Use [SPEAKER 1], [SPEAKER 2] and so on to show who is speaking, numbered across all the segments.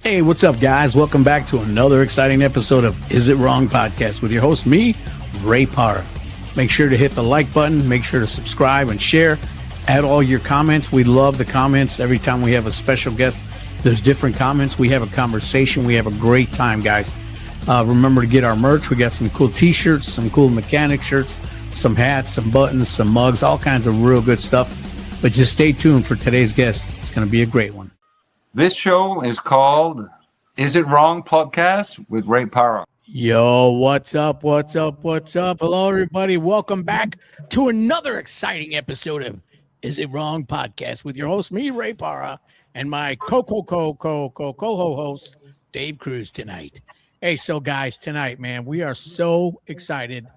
[SPEAKER 1] Hey, what's up, guys? Welcome back to another exciting episode of Is It Wrong Podcast with your host, me, Ray Parra. Make sure to hit the like button. Make sure to subscribe and share. Add all your comments. We love the comments. Every time we have a special guest, there's different comments. We have a conversation. We have a great time, guys. Remember to get our merch. We got some cool t-shirts, some cool mechanic shirts, some hats, some buttons, some mugs, all kinds of real good stuff. But just stay tuned for today's guest. It's going to be a great one.
[SPEAKER 2] This show is called Is It Wrong Podcast with Ray Parra.
[SPEAKER 1] Yo, what's up? What's up? What's up? Hello, everybody. Welcome back to another exciting episode of Is It Wrong Podcast with your host, me, Ray Parra, and my co-host, Dave Cruz tonight. Hey, so guys, tonight, man, we are so excited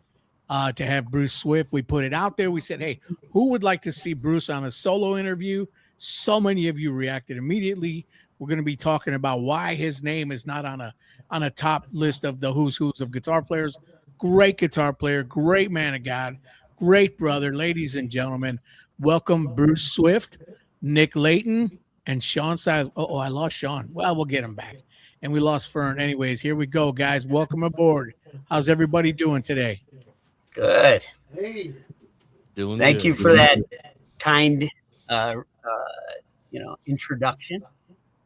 [SPEAKER 1] to have Bruce Swift. We put it out there. We said, hey, who would like to see Bruce on a solo interview? So many of you reacted immediately. We're going to be talking about why his name is not on a top list of the who's of guitar players. Great guitar player, great man of God, great brother. Ladies and gentlemen, welcome Bruce Swift, Nick Layton, and Sean Siles. Oh, I lost Sean. Well, we'll get him back. And we lost Fern. Anyways, here we go, guys. Welcome aboard. How's everybody doing today?
[SPEAKER 3] Good.
[SPEAKER 4] Hey.
[SPEAKER 3] Thank you for that kind introduction.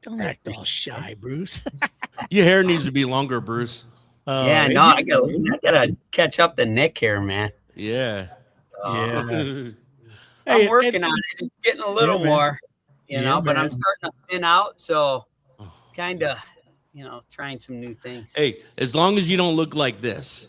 [SPEAKER 1] Don't act all shy, Bruce.
[SPEAKER 5] Your hair needs to be longer, Bruce.
[SPEAKER 3] I gotta catch up to Nick here, man.
[SPEAKER 5] Yeah.
[SPEAKER 1] Yeah.
[SPEAKER 3] I'm working on it. It's getting a little more, but
[SPEAKER 1] man.
[SPEAKER 3] I'm starting to thin out, so kind of, trying some new things.
[SPEAKER 5] Hey, as long as you don't look like this.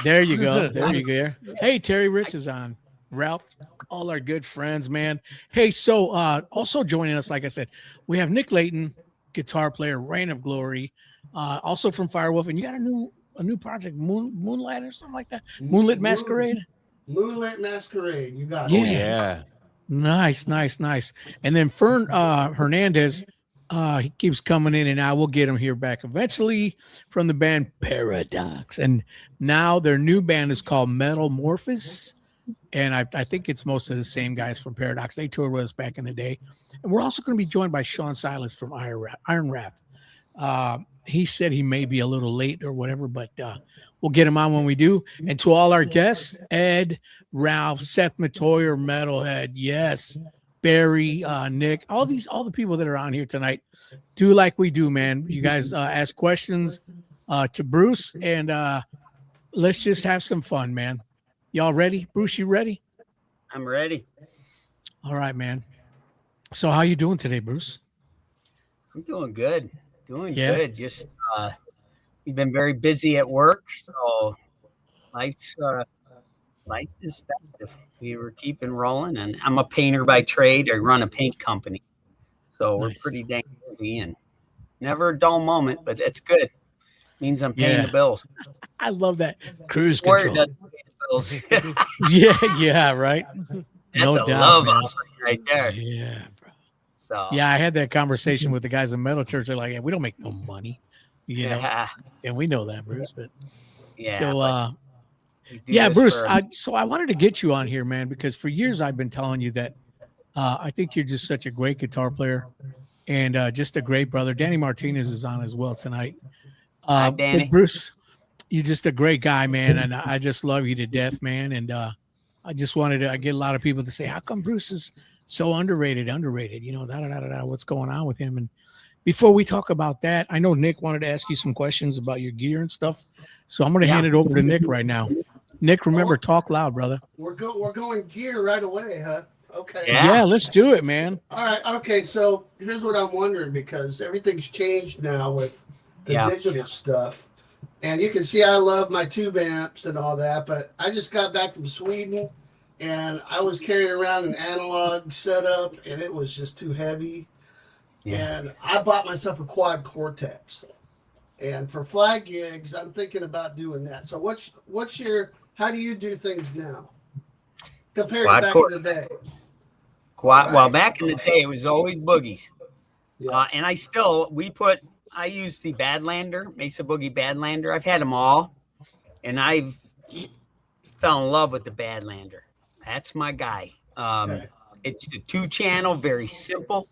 [SPEAKER 1] There you go. There you go. Hey, Terry Rich is on. Ralph, all our good friends, man. Hey, so also joining us, like I said, we have Nick Layton, guitar player, Reign of Glory, also from Firewolf, and you got a new project, Moonlight or something like that. Moonlit Masquerade.
[SPEAKER 4] Moonlit Masquerade. You got
[SPEAKER 1] Yeah.
[SPEAKER 4] it.
[SPEAKER 5] Yeah.
[SPEAKER 1] Nice. And then Fern Hernandez, he keeps coming in and out. We'll get him here back eventually from the band Paradox, and now their new band is called Metamorphosis. And I think it's most of the same guys from Paradox. They toured with us back in the day. And we're also going to be joined by Sean Silas from Iron Wrath. He said he may be a little late or whatever, but we'll get him on when we do. And to all our guests, Ed, Ralph, Seth Matoyer, Metalhead, yes, Barry, Nick, all the people that are on here tonight, do like we do, man. You guys ask questions to Bruce, and let's just have some fun, man. Y'all ready? Bruce, you ready?
[SPEAKER 3] I'm ready.
[SPEAKER 1] All right, man. So how you doing today, Bruce?
[SPEAKER 3] I'm doing good. Good. Just we've been very busy at work, so life is festive. We were keeping rolling, and I'm a painter by trade. I run a paint company, so we're pretty dang busy and never a dull moment. But that's good. Means I'm paying the bills.
[SPEAKER 1] I love that cruise control. yeah, right.
[SPEAKER 3] That's
[SPEAKER 1] no
[SPEAKER 3] a
[SPEAKER 1] doubt,
[SPEAKER 3] love
[SPEAKER 1] man.
[SPEAKER 3] offering right there.
[SPEAKER 1] Yeah, bro.
[SPEAKER 3] So
[SPEAKER 1] yeah, I had that conversation with the guys in Metal Church. They're like, "Yeah, we don't make no money, know." And we know that, Bruce. But Bruce. So I wanted to get you on here, man, because for years I've been telling you that I think you're just such a great guitar player and just a great brother. Danny Martinez is on as well tonight.
[SPEAKER 3] Hi, Danny.
[SPEAKER 1] But Bruce, you're just a great guy, man, and I just love you to death, man. And I just wanted to get a lot of people to say, how come Bruce is so underrated? What's going on with him? And before we talk about that, I know Nick wanted to ask you some questions about your gear and stuff. So I'm going to hand it over to Nick right now. Nick, remember, talk loud, brother.
[SPEAKER 4] We're going gear right away, huh? Okay.
[SPEAKER 1] Yeah, let's do it, man.
[SPEAKER 4] All right. Okay. So here's what I'm wondering, because everything's changed now with the digital stuff. And you can see I love my tube amps and all that, but I just got back from Sweden and I was carrying around an analog setup and it was just too heavy. Yeah. And I bought myself a quad Cortex. And for flag gigs, I'm thinking about doing that. So how do you do things now compared to back in the day?
[SPEAKER 3] Well, back in the day, it was always boogies. Yeah. And I use the Badlander, Mesa Boogie Badlander. I've had them all, and I've fell in love with the Badlander. That's my guy. It's a 2-channel, very simple,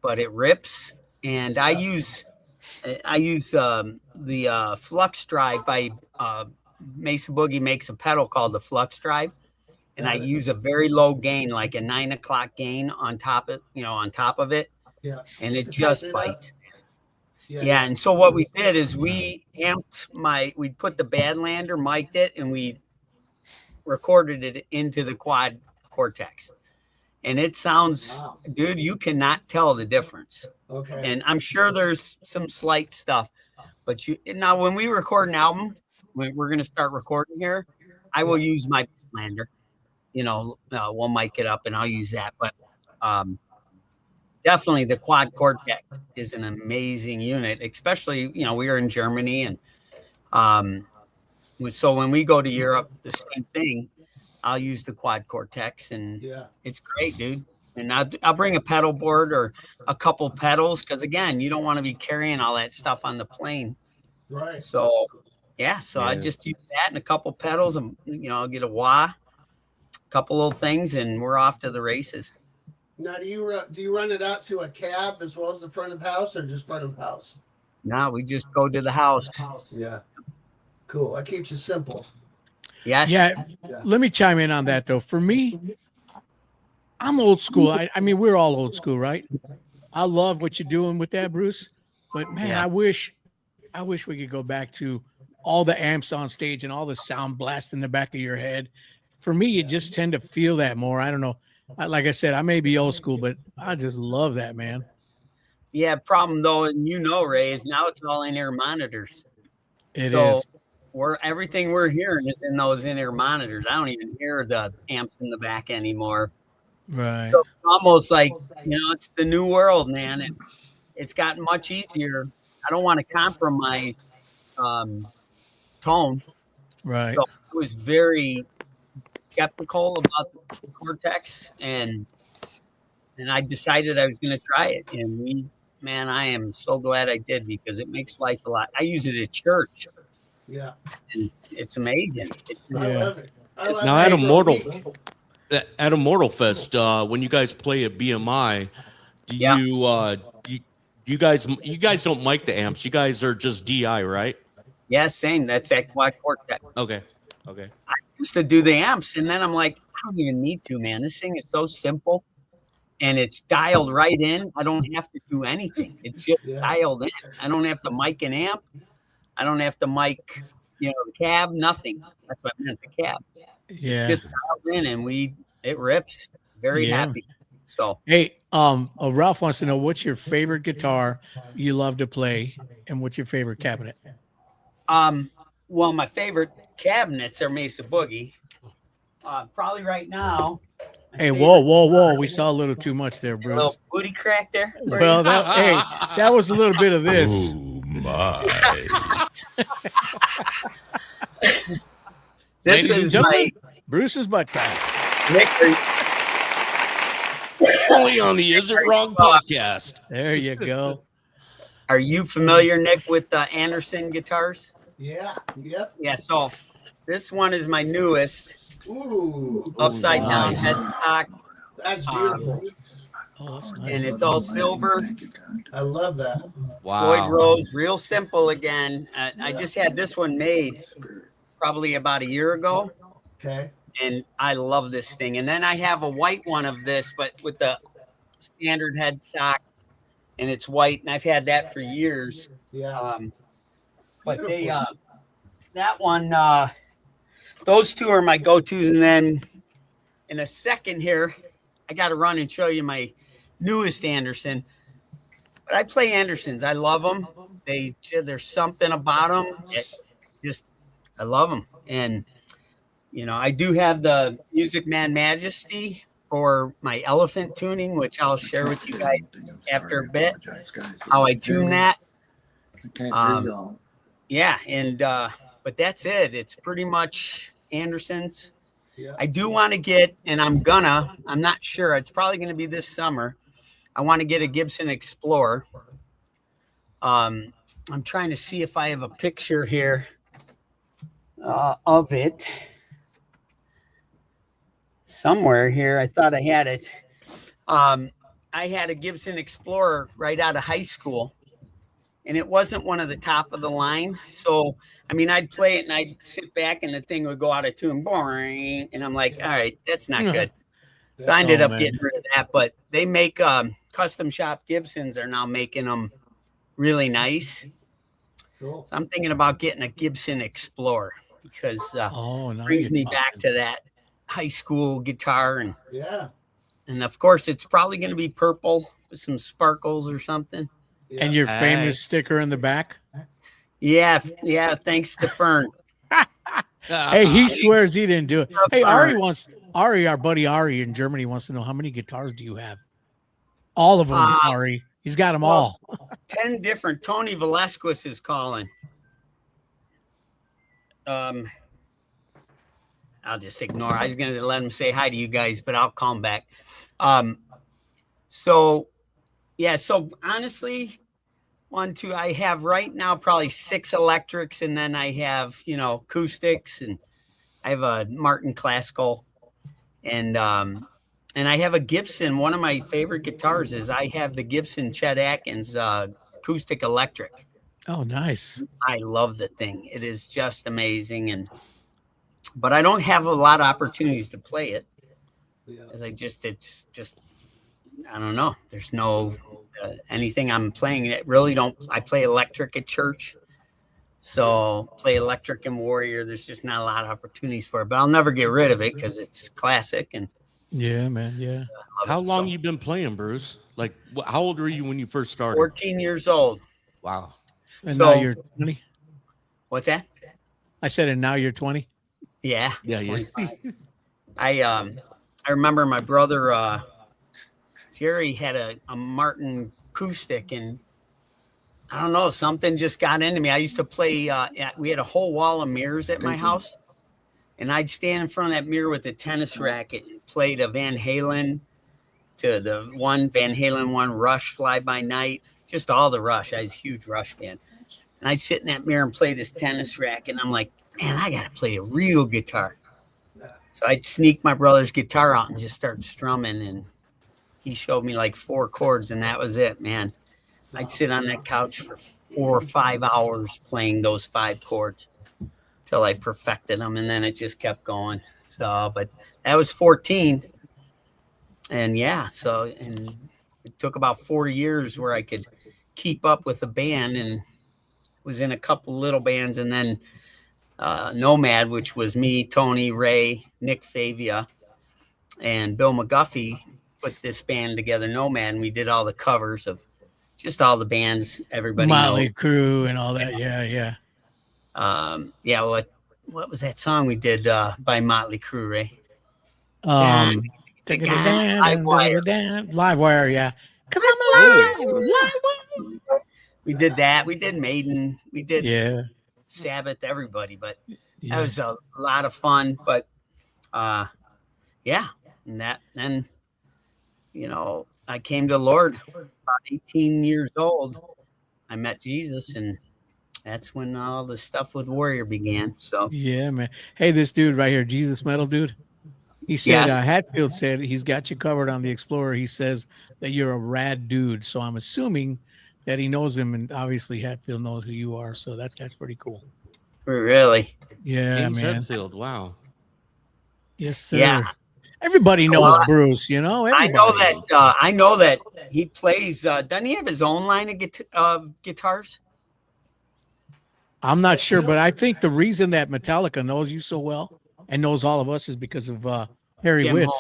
[SPEAKER 3] but it rips. and I use the Flux Drive by Mesa Boogie makes a pedal called the Flux Drive, and I use a very low gain, like a 9 o'clock gain on top of it,
[SPEAKER 4] Yeah.
[SPEAKER 3] and it
[SPEAKER 4] To
[SPEAKER 3] just
[SPEAKER 4] tighten it up?
[SPEAKER 3] bites. Yeah, and so what we did is we put the Badlander, mic'd it, and we recorded it into the quad cortex. And it sounds, dude, you cannot tell the difference.
[SPEAKER 4] Okay.
[SPEAKER 3] And I'm sure there's some slight stuff, but now when we record an album, when we're going to start recording here, I will use my Badlander. We'll mic it up and I'll use that. But definitely the quad cortex is an amazing unit, especially, we are in Germany. And so when we go to Europe, the same thing, I'll use the quad cortex and it's great, dude. And I'll bring a pedal board or a couple pedals. Because again, you don't want to be carrying all that stuff on the plane.
[SPEAKER 4] Right.
[SPEAKER 3] So, I just use that and a couple pedals and, I'll get a wah, a couple little things and we're off to the races.
[SPEAKER 4] Now, do you run it out to a cab as well as the front of house, or just front of house?
[SPEAKER 3] No, we just go to the house.
[SPEAKER 4] Yeah. Cool. That keeps it simple.
[SPEAKER 3] Yes.
[SPEAKER 1] Yeah. Let me chime in on that though. For me, I'm old school. I mean, we're all old school, right? I love what you're doing with that, Bruce. But man, I wish we could go back to all the amps on stage and all the sound blast in the back of your head. For me, you just tend to feel that more. I don't know. Like I said, I may be old school, but I just love that, man.
[SPEAKER 3] Yeah, problem though, and Ray, is now it's all in-ear monitors.
[SPEAKER 1] It is.
[SPEAKER 3] Everything we're hearing is in those in-ear monitors. I don't even hear the amps in the back anymore.
[SPEAKER 1] Right.
[SPEAKER 3] So it's almost like, it's the new world, man. It's gotten much easier. I don't want to compromise tone.
[SPEAKER 1] Right.
[SPEAKER 3] So I was very skeptical about the Cortex, and I decided I was going to try it. And I am so glad I did, because it makes life a lot. I use it at church.
[SPEAKER 4] Yeah.
[SPEAKER 3] And it's amazing.
[SPEAKER 4] I love it.
[SPEAKER 5] Now at Immortal Fest, when you guys play at BMI, do you guys don't mic the amps? You guys are just DI, right?
[SPEAKER 3] Yeah, same. That's that quad cortex.
[SPEAKER 5] Okay.
[SPEAKER 3] I used to do the amps, and then I'm like, I don't even need to, man. This thing is so simple, and it's dialed right in. I don't have to do anything. It's just dialed in. I don't have to mic an amp. I don't have to mic, the cab. Nothing. That's what I meant, the cab.
[SPEAKER 1] Yeah.
[SPEAKER 3] It's just dialed in, and it rips. Very happy. So
[SPEAKER 1] hey, Ralph wants to know, what's your favorite guitar you love to play, and what's your favorite cabinet?
[SPEAKER 3] Well, my favorite cabinets are Mesa Boogie. Probably right now.
[SPEAKER 1] Hey, whoa! We saw a little too much there, Bruce.
[SPEAKER 3] A little booty crack there.
[SPEAKER 1] Well, that was a little bit of this.
[SPEAKER 6] Oh my!
[SPEAKER 3] This
[SPEAKER 1] Ladies and
[SPEAKER 3] is
[SPEAKER 1] gentlemen, Bruce's butt guy.
[SPEAKER 3] Nick.
[SPEAKER 5] Only on the Is It Wrong podcast.
[SPEAKER 1] There you go.
[SPEAKER 3] Are you familiar, Nick, with Anderson guitars?
[SPEAKER 4] Yeah. Yep.
[SPEAKER 3] Yeah. So this one is my newest.
[SPEAKER 4] Ooh.
[SPEAKER 3] Upside down headstock.
[SPEAKER 4] That's beautiful.
[SPEAKER 1] Oh, that's nice.
[SPEAKER 3] And it's all silver.
[SPEAKER 4] I love that.
[SPEAKER 3] Floyd Rose, real simple again. I just had this one made probably about a year ago.
[SPEAKER 4] Okay.
[SPEAKER 3] And I love this thing. And then I have a white one of this, but with the standard headstock, and it's white. And I've had that for years.
[SPEAKER 4] Yeah.
[SPEAKER 3] But that one, those two are my go-tos. And then in a second here, I got to run and show you my newest Anderson. But I play Andersons. I love them. There's something about them. I love them. And, I do have the Music Man Majesty for my elephant tuning, which I'll share with you guys after a bit, how I tune that. Yeah, and but that's it. It's pretty much Anderson's.
[SPEAKER 4] Yeah.
[SPEAKER 3] I do want to get, and I'm not sure, it's probably going to be this summer. I want to get a Gibson Explorer. I'm trying to see if I have a picture here of it. Somewhere here, I thought I had it. I had a Gibson Explorer right out of high school, and it wasn't one of the top of the line. So, I mean, I'd play it and I'd sit back and the thing would go out of tune, boring, and I'm like, all right, that's not good. So I ended up getting rid of that. But they make custom shop Gibsons are now making them really nice.
[SPEAKER 4] Cool.
[SPEAKER 3] So I'm thinking about getting a Gibson Explorer because
[SPEAKER 1] now
[SPEAKER 3] brings
[SPEAKER 1] you're
[SPEAKER 3] me
[SPEAKER 1] talking.
[SPEAKER 3] back to that high school guitar, and of course it's probably going to be purple with some sparkles or something.
[SPEAKER 1] And your famous sticker in the back.
[SPEAKER 3] Yeah. Thanks to Fern.
[SPEAKER 1] Hey, he swears he didn't do it. Hey, Ari, our buddy Ari in Germany wants to know how many guitars do you have? All of them, Ari. He's got them all.
[SPEAKER 3] 10 different. Tony Velasquez is calling. I'll just ignore. I was going to let him say hi to you guys, but I'll call him back. So honestly, I have right now probably 6 electrics, and then I have, acoustics, and I have a Martin Classical, and I have a Gibson. One of my favorite guitars is I have the Gibson Chet Atkins acoustic electric.
[SPEAKER 1] Oh, nice.
[SPEAKER 3] I love the thing. It is just amazing. But I don't have a lot of opportunities to play it. As it's just, I don't know. There's no anything I'm playing that really don't. I play electric at church. So play electric and Warrior. There's just not a lot of opportunities for it, but I'll never get rid of it because it's classic. And
[SPEAKER 1] yeah, man. Yeah.
[SPEAKER 5] How long you been playing, Bruce? Like, how old were you when you first started?
[SPEAKER 3] 14 years old.
[SPEAKER 5] Wow.
[SPEAKER 1] And now you're 20.
[SPEAKER 3] What's that?
[SPEAKER 1] I said, and now you're 20.
[SPEAKER 3] Yeah.
[SPEAKER 5] Yeah.
[SPEAKER 3] I remember my brother Jerry had a Martin acoustic, and I don't know, something just got into me. I used to play. We had a whole wall of mirrors at my house, and I'd stand in front of that mirror with a tennis racket and play the Van Halen one, Rush, Fly By Night, just all the Rush. I was a huge Rush fan. And I'd sit in that mirror and play this tennis racket, and I'm like, man, I got to play a real guitar. So I'd sneak my brother's guitar out and just start strumming, and he showed me like 4 chords, and that was it, man. I'd sit on that couch for 4 or 5 hours playing those 5 chords till I perfected them, and then it just kept going. So, but that was 14. And and it took about 4 years where I could keep up with the band, and was in a couple little bands, and then Nomad, which was me, Tony, Ray, Nick Favia, and Bill McGuffey put this band together, Nomad, and we did all the covers of just all the bands everybody
[SPEAKER 1] Motley
[SPEAKER 3] knows.
[SPEAKER 1] Crue and all that. Yeah.
[SPEAKER 3] What was that song we did by Motley Crue, Ray?
[SPEAKER 1] Take it down, Live Wire, yeah. Because I'm alive.
[SPEAKER 3] We did that. We did Maiden. We did Sabbath, everybody. But that was a lot of fun. But and then I came to the Lord about 18 years old. I met Jesus, and that's when all the stuff with Warrior began. So
[SPEAKER 1] yeah, man. Hey, this dude right here, Jesus Metal dude. He said, Hatfield said he's got you covered on the Explorer. He says that you're a rad dude. So I'm assuming that he knows him, and obviously Hatfield knows who you are. So that's pretty cool.
[SPEAKER 3] Really?
[SPEAKER 1] Yeah,
[SPEAKER 5] James
[SPEAKER 1] man.
[SPEAKER 5] Hatfield, wow.
[SPEAKER 1] Yes, sir.
[SPEAKER 3] Yeah.
[SPEAKER 1] Everybody knows Bruce, Everybody.
[SPEAKER 3] I know that he plays. Doesn't he have his own line of guitars?
[SPEAKER 1] I'm not sure, but I think the reason that Metallica knows you so well and knows all of us is because of Harry
[SPEAKER 3] Jim
[SPEAKER 1] Witz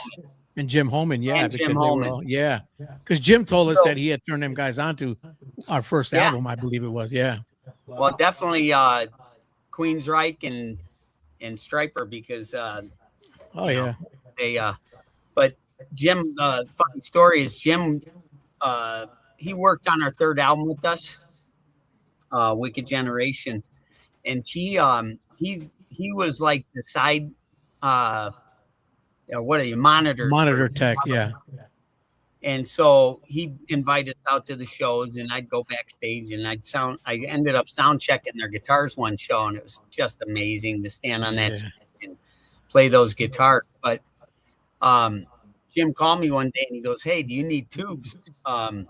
[SPEAKER 1] and Jim Holman. Yeah,
[SPEAKER 3] And
[SPEAKER 1] because
[SPEAKER 3] Jim
[SPEAKER 1] they were
[SPEAKER 3] Holman.
[SPEAKER 1] all, because Jim told us that he had turned them guys on to our first album, I believe it was. Yeah.
[SPEAKER 3] Well, definitely Queensryche and Striper, because but Jim, funny story is Jim, he worked on our 3rd album with us, Wicked Generation, and he was like the side what are you, monitor
[SPEAKER 1] tech, yeah.
[SPEAKER 3] And so he invited us out to the shows, and I'd go backstage, and I ended up sound checking their guitars one show, and it was just amazing to stand on that stage and play those guitars. But Jim called me one day and he goes, "Hey, do you need tubes?" And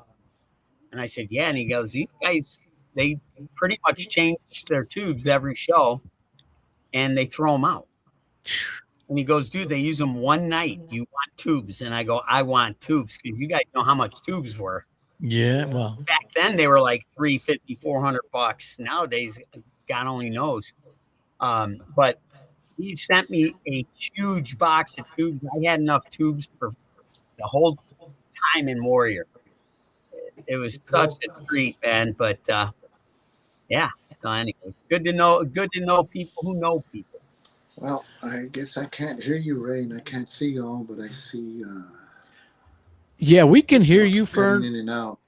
[SPEAKER 3] I said, "Yeah." And he goes, "These guys, they pretty much change their tubes every show, and they throw them out." And he goes, "Dude, they use them one night. Do you want tubes?" And I go, "I want tubes, because you guys know how much tubes were."
[SPEAKER 1] Yeah, well,
[SPEAKER 3] Back then they were like $350, $400. Nowadays, God only knows. But he sent me a huge box of tubes. I had enough tubes for the whole time in Warrior. It was such a treat, man. But yeah. So, anyways, good to know people who know people.
[SPEAKER 7] Well, I guess I can't hear you, Ray, and I can't see y'all, but I see.
[SPEAKER 1] yeah, we can hear you,
[SPEAKER 7] cutting
[SPEAKER 1] Fern.
[SPEAKER 7] in and out.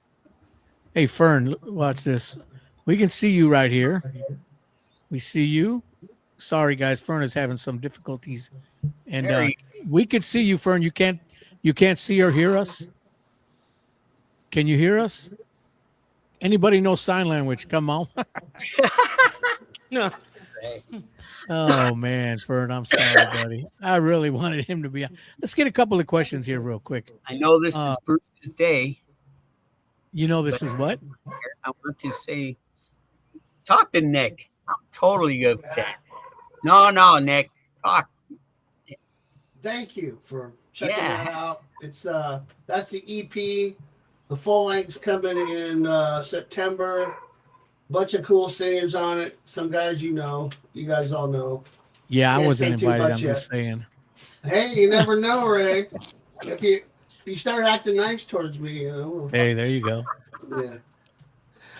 [SPEAKER 1] Hey, Fern, watch this. We can see you right here. We see you. Sorry, guys. Fern is having some difficulties, and we could see you, Fern. You can't see or hear us. Can you hear us? Anybody know sign language? Come on.
[SPEAKER 5] No.
[SPEAKER 1] Oh man, Fern, I'm sorry, buddy. I really wanted him to be. Let's get a couple of questions here, real quick.
[SPEAKER 3] I know this is Bruce's day.
[SPEAKER 1] You know this is what?
[SPEAKER 3] I want to say, talk to Nick. I'm totally good with that. No, Nick, talk.
[SPEAKER 4] Thank you for checking that out. It's that's the EP. The full length's coming in September. Bunch of cool saves on it. Some guys you guys all know.
[SPEAKER 1] Yeah, I
[SPEAKER 4] Can't
[SPEAKER 1] wasn't
[SPEAKER 4] say too
[SPEAKER 1] invited.
[SPEAKER 4] much
[SPEAKER 1] I'm just saying.
[SPEAKER 4] Hey, you never know, Ray. If you start acting nice towards me,
[SPEAKER 1] Hey, there you go.
[SPEAKER 4] Yeah.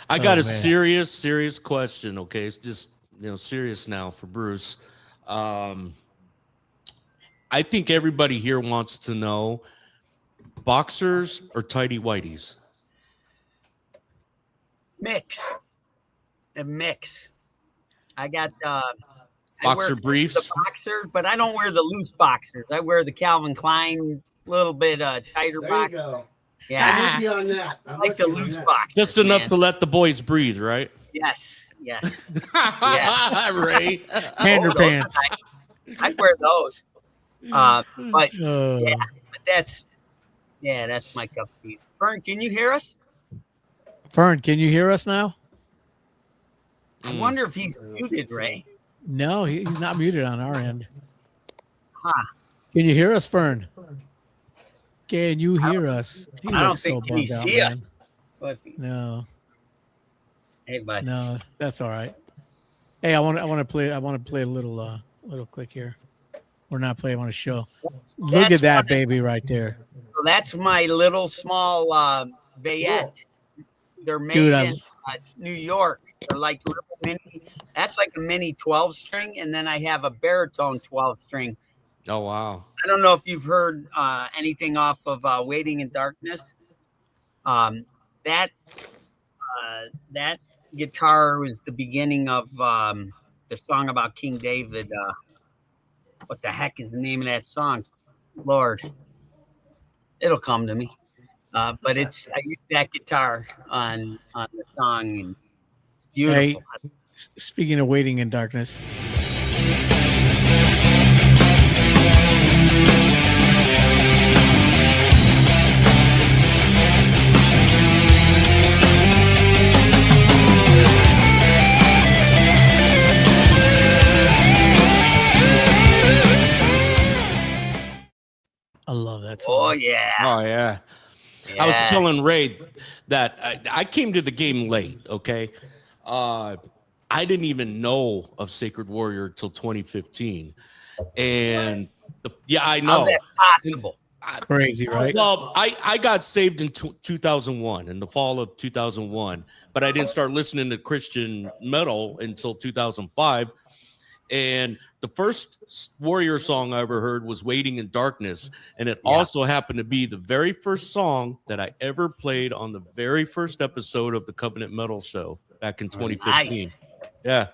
[SPEAKER 5] I got a
[SPEAKER 1] man.
[SPEAKER 5] serious question. Okay, it's just serious now for Bruce. I think everybody here wants to know: boxers or tighty whities?
[SPEAKER 3] A mix. I got
[SPEAKER 5] Boxer
[SPEAKER 3] I wear
[SPEAKER 5] briefs?
[SPEAKER 3] the boxers, but I don't wear the loose boxers. I wear the Calvin Klein, little bit tighter
[SPEAKER 4] There
[SPEAKER 3] boxers.
[SPEAKER 4] you go.
[SPEAKER 3] Yeah,
[SPEAKER 4] I'm with you on that.
[SPEAKER 3] I like the loose boxers.
[SPEAKER 5] Just enough
[SPEAKER 3] man.
[SPEAKER 5] to let the boys breathe, right?
[SPEAKER 3] Yes.
[SPEAKER 5] Ray.
[SPEAKER 1] Underpants.
[SPEAKER 3] I wear those. But that's my cup of tea. Fern, can you hear us?
[SPEAKER 1] Fern, can you hear us now?
[SPEAKER 3] I wonder if he's muted, Ray.
[SPEAKER 1] No, he's not muted on our end.
[SPEAKER 3] Huh.
[SPEAKER 1] Can you hear us, Fern? Can you hear us? He
[SPEAKER 3] I don't
[SPEAKER 1] looks
[SPEAKER 3] think
[SPEAKER 1] so
[SPEAKER 3] he
[SPEAKER 1] bummed out,
[SPEAKER 3] see us.
[SPEAKER 1] man.
[SPEAKER 3] But,
[SPEAKER 1] No,
[SPEAKER 3] hey, bud.
[SPEAKER 1] no, that's all right. Hey, I want to play a little click here. We're not playing on a show. Look at that baby right there.
[SPEAKER 3] So that's my little small Bayette. They're made in New York. They're like little mini. That's like a mini 12 string, and then I have a baritone 12 string.
[SPEAKER 5] Oh wow!
[SPEAKER 3] I don't know if you've heard anything off of "Waiting in Darkness." That guitar was the beginning of the song about King David. What the heck is the name of that song? Lord, it'll come to me. But I use that guitar on the song, and it's beautiful.
[SPEAKER 1] Hey, speaking of Waiting in Darkness. I love that song.
[SPEAKER 3] Oh yeah.
[SPEAKER 5] Yeah. I was telling Ray that I came to the game late. Okay, I didn't even know of Sacred Warrior till 2015, and I know.
[SPEAKER 3] How's that possible?
[SPEAKER 1] Crazy, right?
[SPEAKER 5] Well, I got saved in 2001, in the fall of 2001, but I didn't start listening to Christian metal until 2005. And the first Warrior song I ever heard was Waiting in Darkness. And it also happened to be the very first song that I ever played on the very first episode of the Covenant Metal Show back in 2015.
[SPEAKER 3] Nice.
[SPEAKER 5] Yeah.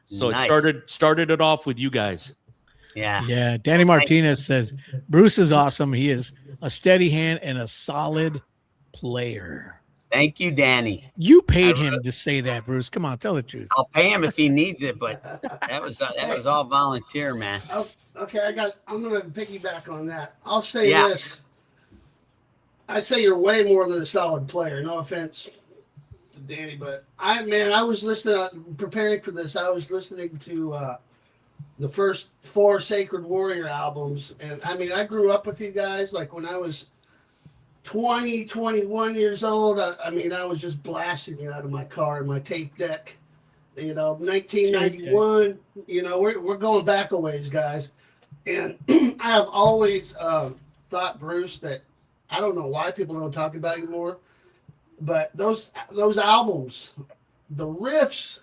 [SPEAKER 5] So
[SPEAKER 3] Nice.
[SPEAKER 5] it started it off with you guys.
[SPEAKER 1] Yeah. Danny Martinez says Bruce is awesome. He is a steady hand and a solid player.
[SPEAKER 3] Thank you, Danny.
[SPEAKER 1] You paid him to say that, Bruce. Come on, tell the truth.
[SPEAKER 3] I'll pay him if he needs it, but that was all volunteer, man.
[SPEAKER 4] Oh, okay, I'm gonna piggyback on that. I'll say this: I say you're way more than a solid player. No offense to Danny, but I was listening, preparing for this. I was listening to the first 4 Sacred Warrior albums, and I mean, I grew up with you guys. Like when I was 20, 21 years old, I mean, I was just blasting you out of my car in my tape deck. 1991. We're going back a ways, guys. And I have always thought, Bruce, that I don't know why people don't talk about it anymore, but those albums, the riffs,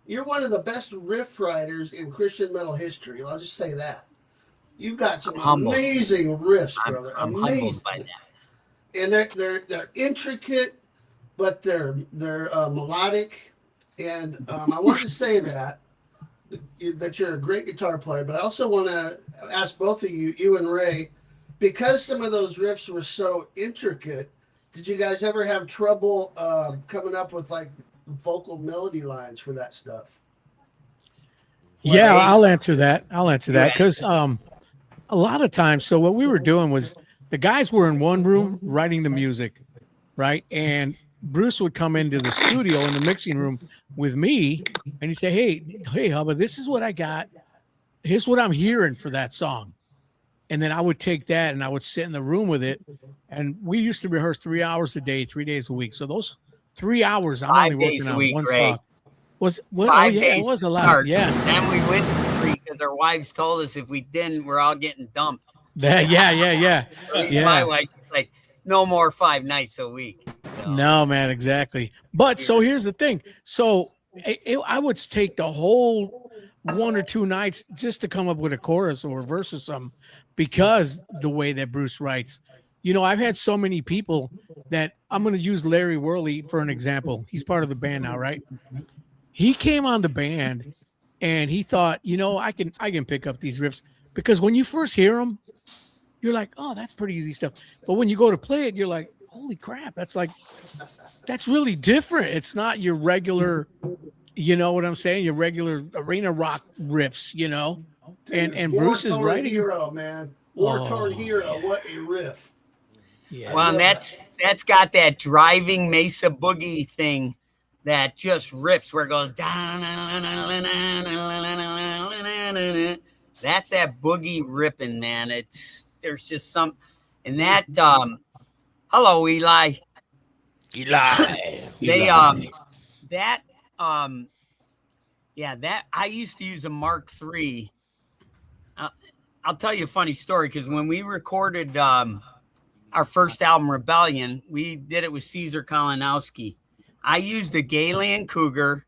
[SPEAKER 4] you're one of the best riff writers in Christian metal history. I'll just say that. You've got some amazing riffs, brother.
[SPEAKER 3] I'm
[SPEAKER 4] amazing.
[SPEAKER 3] humbled by that.
[SPEAKER 4] And they're intricate, but they're melodic. And I want to say that you're a great guitar player, but I also want to ask both of you and Ray, because some of those riffs were so intricate, did you guys ever have trouble coming up with like vocal melody lines for that stuff?
[SPEAKER 1] Yeah, I'll answer that because a lot of times, so what we were doing was the guys were in one room writing the music, right? And Bruce would come into the studio in the mixing room with me and he'd say, hey, Hubba, this is what I got. Here's what I'm hearing for that song. And then I would take that and I would sit in the room with it. And we used to rehearse 3 hours a day, 3 days a week. So those 3 hours, I'm only working on one song. Was what? Oh yeah, it was a lot.
[SPEAKER 3] Start.
[SPEAKER 1] Yeah.
[SPEAKER 3] Then we went to 3 because our wives told us if we didn't, we're all getting dumped.
[SPEAKER 1] Yeah.
[SPEAKER 3] My wife's like, no more 5 nights a week. So.
[SPEAKER 1] No, man, exactly. But so here's the thing. So I would take the whole 1 or 2 nights just to come up with a chorus or a verse or something, because the way that Bruce writes. I've had so many people that I'm going to use Larry Worley for an example. He's part of the band now, right? He came on the band and he thought, I can pick up these riffs, because when you first hear them, you're like, oh, that's pretty easy stuff. But when you go to play it, you're like, holy crap, that's really different. It's not your regular, you know what I'm saying? Your regular arena rock riffs, and Bruce is writing.
[SPEAKER 4] Hero, man. War-torn hero. What a riff.
[SPEAKER 3] Yeah. Well, and that's got that driving Mesa Boogie thing that just rips, where it goes. That's that boogie ripping, man. There's just some, and that. Hello, Eli. That I used to use a Mark III. I'll tell you a funny story, because when we recorded our first album, Rebellion, we did it with Caesar Kalinowski. I used a Galen Cougar,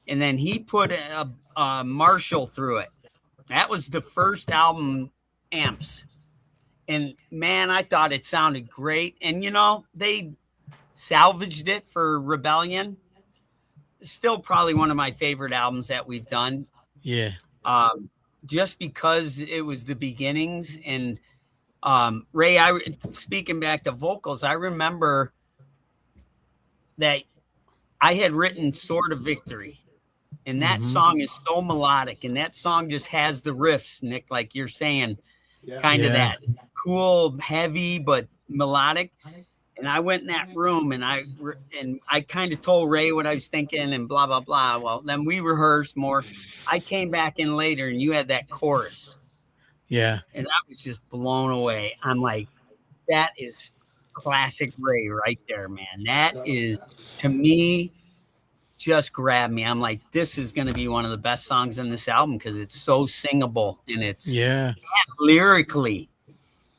[SPEAKER 3] and then he put a Marshall through it. That was the first album amps. And man, I thought it sounded great. And they salvaged it for Rebellion. Still probably one of my favorite albums that we've done.
[SPEAKER 1] Yeah.
[SPEAKER 3] Just because it was the beginnings. And Ray, speaking back to vocals, I remember that I had written Sword of Victory. And that song is so melodic. And that song just has the riffs, Nick, like you're saying. Kind of that cool, heavy, but melodic. And I went in that room and I kind of told Ray what I was thinking and blah, blah, blah. Well, then we rehearsed more. I came back in later and you had that chorus.
[SPEAKER 1] Yeah.
[SPEAKER 3] And I was just blown away. I'm like, that is classic Ray right there, man. That is, to me, just grabbed me. I'm like, this is going to be one of the best songs in this album, because it's so singable, and it's lyrically,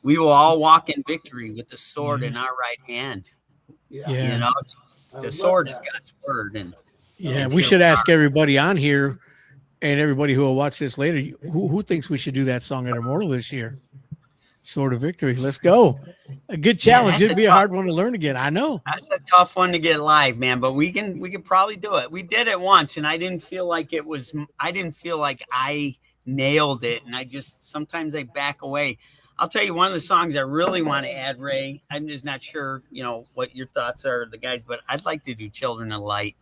[SPEAKER 3] we will all walk in victory with the sword in our right hand.
[SPEAKER 1] Yeah.
[SPEAKER 3] The sword is God's word. And
[SPEAKER 1] we should ask everybody on here and everybody who will watch this later, who thinks we should do that song at Immortal this year? Sword of Victory. Let's go. A good challenge. It'd be a hard one to learn again. I know.
[SPEAKER 3] That's a tough one to get live, man, but we could probably do it. We did it once, and I didn't feel like I nailed it. And sometimes I back away. I'll tell you one of the songs I really want to add, Ray. I'm just not sure, what your thoughts are, the guys, but I'd like to do Children of Light.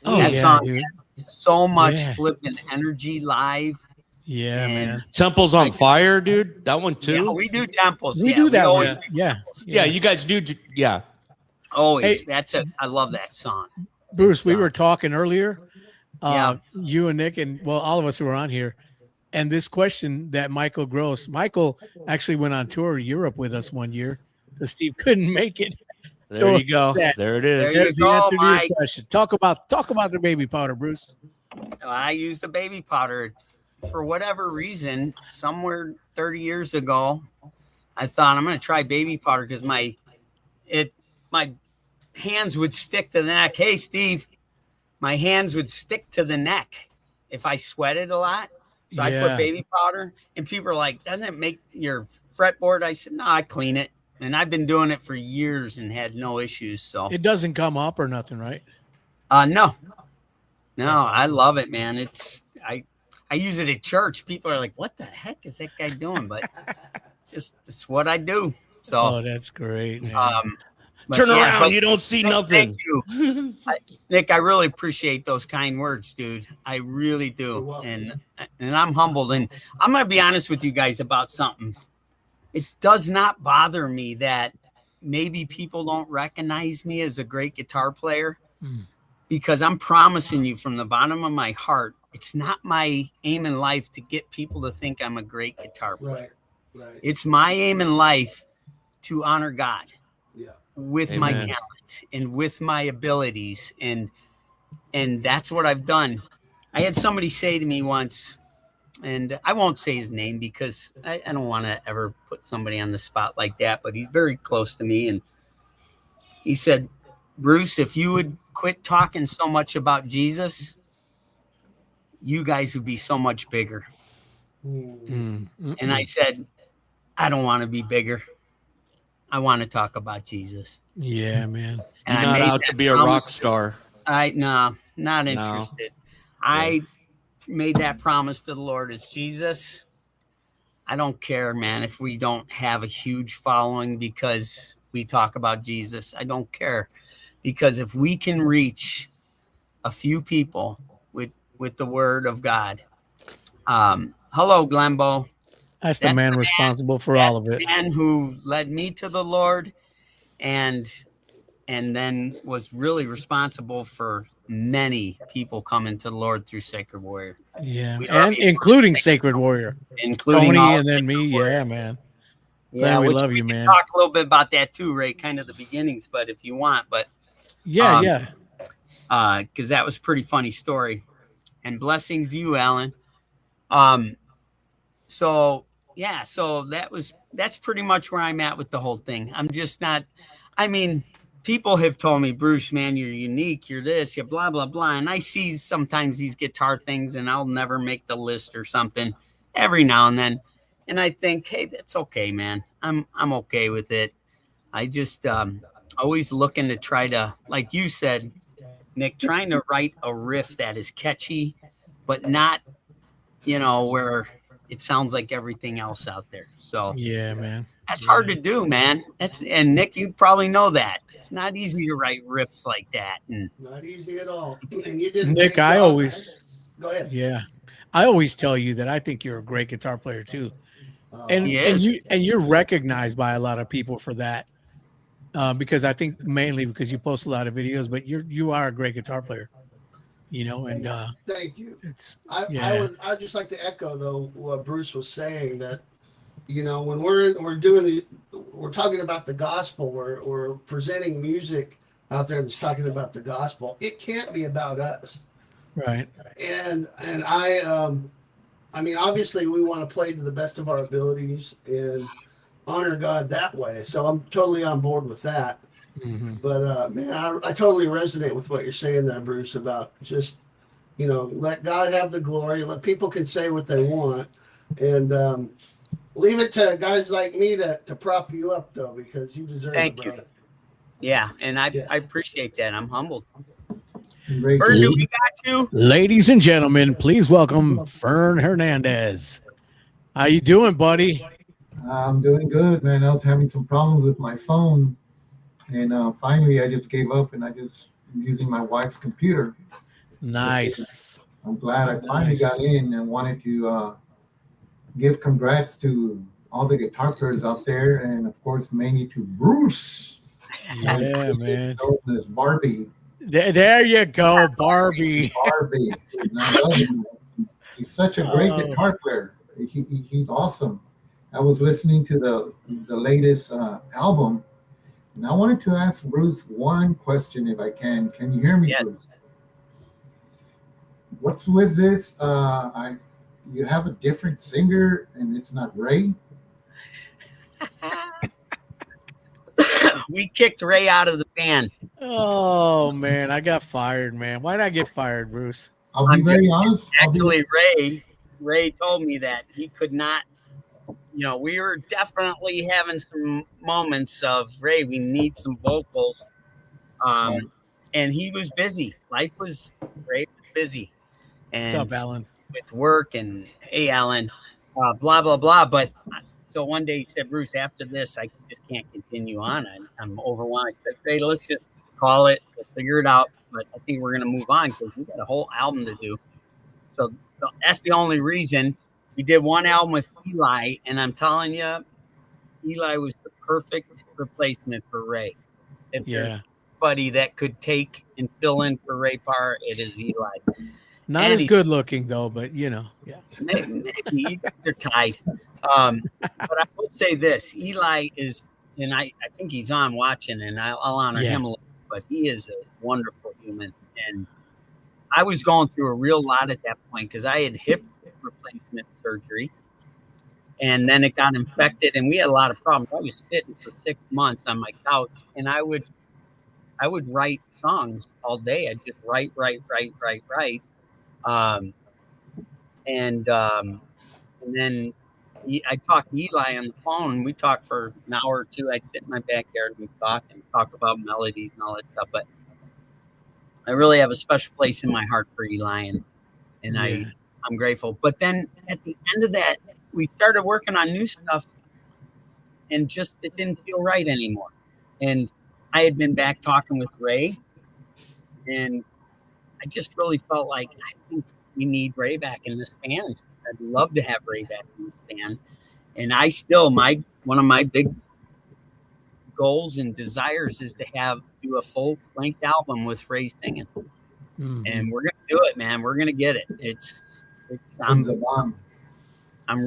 [SPEAKER 3] That song has so much flipping energy live.
[SPEAKER 1] Yeah,
[SPEAKER 3] And-
[SPEAKER 1] man.
[SPEAKER 5] Temples on Fire, dude. That one too.
[SPEAKER 3] Yeah, we do temples.
[SPEAKER 1] We
[SPEAKER 3] yeah,
[SPEAKER 1] do that
[SPEAKER 3] always
[SPEAKER 1] one.
[SPEAKER 3] do
[SPEAKER 1] Yeah.
[SPEAKER 3] temples.
[SPEAKER 5] Yeah, you guys do. Yeah.
[SPEAKER 3] Always.
[SPEAKER 1] Hey.
[SPEAKER 3] I love that song.
[SPEAKER 1] Bruce, we were talking earlier,
[SPEAKER 3] Yeah.
[SPEAKER 1] you and Nick, and well, all of us who were on here, and this question that Michael actually went on tour Europe with us one year because Steve couldn't make it.
[SPEAKER 5] There
[SPEAKER 1] So
[SPEAKER 5] you go.
[SPEAKER 1] that-
[SPEAKER 5] There it is.
[SPEAKER 3] There you
[SPEAKER 1] There's the
[SPEAKER 3] go,
[SPEAKER 1] answer to your
[SPEAKER 3] Mike.
[SPEAKER 1] question. Talk about the baby powder, Bruce.
[SPEAKER 3] I used the baby powder for whatever reason. Somewhere 30 years ago, I thought I'm going to try baby powder because my hands would stick to the neck. Hey, Steve, my hands would stick to the neck if I sweated a lot. So I
[SPEAKER 1] Yeah.
[SPEAKER 3] put baby powder, and people are like, "Doesn't it make your fretboard?" I said, "No, I clean it." And I've been doing it for years and had no issues. So
[SPEAKER 1] It doesn't come up or nothing, right?
[SPEAKER 3] no,
[SPEAKER 1] That's awesome.
[SPEAKER 3] I love it, man. I use it at church. People are like, "What the heck is that guy doing?" But it's what I do. So
[SPEAKER 1] Oh, that's great, man.
[SPEAKER 3] but
[SPEAKER 5] Turn
[SPEAKER 3] yeah,
[SPEAKER 5] around.
[SPEAKER 3] but
[SPEAKER 5] You don't see
[SPEAKER 3] thank
[SPEAKER 5] nothing.
[SPEAKER 3] you, Nick. I really appreciate those kind words, dude. I really
[SPEAKER 4] You're
[SPEAKER 3] do,
[SPEAKER 4] welcome.
[SPEAKER 3] and I'm humbled. And I'm gonna be honest with you guys about something. It does not bother me that maybe people don't recognize me as a great guitar player, because I'm promising you from the bottom of my heart, it's not my aim in life to get people to think I'm a great guitar player.
[SPEAKER 4] Right.
[SPEAKER 3] It's my aim in life to honor God
[SPEAKER 4] Yeah.
[SPEAKER 3] with my
[SPEAKER 5] Amen.
[SPEAKER 3] talent and with my abilities, and that's what I've done. I had somebody say to me once, and I won't say his name because I don't want to ever put somebody on the spot like that, but he's very close to me, and he said, "Bruce, if you would quit talking so much about Jesus, you guys would be so much bigger." And I said, "I don't want to be bigger. I want to talk about Jesus."
[SPEAKER 1] Yeah, man.
[SPEAKER 3] And
[SPEAKER 5] You're
[SPEAKER 3] I
[SPEAKER 5] not
[SPEAKER 3] made
[SPEAKER 5] out
[SPEAKER 3] that
[SPEAKER 5] to be a
[SPEAKER 3] promise
[SPEAKER 5] rock
[SPEAKER 3] to-
[SPEAKER 5] star.
[SPEAKER 3] No, not
[SPEAKER 5] No.
[SPEAKER 3] interested. I made that promise to the Lord as Jesus. I don't care, man, if we don't have a huge following because we talk about Jesus. I don't care, because if we can reach a few people with the word of God. Hello, Glenbo.
[SPEAKER 1] That's the
[SPEAKER 3] That's
[SPEAKER 1] man
[SPEAKER 3] the man-
[SPEAKER 1] responsible for all of
[SPEAKER 3] That's
[SPEAKER 1] it.
[SPEAKER 3] the man who led me to the Lord, and then was really responsible for many people coming to the Lord through Sacred Warrior,
[SPEAKER 1] Yeah,
[SPEAKER 3] We love
[SPEAKER 1] and
[SPEAKER 3] you.
[SPEAKER 1] including Sacred Warrior,
[SPEAKER 3] including
[SPEAKER 1] Tony,
[SPEAKER 3] all
[SPEAKER 1] and then
[SPEAKER 3] Sacred
[SPEAKER 1] me.
[SPEAKER 3] Warrior.
[SPEAKER 1] Yeah, man.
[SPEAKER 3] Yeah,
[SPEAKER 1] Glad we
[SPEAKER 3] which
[SPEAKER 1] love
[SPEAKER 3] we
[SPEAKER 1] you,
[SPEAKER 3] can
[SPEAKER 1] man.
[SPEAKER 3] talk a little bit about that too, Ray, kind of the beginnings, but if you want, but
[SPEAKER 1] Yeah,
[SPEAKER 3] Um,
[SPEAKER 1] yeah.
[SPEAKER 3] because that was a pretty funny story. And blessings to you, Alan. So yeah, so that's pretty much where I'm at with the whole thing. I'm just not, I mean, people have told me, "Bruce, man, you're unique, you're this, you're blah, blah, blah." And I see sometimes these guitar things and I'll never make the list or something every now and then. And I think, hey, that's okay, man. I'm okay with it. I just always looking to try to, like you said, Nick, trying to write a riff that is catchy, but not, where it sounds like everything else out there. So
[SPEAKER 1] Yeah, man.
[SPEAKER 3] that's hard to do, man. And Nick, you probably know that. It's not easy to write riffs like that. And
[SPEAKER 4] Not easy at all. And you did a
[SPEAKER 1] Nick,
[SPEAKER 4] great
[SPEAKER 1] I
[SPEAKER 4] job.
[SPEAKER 1] always,
[SPEAKER 4] Go ahead.
[SPEAKER 1] yeah, I always tell you that I think you're a great guitar player too, and
[SPEAKER 3] He
[SPEAKER 1] and
[SPEAKER 3] is.
[SPEAKER 1] you're recognized by a lot of people for that, because I think mainly because you post a lot of videos, but you are a great guitar player, and
[SPEAKER 4] Thank you.
[SPEAKER 1] it's
[SPEAKER 4] I'd just like to echo though what Bruce was saying, that when we're talking about the gospel, we're presenting music out there that's talking about the gospel. It can't be about us.
[SPEAKER 1] right.
[SPEAKER 4] And I mean, obviously we want to play to the best of our abilities and honor God that way. So I'm totally on board with that.
[SPEAKER 1] Mhm.
[SPEAKER 4] But man, I totally resonate with what you're saying there, Bruce, about just let God have the glory. Let people can say what they want, and leave it to guys like me to prop you up though, because you deserve
[SPEAKER 3] Thank
[SPEAKER 4] it,
[SPEAKER 3] you.
[SPEAKER 4] brother.
[SPEAKER 3] Yeah, and I
[SPEAKER 4] Yeah.
[SPEAKER 3] appreciate that. I'm humbled.
[SPEAKER 7] Great.
[SPEAKER 3] Vern, do we got you?
[SPEAKER 1] Ladies and gentlemen, please welcome Fern Hernandez. How you doing, buddy?
[SPEAKER 7] I'm doing good, man. I was having some problems with my phone, and finally I just gave up, and I'm using my wife's computer.
[SPEAKER 1] Nice.
[SPEAKER 7] I'm glad I finally got in and wanted to give congrats to all the guitar players out there, and of course, mainly to Bruce.
[SPEAKER 1] Yeah, man.
[SPEAKER 7] Known as Barbie.
[SPEAKER 1] There you go, Barbie.
[SPEAKER 7] Barbie. Now, he's such a great guitar player. He's awesome. I was listening to the latest album, and I wanted to ask Bruce one question, if I can. Can you hear me,
[SPEAKER 3] Yes.
[SPEAKER 7] Bruce? What's with this? You have a different singer, and it's not Ray.
[SPEAKER 3] We kicked Ray out of the band.
[SPEAKER 1] Oh man, I got fired, man. Why did I get fired, Bruce?
[SPEAKER 7] I'll be very honest.
[SPEAKER 3] Actually, Ray told me that he could not. We were definitely having some moments of, Ray, we need some vocals. And he was busy. Ray was busy. And
[SPEAKER 1] What's up, Alan?
[SPEAKER 3] with work and, hey, Alan, blah, blah, blah. But so one day he said, Bruce, after this, I just can't continue on. I'm overwhelmed. I said, hey, let's just call it. We'll figure it out. But I think we're going to move on because we got a whole album to do. So that's the only reason. We did one album with Eli, and I'm telling you, Eli was the perfect replacement for Ray. If there's anybody that could take and fill in for Ray Parr, it is Eli.
[SPEAKER 1] Not as good looking though, but
[SPEAKER 3] maybe you guys are tied. But I will say this: Eli is, and I think he's on watching, and I'll honor him a little. But he is a wonderful human, and I was going through a real lot at that point because I had hip replacement surgery, and then it got infected, and we had a lot of problems. I was sitting for 6 months on my couch, and I would write songs all day. I'd just write. And then I talked to Eli on the phone. We talked for an hour or two. I'd sit in my backyard and talk about melodies and all that stuff. But I really have a special place in my heart for Eli, and I'm grateful. But then at the end of that, we started working on new stuff, and just it didn't feel right anymore. And I had been back talking with Ray, and I just really felt like I think we need Ray back in this band. I'd love to have Ray back in this band. And I still, one of my big goals and desires is to do a full-length album with Ray singing. Mm-hmm. And we're gonna do it, man. We're gonna get it. I'm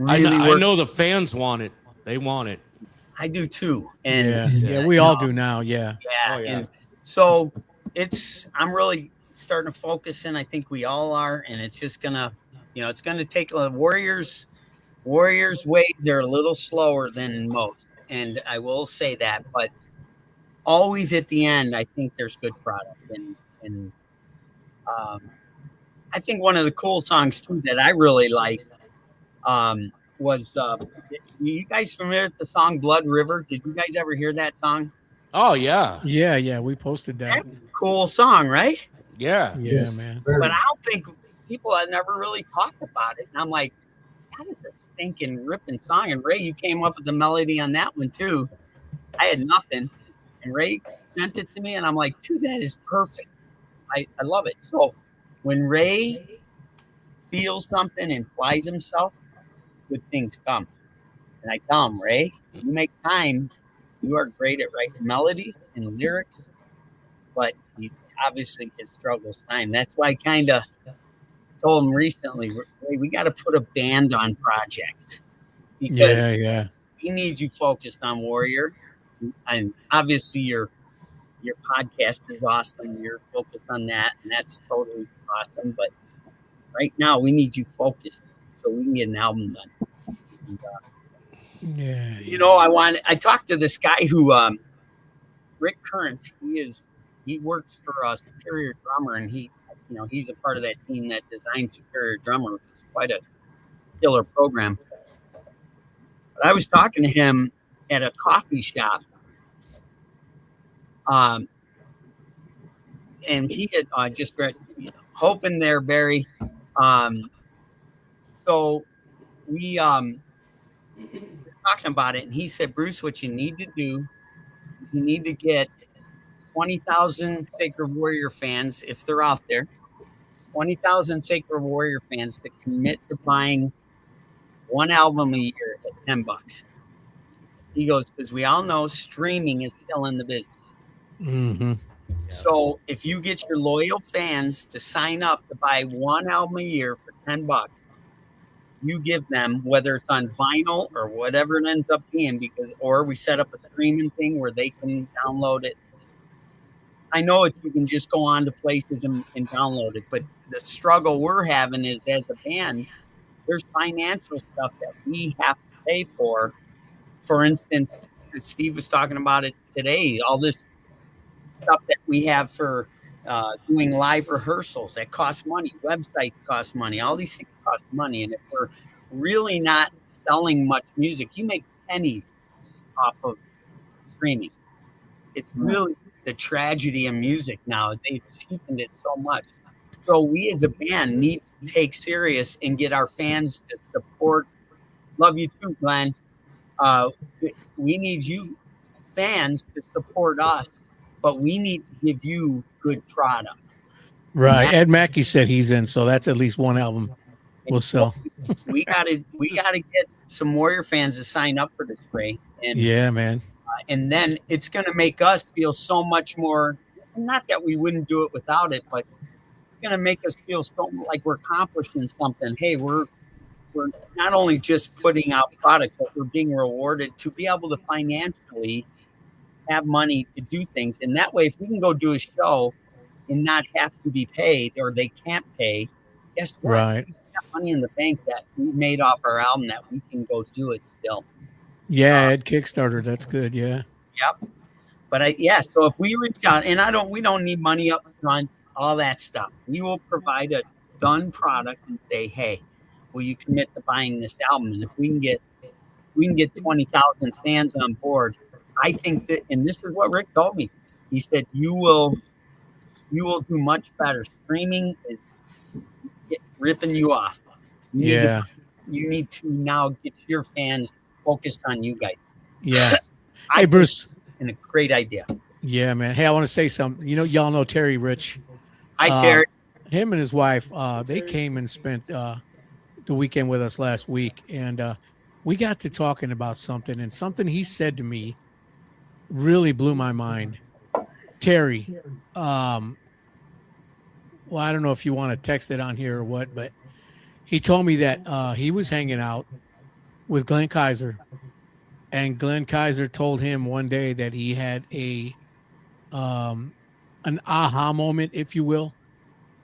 [SPEAKER 3] really.
[SPEAKER 5] I know the fans want it. They want it.
[SPEAKER 3] I do too. And
[SPEAKER 1] we all do now. Yeah.
[SPEAKER 3] And so I'm really starting to focus, and I think we all are. And it's just gonna, it's gonna take Warriors ways. They're a little slower than most, and I will say that. But always at the end, I think there's good product. And I think one of the cool songs too that I really like was you guys familiar with the song Blood River? Did you guys ever hear that song?
[SPEAKER 5] Oh yeah.
[SPEAKER 1] Yeah, we posted that.
[SPEAKER 3] That's a cool song, right?
[SPEAKER 5] Yeah.
[SPEAKER 1] Yeah, man.
[SPEAKER 3] But I don't think people have never really talked about it. And I'm like, that is a stinking ripping song. And Ray, you came up with the melody on that one too. I had nothing. And Ray sent it to me, and I'm like, dude, that is perfect. I love it. So when Ray feels something and flies himself, good things come. And I tell him, Ray, you make time. You are great at writing melodies and lyrics, but you obviously it struggles time. That's why I kind of told him recently, Ray, we got to put a band on projects because we need you focused on Warrior. And obviously your podcast is awesome. You're focused on that, and that's totally awesome. But right now, we need you focused so we can get an album done. And, I talked to this guy who, Rick Current. He works for Superior Drummer, and he's a part of that team that designed Superior Drummer, which is quite a killer program. But I was talking to him at a coffee shop. And he had just read hoping there, Barry. So we were talking about it, and he said, Bruce, what you need to do is you need to get 20,000 Sacred Warrior fans, if they're out there, 20,000 Sacred Warrior fans to commit to buying one album a year at $10. He goes, because we all know streaming is still in the business.
[SPEAKER 1] Mm-hmm.
[SPEAKER 3] So if you get your loyal fans to sign up to buy one album a year for $10, you give them, whether it's on vinyl or whatever it ends up being, or we set up a streaming thing where they can download it. I know you can just go on to places and download it, but the struggle we're having is, as a band, there's financial stuff that we have to pay for. For instance, Steve was talking about it today, all this stuff that we have for doing live rehearsals that cost money, websites cost money, all these things cost money. And if we're really not selling much music, you make pennies off of streaming. It's really the tragedy of music now. They've cheapened it so much. So we as a band need to take serious and get our fans to support. Love you too, Glenn. We need you fans to support us, but we need to give you good product.
[SPEAKER 1] Right. Ed Mackey said he's in, so that's at least one album we'll sell.
[SPEAKER 3] We gotta get some Warrior fans to sign up for this, Ray. And
[SPEAKER 1] yeah, man.
[SPEAKER 3] And then it's gonna make us feel so much more. Not that we wouldn't do it without it, but it's gonna make us feel so like we're accomplishing something. Hey, we're not only just putting out product, but we're being rewarded to be able to financially have money to do things. And that way, if we can go do a show and not have to be paid, or they can't pay, guess what?
[SPEAKER 1] Right.
[SPEAKER 3] We got money in the bank that we made off our album that we can go do it still.
[SPEAKER 1] Yeah, Ed Kickstarter. That's good. Yeah.
[SPEAKER 3] Yep. But so if we reach out, and we don't need money up front, all that stuff. We will provide a done product and say, hey, will you commit to buying this album? And if we can get 20,000 fans on board, I think that, and this is what Rick told me. He said, you will do much better. Streaming is ripping you off. You need to now get your fans focused on you guys.
[SPEAKER 1] Yeah. Hey, Bruce.
[SPEAKER 3] And a great idea.
[SPEAKER 1] Yeah, man. Hey, I want to say something. Y'all know Terry Rich.
[SPEAKER 3] Hi, Terry.
[SPEAKER 1] Him and his wife, they came and spent the weekend with us last week, and we got to talking about something, and something he said to me really blew my mind. Terry, well, I don't know if you want to text it on here or what, but he told me that he was hanging out with Glenn Kaiser, and Glenn Kaiser told him one day that he had an aha moment, if you will.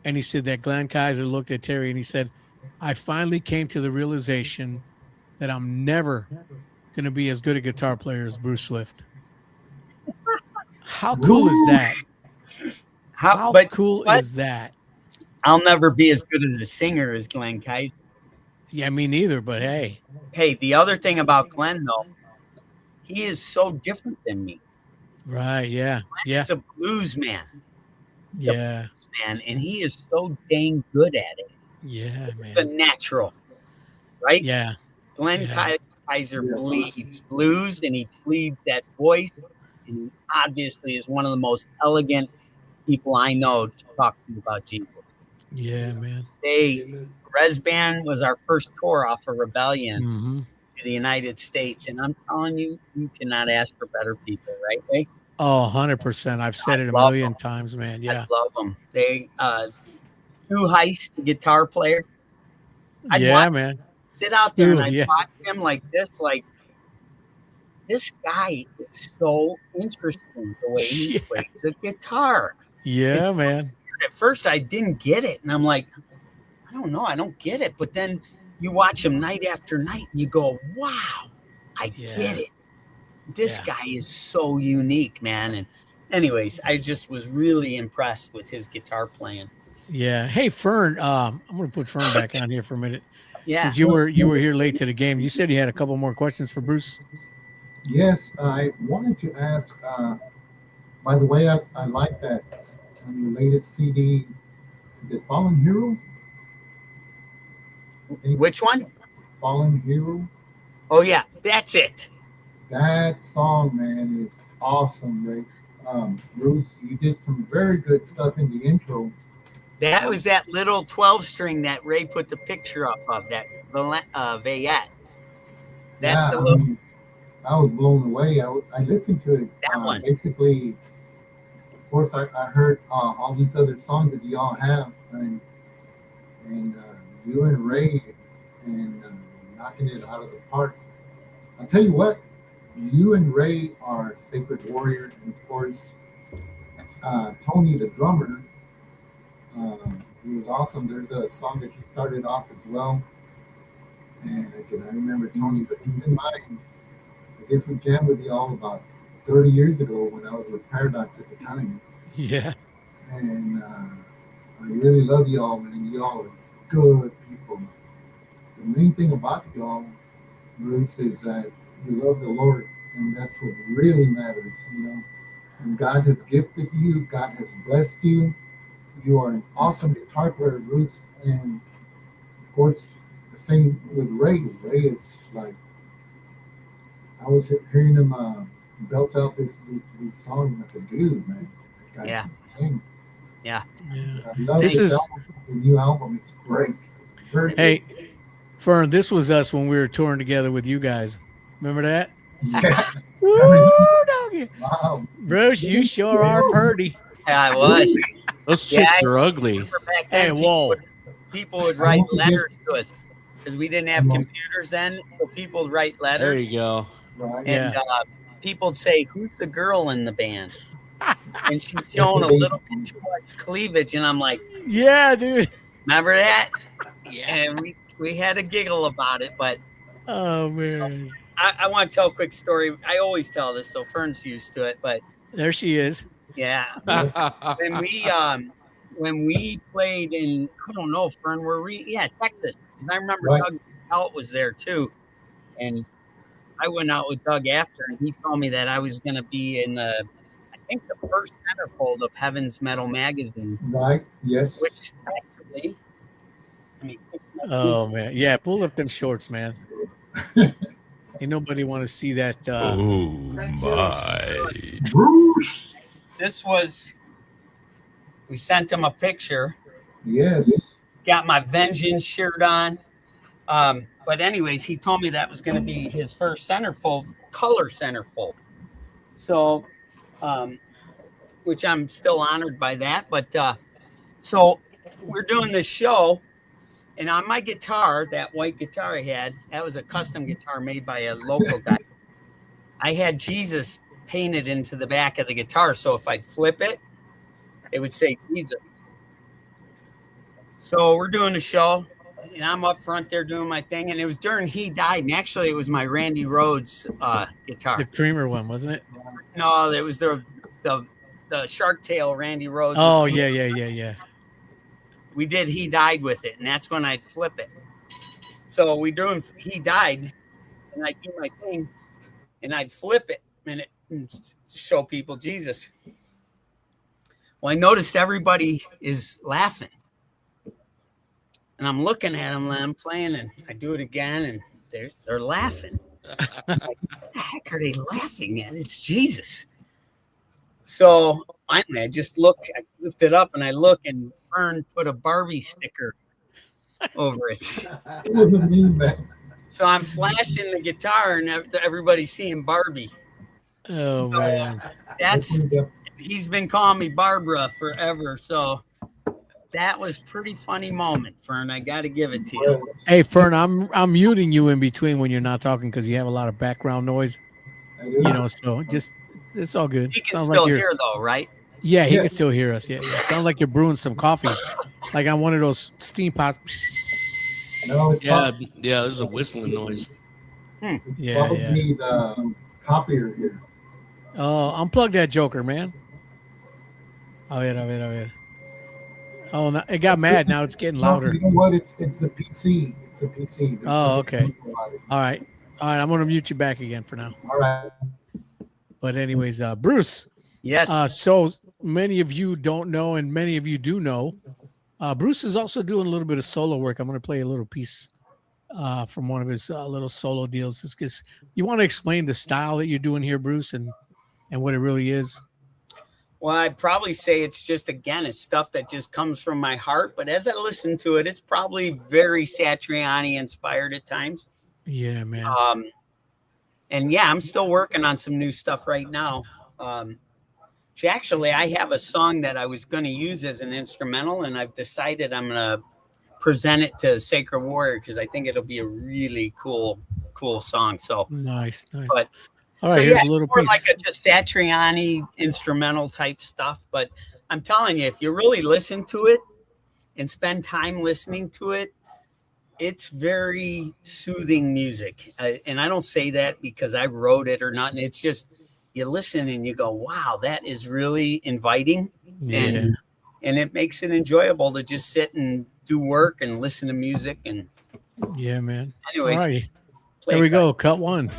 [SPEAKER 1] And he said that Glenn Kaiser looked at Terry and he said, I finally came to the realization that I'm never going to be as good a guitar player as Bruce Swift. How cool is that? How cool is that?
[SPEAKER 3] I'll never be as good as a singer as Glenn Kaiser.
[SPEAKER 1] Yeah, me neither, but hey.
[SPEAKER 3] Hey, the other thing about Glenn, though, he is so different than me.
[SPEAKER 1] Right, yeah.
[SPEAKER 3] He's a blues man.
[SPEAKER 1] Yeah.
[SPEAKER 3] Man, and he is so dang good at it.
[SPEAKER 1] Yeah, man.
[SPEAKER 3] It's a natural, right?
[SPEAKER 1] Yeah.
[SPEAKER 3] Glenn Kaiser bleeds blues, and he bleeds that voice, and he obviously is one of the most elegant people I know to talk to about Jesus.
[SPEAKER 1] Yeah, man.
[SPEAKER 3] Res Band was our first tour off of Rebellion
[SPEAKER 1] to
[SPEAKER 3] the United States, and I'm telling you, you cannot ask for better people, right, Ray?
[SPEAKER 1] Oh, 100%. I've said it a million times, man. Yeah.
[SPEAKER 3] I love them. They Stu Heist, the guitar player.
[SPEAKER 1] Man.
[SPEAKER 3] Sit out there and I'd watch him like this guy is so interesting the way he plays the guitar.
[SPEAKER 1] Yeah, man.
[SPEAKER 3] At first I didn't get it, and I'm like, I don't know, I don't get it. But then you watch him night after night and you go, wow, I get it. This guy is so unique, man. And anyways, I just was really impressed with his guitar playing.
[SPEAKER 1] Yeah. Hey, Fern, I'm going to put Fern back on here for a minute.
[SPEAKER 3] Yeah.
[SPEAKER 1] Since you were here late to the game, you said you had a couple more questions for Bruce.
[SPEAKER 7] Yes, I wanted to ask, by the way, I like that on your latest CD, is it Fallen Hero?
[SPEAKER 3] Which one?
[SPEAKER 7] Fallen Hero.
[SPEAKER 3] Oh, yeah, that's it.
[SPEAKER 7] That song, man, is awesome, Ray. Bruce, you did some very good stuff in the intro.
[SPEAKER 3] That was that little 12-string that Ray put the picture up of, that Vayette. That's the
[SPEAKER 7] I
[SPEAKER 3] little
[SPEAKER 7] mean, I was blown away. I listened to it.
[SPEAKER 3] That one.
[SPEAKER 7] Basically, of course, I heard all these other songs that y'all have, and you and Ray and knocking it out of the park. I'll tell you what, you and Ray are sacred warriors, and of course, Tony, the drummer, he was awesome. There's a song that he started off as well, and I said, I remember Tony, but keep in mind, I guess we jammed with y'all about 30 years ago when I was with Paradox at the time.
[SPEAKER 1] Yeah.
[SPEAKER 7] And I really love y'all, man. Y'all are good people. The main thing about y'all, Bruce, is that you love the Lord, and that's what really matters, you know. And God has gifted you, God has blessed you. You are an awesome guitar player, Bruce. And of course, the same with Ray. Ray is like, I was hearing him belt out these songs, and I said, dude, man, that guy
[SPEAKER 3] Yeah.
[SPEAKER 7] can sing.
[SPEAKER 3] Yeah.
[SPEAKER 7] I love
[SPEAKER 1] This
[SPEAKER 7] this
[SPEAKER 1] is-
[SPEAKER 7] album. The new album is great. Very
[SPEAKER 1] Hey, Fern, this was us when we were touring together with you guys. Remember that?
[SPEAKER 7] good. Yeah.
[SPEAKER 1] Woo, doggy.
[SPEAKER 7] Wow.
[SPEAKER 1] Bruce, you sure are pretty.
[SPEAKER 3] Yeah, I was.
[SPEAKER 5] Those
[SPEAKER 3] Yeah,
[SPEAKER 5] chicks
[SPEAKER 3] I
[SPEAKER 5] are ugly.
[SPEAKER 3] remember back
[SPEAKER 1] Hey,
[SPEAKER 3] then,
[SPEAKER 1] whoa.
[SPEAKER 3] people would write
[SPEAKER 7] won't forget-
[SPEAKER 3] letters to us because we didn't have computers then. So people would write
[SPEAKER 5] There
[SPEAKER 3] letters,
[SPEAKER 5] you go.
[SPEAKER 7] Right.
[SPEAKER 1] Yeah.
[SPEAKER 3] and people would say, "Who's the girl in the band?" And she's showing a little bit too much cleavage, and I'm like,
[SPEAKER 1] Yeah, dude.
[SPEAKER 3] "Remember that?"
[SPEAKER 1] Yeah.
[SPEAKER 3] And we had a giggle about it, but
[SPEAKER 1] Oh, man.
[SPEAKER 3] I want to tell a quick story. I always tell this, so Fern's used to it. But
[SPEAKER 1] There she is.
[SPEAKER 3] yeah, when we played in, I don't know, Fern, Texas. And I remember
[SPEAKER 7] Right.
[SPEAKER 3] DougElt was there too, and I went out with Doug after, and he told me that I was going to be in I think the first centerfold of Heaven's Metal magazine,
[SPEAKER 7] Right. Yes.
[SPEAKER 3] which actually, I mean,
[SPEAKER 1] Oh, man. Yeah, pull up them shorts, man. Ain't nobody want to see that.
[SPEAKER 6] Oh my.
[SPEAKER 7] Bruce.
[SPEAKER 3] this was. We sent him a picture.
[SPEAKER 7] Yes.
[SPEAKER 3] Got my Vengeance shirt on. But anyways, he told me that was going to be his first centerfold, color centerfold. So, which I'm still honored by that. But so we're doing this show, and on my guitar, that white guitar I had, that was a custom guitar made by a local guy. I had Jesus painted into the back of the guitar, so if I'd flip it, it would say Jesus. So we're doing the show, and I'm up front there doing my thing, and it was during He Died, and actually it was my Randy Rhoads guitar.
[SPEAKER 1] The creamer one, wasn't it?
[SPEAKER 3] No, it was the Shark Tail Randy Rhoads.
[SPEAKER 1] Oh, yeah.
[SPEAKER 3] We did He Died with it, and that's when I'd flip it. So we doing He Died, and I'd do my thing, and I'd flip it, and show people Jesus. Well, I noticed everybody is laughing. And I'm looking at them, and I'm playing, and I do it again, and they're laughing. I'm like, what the heck are they laughing at? It's Jesus. So finally, I lift it up, and I look, and Fern put a Barbie sticker over it.
[SPEAKER 7] It wasn't me, man.
[SPEAKER 3] So I'm flashing the guitar, and everybody's seeing Barbie.
[SPEAKER 1] Oh, man.
[SPEAKER 3] He's been calling me Barbara forever, so that was pretty funny moment, Fern. I got to give it to you.
[SPEAKER 1] Hey, Fern, I'm muting you in between when you're not talking because you have a lot of background noise. You know, so just it's all good.
[SPEAKER 3] He can
[SPEAKER 1] Sounds
[SPEAKER 3] still
[SPEAKER 1] like you're,
[SPEAKER 3] hear, though, right?
[SPEAKER 1] Yeah, he can
[SPEAKER 7] Yes.
[SPEAKER 1] still hear us. Yeah. Sounds like you're brewing some coffee, like on one of those steam pots.
[SPEAKER 7] No, it's
[SPEAKER 5] Yeah, there's a whistling noise.
[SPEAKER 1] Yeah.
[SPEAKER 7] probably the copier here.
[SPEAKER 1] Oh, unplug that joker, man. A ver. Oh, no, it got mad. Now it's getting louder.
[SPEAKER 7] You know what? It's a PC. It's a PC. There's
[SPEAKER 1] Oh,
[SPEAKER 7] nothing
[SPEAKER 1] okay.
[SPEAKER 7] about it.
[SPEAKER 1] All right. I'm going to mute you back again for now.
[SPEAKER 7] All right.
[SPEAKER 1] But anyways, Bruce,
[SPEAKER 3] Yes.
[SPEAKER 1] so many of you don't know, and many of you do know, Bruce is also doing a little bit of solo work. I'm going to play a little piece from one of his little solo deals. Just because you want to explain the style that you're doing here, Bruce, and what it really is.
[SPEAKER 3] Well, I'd probably say it's just, again, it's stuff that just comes from my heart. But as I listen to it, it's probably very Satriani inspired at times.
[SPEAKER 1] Yeah, man.
[SPEAKER 3] yeah, I'm still working on some new stuff right now. Actually, I have a song that I was going to use as an instrumental, and I've decided I'm going to present it to Sacred Warrior because I think it'll be a really cool song. So
[SPEAKER 1] nice.
[SPEAKER 3] But
[SPEAKER 1] All right,
[SPEAKER 3] so
[SPEAKER 1] here's
[SPEAKER 3] yeah,
[SPEAKER 1] a little
[SPEAKER 3] more
[SPEAKER 1] piece.
[SPEAKER 3] like a just Satriani instrumental type stuff. But I'm telling you, if you really listen to it and spend time listening to it, it's very soothing music. And I don't say that because I wrote it or nothing. It's just you listen and you go, wow, that is really inviting.
[SPEAKER 1] Yeah.
[SPEAKER 3] And it makes it enjoyable to just sit and do work and listen to music. And
[SPEAKER 1] yeah, man.
[SPEAKER 3] anyways,
[SPEAKER 1] all right, there we go. Cut one.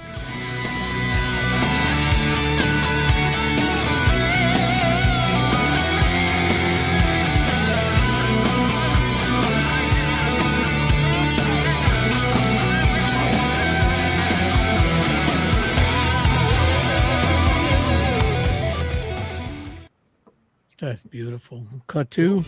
[SPEAKER 1] That's beautiful. Cut two.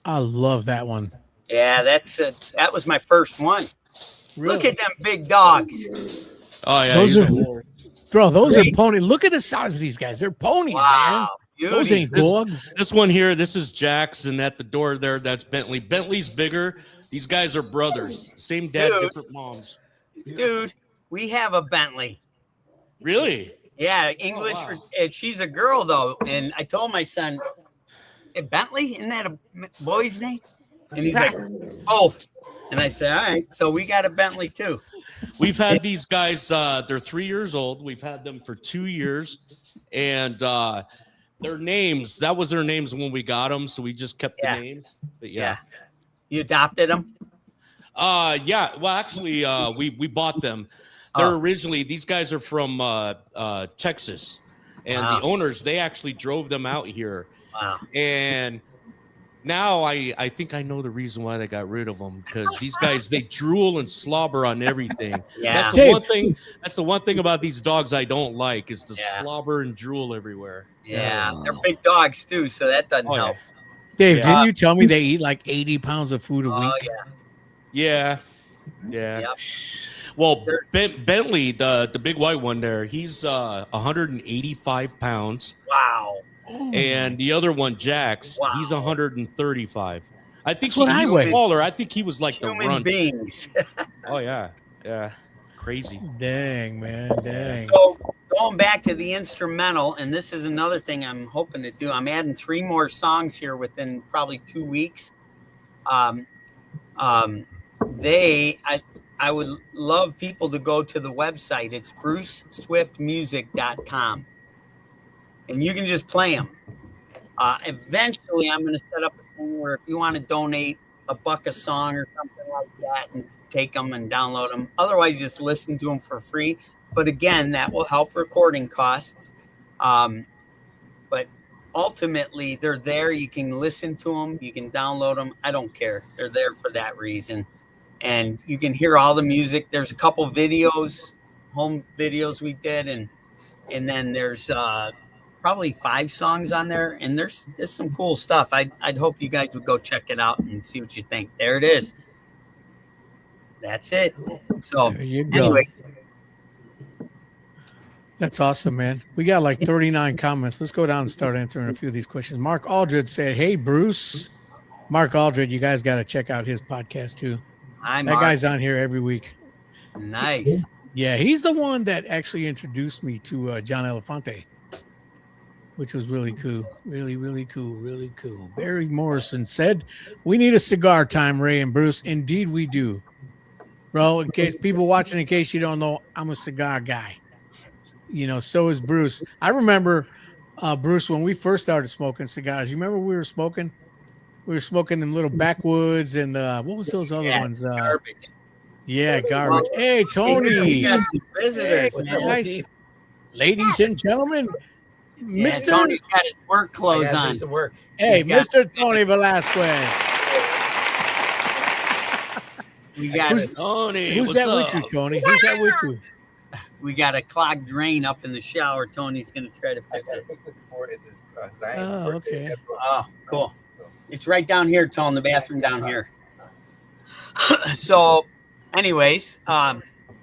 [SPEAKER 1] I love that one.
[SPEAKER 3] Yeah, that was my first one.
[SPEAKER 1] Really?
[SPEAKER 3] Look at them big dogs.
[SPEAKER 5] Oh yeah,
[SPEAKER 1] Those
[SPEAKER 5] he's
[SPEAKER 1] are,
[SPEAKER 5] a war.
[SPEAKER 1] bro, those
[SPEAKER 3] Great.
[SPEAKER 1] are ponies. Look at the size of these guys. They're ponies, man.
[SPEAKER 3] Wow.
[SPEAKER 1] Those ain't dogs.
[SPEAKER 5] This one here, this is Jack's, and at the door there, that's Bentley. Bentley's bigger. These guys are brothers. Same dad,
[SPEAKER 3] Dude.
[SPEAKER 5] different moms.
[SPEAKER 3] Dude, we have a Bentley.
[SPEAKER 5] Really?
[SPEAKER 3] Yeah, English.
[SPEAKER 5] wow.
[SPEAKER 3] She's a girl, though. And I told my son, hey, Bentley, isn't that a boy's name? And he's like, both. And I said, all right. So we got a Bentley, too.
[SPEAKER 5] We've had these guys, they're 3 years old. We've had them for 2 years. And their names, that was their names when we got them. So we just kept the names. But yeah.
[SPEAKER 3] You adopted them?
[SPEAKER 5] Yeah. Well, actually, we bought them. They're originally, these guys are from Texas. And the owners, they actually drove them out here.
[SPEAKER 3] Wow.
[SPEAKER 5] And now I think I know the reason why they got rid of them, because these guys, they drool and slobber on everything.
[SPEAKER 3] Yeah.
[SPEAKER 5] That's the one thing. That's the one thing about these dogs I don't like is the slobber and drool everywhere.
[SPEAKER 3] Yeah. They're big dogs, too. So that doesn't help.
[SPEAKER 1] Dave, didn't you tell me they eat like 80 pounds of food a week?
[SPEAKER 5] Yeah.
[SPEAKER 3] Yep.
[SPEAKER 5] Well, Bentley, the big white one there, he's 185 pounds.
[SPEAKER 3] Wow.
[SPEAKER 5] And the other one, Jax, he's 135. I think
[SPEAKER 1] That's what I
[SPEAKER 5] he's
[SPEAKER 1] weigh.
[SPEAKER 5] smaller. I think he was like the
[SPEAKER 3] Human
[SPEAKER 5] runt.
[SPEAKER 3] beings.
[SPEAKER 5] Oh yeah, crazy.
[SPEAKER 1] Dang, man, dang.
[SPEAKER 3] So going back to the instrumental, and this is another thing I'm hoping to do. I'm adding 3 more songs here within probably 2 weeks. I would love people to go to the website. It's bruceswiftmusic.com. And you can just play them. Eventually, I'm going to set up a thing where if you want to donate $1 a song or something like that and take them and download them. Otherwise, just listen to them for free. But again, that will help recording costs. But ultimately, they're there. You can listen to them. You can download them. I don't care. They're there for that reason. And you can hear all the music. There's a couple videos, home videos we did. And then there's probably 5 songs on there. And there's some cool stuff. I'd hope you guys would go check it out and see what you think. There it is. That's it. So
[SPEAKER 1] There you go.
[SPEAKER 3] anyway.
[SPEAKER 1] That's awesome, man. We got like 39 comments. Let's go down and start answering a few of these questions. Mark Aldred said, hey, Bruce. Mark Aldred, you guys got to check out his podcast too.
[SPEAKER 3] Hi,
[SPEAKER 1] That
[SPEAKER 3] Mark.
[SPEAKER 1] guy's on here every week.
[SPEAKER 3] Nice.
[SPEAKER 1] Yeah, he's the one that actually introduced me to John Elefante, which was really cool. Really, really cool. Really cool. Barry Morrison said, we need a cigar time, Ray and Bruce. Indeed, we do. Bro, in case people watching, in case you don't know, I'm a cigar guy. You know, so is Bruce. I remember, Bruce, when we first started smoking cigars, you remember we were smoking? We were smoking them little backwoods and what was those other ones?
[SPEAKER 3] Garbage.
[SPEAKER 1] Yeah, garbage. Hey, Tony.
[SPEAKER 3] We got some visitors,
[SPEAKER 1] Hey,
[SPEAKER 3] man.
[SPEAKER 1] nice. Ladies and gentlemen,
[SPEAKER 3] Yeah,
[SPEAKER 1] Mr.
[SPEAKER 3] Tony's got his work clothes on.
[SPEAKER 4] Work.
[SPEAKER 1] Hey,
[SPEAKER 3] He's got-
[SPEAKER 1] Mr. Tony Velasquez.
[SPEAKER 3] We got
[SPEAKER 1] Who's-
[SPEAKER 5] Tony,
[SPEAKER 1] Who's
[SPEAKER 5] what's
[SPEAKER 1] that
[SPEAKER 5] up?
[SPEAKER 1] with you, Tony? Who's that with you?
[SPEAKER 3] we got a clogged drain up in the shower. Tony's gonna try to fix it.
[SPEAKER 1] Oh, okay.
[SPEAKER 3] Oh, cool. It's right down here, Tone. The bathroom down here. So, anyways,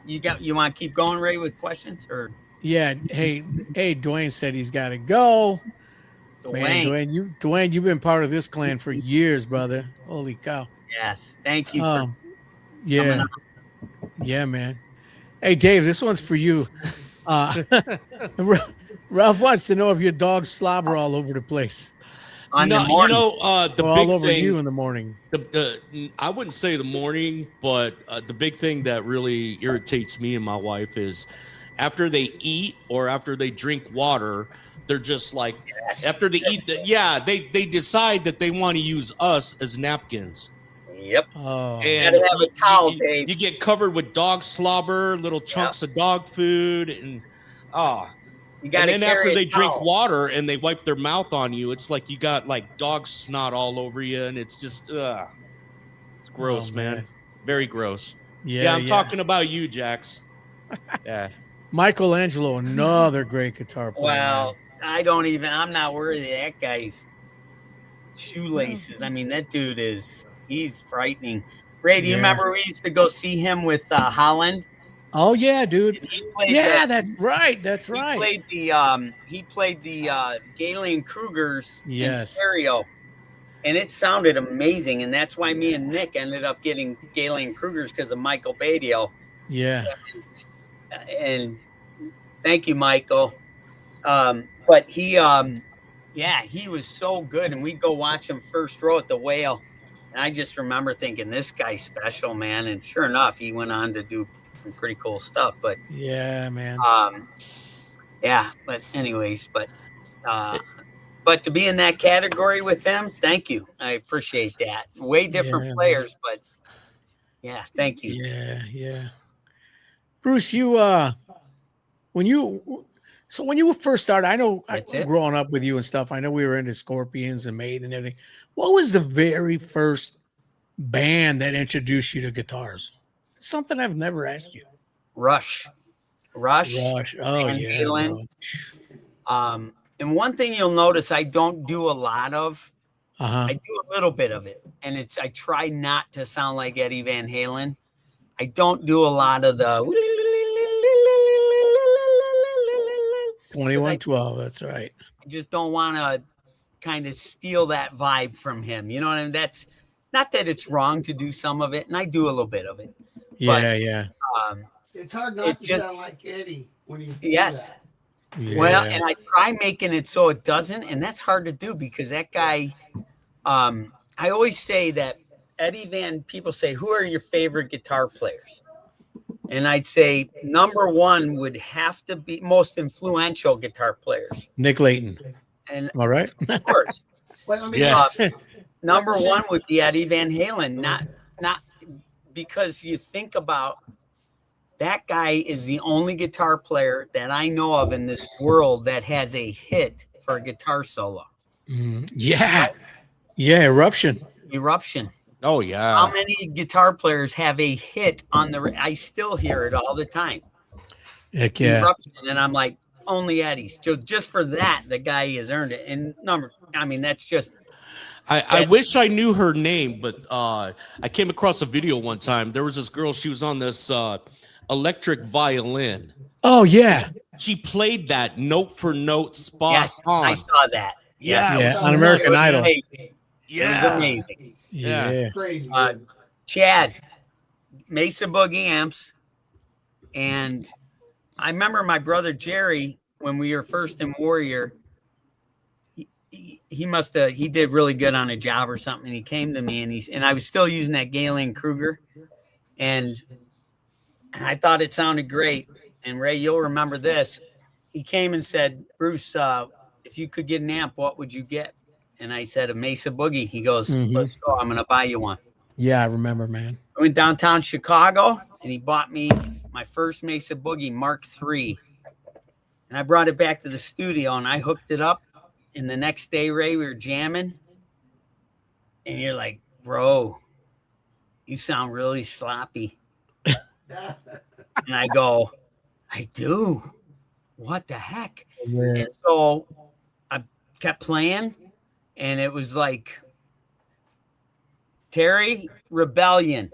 [SPEAKER 3] you want to keep going, Ray, with questions or
[SPEAKER 1] Yeah. Hey, Dwayne said he's got to go. Man, Dwayne, you've been part of this clan for years, brother. Holy cow.
[SPEAKER 3] Yes, thank you for
[SPEAKER 1] Yeah. Yeah, man. Hey, Dave, this one's for you. Ralph wants to know if your dogs slobber all over the place.
[SPEAKER 3] on
[SPEAKER 5] No,
[SPEAKER 3] the morning.
[SPEAKER 5] the
[SPEAKER 1] Or
[SPEAKER 5] big
[SPEAKER 1] all over
[SPEAKER 5] thing.
[SPEAKER 1] you in the morning.
[SPEAKER 5] I wouldn't say the morning, but the big thing that really irritates me and my wife is after they eat or after they drink water, they're just like, after they eat, they decide that they want to use us as napkins.
[SPEAKER 3] Yep.
[SPEAKER 1] Oh,
[SPEAKER 5] And
[SPEAKER 3] Gotta have a towel, Dave.
[SPEAKER 5] you get covered with dog slobber, little chunks of dog food, and
[SPEAKER 3] You
[SPEAKER 5] and
[SPEAKER 3] got to
[SPEAKER 5] then
[SPEAKER 3] carry
[SPEAKER 5] after
[SPEAKER 3] a
[SPEAKER 5] they drink
[SPEAKER 3] towel.
[SPEAKER 5] water and they wipe their mouth on you, it's like you got like dog snot all over you, and it's just it's gross,
[SPEAKER 1] Oh,
[SPEAKER 5] man.
[SPEAKER 1] man.
[SPEAKER 5] Very gross.
[SPEAKER 1] yeah.
[SPEAKER 5] Yeah, I'm talking about you, Jax. Yeah.
[SPEAKER 1] Michelangelo, another great guitar player.
[SPEAKER 3] Well, I'm not worried of that guy's shoelaces. I mean, that dude he's frightening. Ray, do you
[SPEAKER 1] Yeah.
[SPEAKER 3] remember we used to go see him with Holland?
[SPEAKER 1] Oh yeah, dude.
[SPEAKER 3] He played
[SPEAKER 1] Yeah, that's right. That's
[SPEAKER 3] He
[SPEAKER 1] right.
[SPEAKER 3] played the Galen Krugers in
[SPEAKER 1] Yes.
[SPEAKER 3] stereo, and it sounded amazing. And that's why me and Nick ended up getting Galen Krugers because of Michael Badio.
[SPEAKER 1] Yeah.
[SPEAKER 3] And thank you, Michael. But he was so good, and we'd go watch him first row at the Whale. And I just remember thinking, this guy's special, man. And sure enough, he went on to do some pretty cool stuff. But
[SPEAKER 1] Yeah, man.
[SPEAKER 3] but anyways, but to be in that category with them, thank you. I appreciate that. Way different
[SPEAKER 1] Yeah,
[SPEAKER 3] players, but yeah, thank you.
[SPEAKER 1] Yeah, yeah. Bruce, when you first started, I know
[SPEAKER 3] That's it.
[SPEAKER 1] growing up with you and stuff, I know we were into Scorpions and Maiden and everything. What was the very first band that introduced you to guitars? It's something I've never asked you.
[SPEAKER 3] Rush.
[SPEAKER 1] Rush. Oh,
[SPEAKER 3] Van
[SPEAKER 1] yeah.
[SPEAKER 3] Halen.
[SPEAKER 1] Bro.
[SPEAKER 3] And one thing you'll notice I don't do a lot of,
[SPEAKER 1] Uh-huh.
[SPEAKER 3] I do a little bit of it. And I try not to sound like Eddie Van Halen. I don't do a lot of the
[SPEAKER 1] 2112, that's right.
[SPEAKER 3] I just don't want to kind of steal that vibe from him. You know what I mean? That's not that it's wrong to do some of it, and I do a little bit of it.
[SPEAKER 1] Yeah, yeah.
[SPEAKER 4] It's hard not to sound like Eddie when you do
[SPEAKER 3] Yes.
[SPEAKER 4] that.
[SPEAKER 1] Yeah.
[SPEAKER 3] Well, and I try making it so it doesn't, and that's hard to do because that guy, I always say that people say, who are your favorite guitar players? And I'd say number one would have to be most influential guitar players.
[SPEAKER 1] Nick Layton.
[SPEAKER 3] And
[SPEAKER 1] All right.
[SPEAKER 3] of course,
[SPEAKER 4] Well, I mean,
[SPEAKER 5] Yeah.
[SPEAKER 3] number one would be Eddie Van Halen, not because you think about that guy is the only guitar player that I know of in this world that has a hit for a guitar solo.
[SPEAKER 1] Yeah. Yeah, Eruption.
[SPEAKER 3] Eruption.
[SPEAKER 5] Oh yeah.
[SPEAKER 3] How many guitar players have a hit on I still hear it all the time.
[SPEAKER 1] Heck yeah.
[SPEAKER 3] Eruption, and I'm like, only Eddie's. So just for that, the guy has earned it. And that's just.
[SPEAKER 5] I wish I knew her name, but I came across a video one time. There was this girl. She was on this electric violin.
[SPEAKER 1] Oh yeah.
[SPEAKER 5] She played that note for note spot
[SPEAKER 3] Yes,
[SPEAKER 5] on.
[SPEAKER 3] I saw that.
[SPEAKER 5] Yeah,
[SPEAKER 1] Yeah,
[SPEAKER 5] it was
[SPEAKER 1] on American
[SPEAKER 3] It was
[SPEAKER 1] Idol.
[SPEAKER 3] amazing.
[SPEAKER 5] Yeah.
[SPEAKER 3] It was amazing.
[SPEAKER 1] Yeah.
[SPEAKER 4] crazy.
[SPEAKER 3] Chad, Mesa Boogie amps, and I remember my brother Jerry when we were first in Warrior. He did really good on a job or something. And he came to me and I was still using that Galen Kruger, and I thought it sounded great. And Ray, you'll remember this. He came and said, Bruce, if you could get an amp, what would you get? And I said, a Mesa Boogie. He goes, let's go. I'm going to buy you one.
[SPEAKER 1] Yeah, I remember, man.
[SPEAKER 3] I went downtown Chicago, and he bought me my first Mesa Boogie Mark III. And I brought it back to the studio, and I hooked it up. And the next day, Ray, we were jamming. And you're like, bro, you sound really sloppy. And I go, I do. What the heck? And so I kept playing, and it was like Terry Rebellion.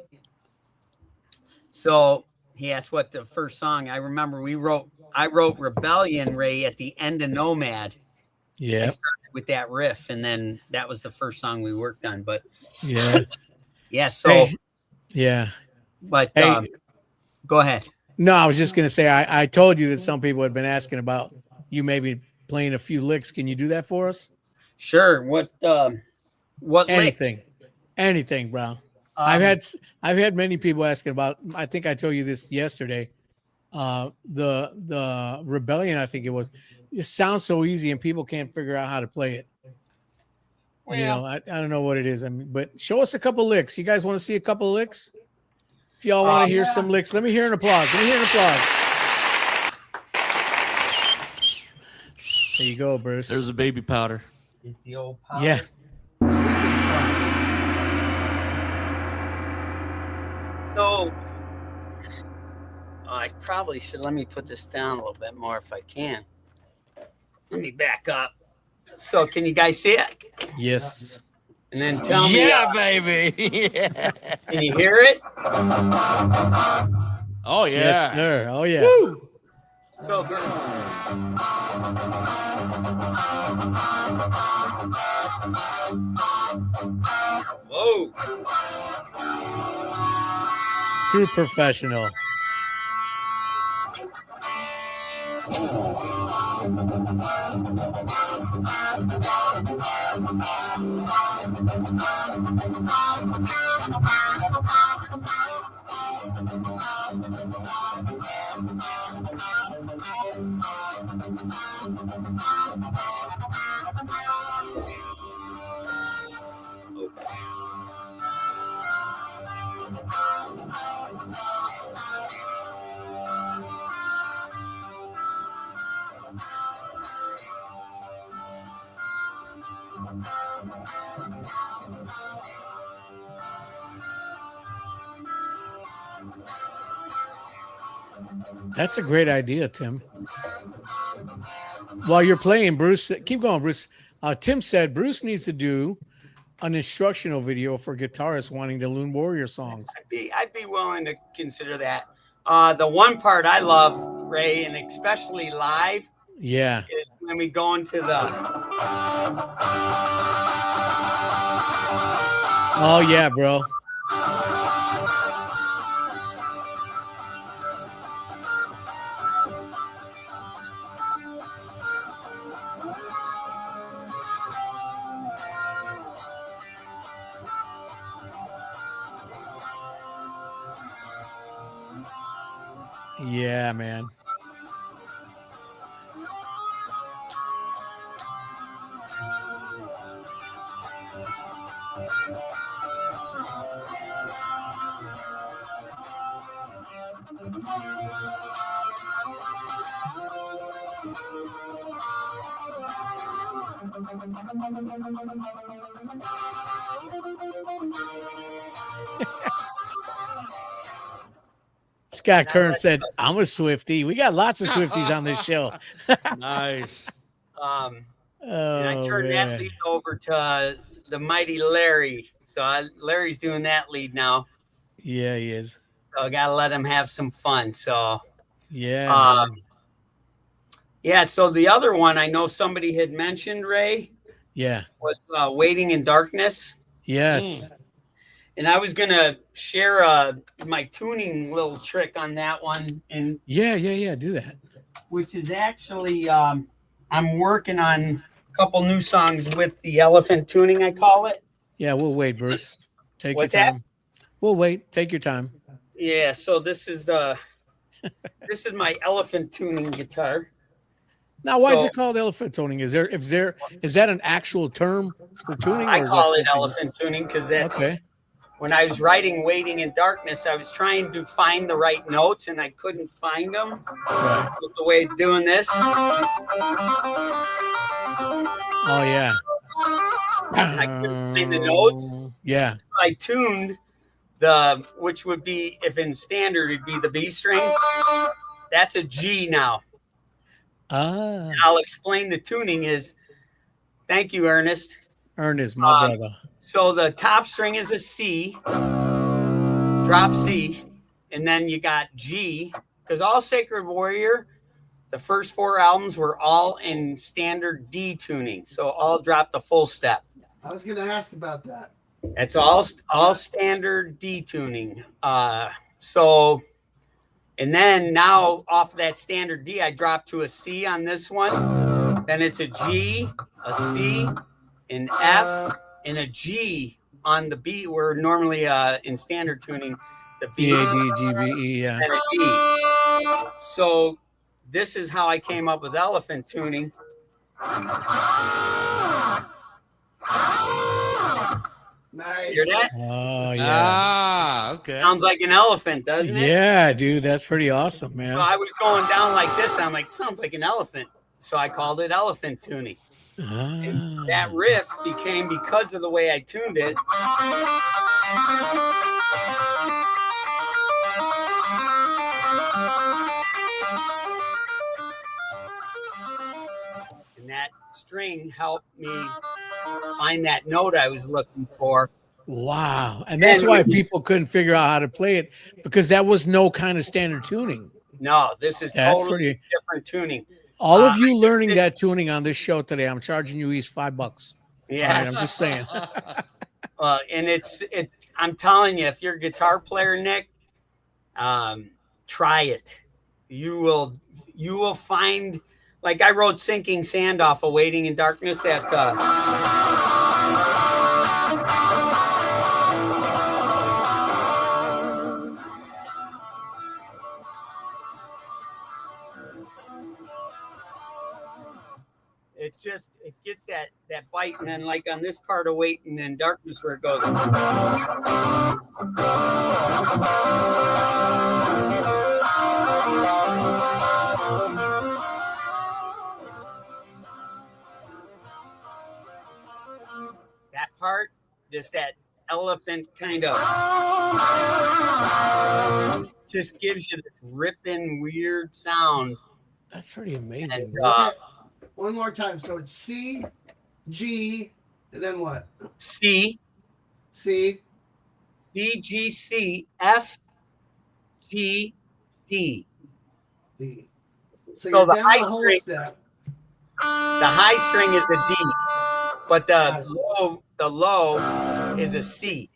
[SPEAKER 3] So he asked what the first song. I remember I wrote Rebellion, Ray, at the end of Nomad.
[SPEAKER 1] Yeah.
[SPEAKER 3] I started with that riff, and then that was the first song we worked on. But
[SPEAKER 1] Yeah.
[SPEAKER 3] yeah, so
[SPEAKER 1] Hey, yeah.
[SPEAKER 3] but
[SPEAKER 1] Hey.
[SPEAKER 3] Go ahead.
[SPEAKER 1] No, I was just gonna say I told you that some people had been asking about you maybe playing a few licks. Can you do that for us?
[SPEAKER 3] Sure. What
[SPEAKER 1] Anything.
[SPEAKER 3] licks?
[SPEAKER 1] Anything, bro. I've had many people asking about. I think I told you this yesterday. The Rebellion, I think it was. It sounds so easy, and people can't figure out how to play it.
[SPEAKER 3] Well,
[SPEAKER 1] You know, I don't know what it is. I mean, but show us a couple licks. You guys want to see a couple of licks? If y'all want to hear some licks, let me hear an applause. Let me hear an applause. There you go, Bruce.
[SPEAKER 5] There's a baby powder.
[SPEAKER 3] Get the old powder.
[SPEAKER 1] Yeah.
[SPEAKER 3] So I probably should let me put this down a little bit more if I can. Let me back up. So can you guys see it?
[SPEAKER 1] Yes.
[SPEAKER 3] And then tell me.
[SPEAKER 8] Yeah, baby. Yeah.
[SPEAKER 3] Can you hear it?
[SPEAKER 5] Oh yeah.
[SPEAKER 1] Yes, sir. Oh yeah.
[SPEAKER 5] Woo!
[SPEAKER 3] So whoa.
[SPEAKER 1] True professional. That's a great idea, Tim. While you're playing, Bruce, keep going, Bruce. Tim said Bruce needs to do an instructional video for guitarists wanting to learn Warrior songs.
[SPEAKER 3] I'd be willing to consider that. The one part I love, Ray, and especially live,
[SPEAKER 1] Yeah.
[SPEAKER 3] is when we go into the.
[SPEAKER 1] Oh yeah, bro. Yeah, man. Scott Kern said, I'm a Swiftie. We got lots of Swifties on this show.
[SPEAKER 5] Nice.
[SPEAKER 3] And
[SPEAKER 1] Oh,
[SPEAKER 3] I turned
[SPEAKER 1] man.
[SPEAKER 3] that lead over to the mighty Larry. So Larry's doing that lead now.
[SPEAKER 1] Yeah, he is.
[SPEAKER 3] So I got to let him have some fun. So,
[SPEAKER 1] Yeah. man.
[SPEAKER 3] yeah. So the other one I know somebody had mentioned, Ray,
[SPEAKER 1] Yeah.
[SPEAKER 3] was Waiting in Darkness.
[SPEAKER 1] Yes.
[SPEAKER 3] And I was going to share my tuning little trick on that one. And
[SPEAKER 1] Yeah. Do that.
[SPEAKER 3] which is actually, I'm working on a couple new songs with the elephant tuning, I call it.
[SPEAKER 1] Yeah, we'll wait, Bruce. Take
[SPEAKER 3] What's
[SPEAKER 1] your
[SPEAKER 3] that?
[SPEAKER 1] time. We'll wait. Take your time.
[SPEAKER 3] Yeah, so this is my elephant tuning guitar.
[SPEAKER 1] Now, why is
[SPEAKER 3] So-
[SPEAKER 1] it called elephant tuning? Is that an actual term for tuning?
[SPEAKER 3] I
[SPEAKER 1] or is
[SPEAKER 3] call
[SPEAKER 1] that
[SPEAKER 3] it
[SPEAKER 1] something-
[SPEAKER 3] elephant tuning because that's
[SPEAKER 1] Okay.
[SPEAKER 3] when I was writing Waiting in Darkness, I was trying to find the right notes and I couldn't find them
[SPEAKER 1] Right.
[SPEAKER 3] with the way of doing this.
[SPEAKER 1] Oh yeah.
[SPEAKER 3] And I couldn't find the notes.
[SPEAKER 1] Yeah.
[SPEAKER 3] I tuned which would be, if in standard, it'd be the B string. That's a G now. And I'll explain the tuning is, thank you, Ernest.
[SPEAKER 1] Ernest, my brother.
[SPEAKER 3] So the top string is a C, drop C, and then you got G, because all Sacred Warrior, the first 4 albums were all in standard D tuning. So all drop the full step.
[SPEAKER 4] I was going to ask about that.
[SPEAKER 3] It's all standard D tuning. So, and then now off of that standard D, I drop to a C on this one. Then it's a G, a C, an F, and a G on the B. Where normally in standard tuning, the B,
[SPEAKER 1] A, D, G, B, E, yeah.
[SPEAKER 3] and a D. So this is how I came up with elephant tuning.
[SPEAKER 4] Nice.
[SPEAKER 3] Hear that?
[SPEAKER 1] Oh, yeah.
[SPEAKER 5] Ah, okay.
[SPEAKER 3] Sounds like an elephant, doesn't it?
[SPEAKER 1] Yeah, dude, that's pretty awesome, man.
[SPEAKER 3] So I was going down like this. I'm like, sounds like an elephant. So I called it elephant tuning. And that riff became, because of the way I tuned it, and that string helped me find that note I was looking for.
[SPEAKER 1] Wow. And that's why people couldn't figure out how to play it, because that was no kind of standard tuning.
[SPEAKER 3] No, this is
[SPEAKER 1] That's
[SPEAKER 3] totally
[SPEAKER 1] pretty
[SPEAKER 3] different tuning.
[SPEAKER 1] All of you learning that tuning on this show today, I'm charging you each $5.
[SPEAKER 3] Yeah,
[SPEAKER 1] Right, I'm just saying.
[SPEAKER 3] And I'm telling you, if you're a guitar player, Nick, try it. You will find, like I wrote Sinking Sand off of Waiting in Darkness, that it gets that bite, and then like on this part of Waiting in Darkness where it goes. That part, just that elephant kind of just gives you this ripping weird sound.
[SPEAKER 1] That's pretty amazing.
[SPEAKER 3] And,
[SPEAKER 4] one more time. So it's C, G, and then what?
[SPEAKER 3] C,
[SPEAKER 4] C,
[SPEAKER 3] C, G, C, F, G, D.
[SPEAKER 4] D. So
[SPEAKER 3] So
[SPEAKER 4] you're
[SPEAKER 3] the
[SPEAKER 4] down
[SPEAKER 3] high
[SPEAKER 4] the whole
[SPEAKER 3] string-
[SPEAKER 4] step.
[SPEAKER 3] The high string is a D, but the low is a C.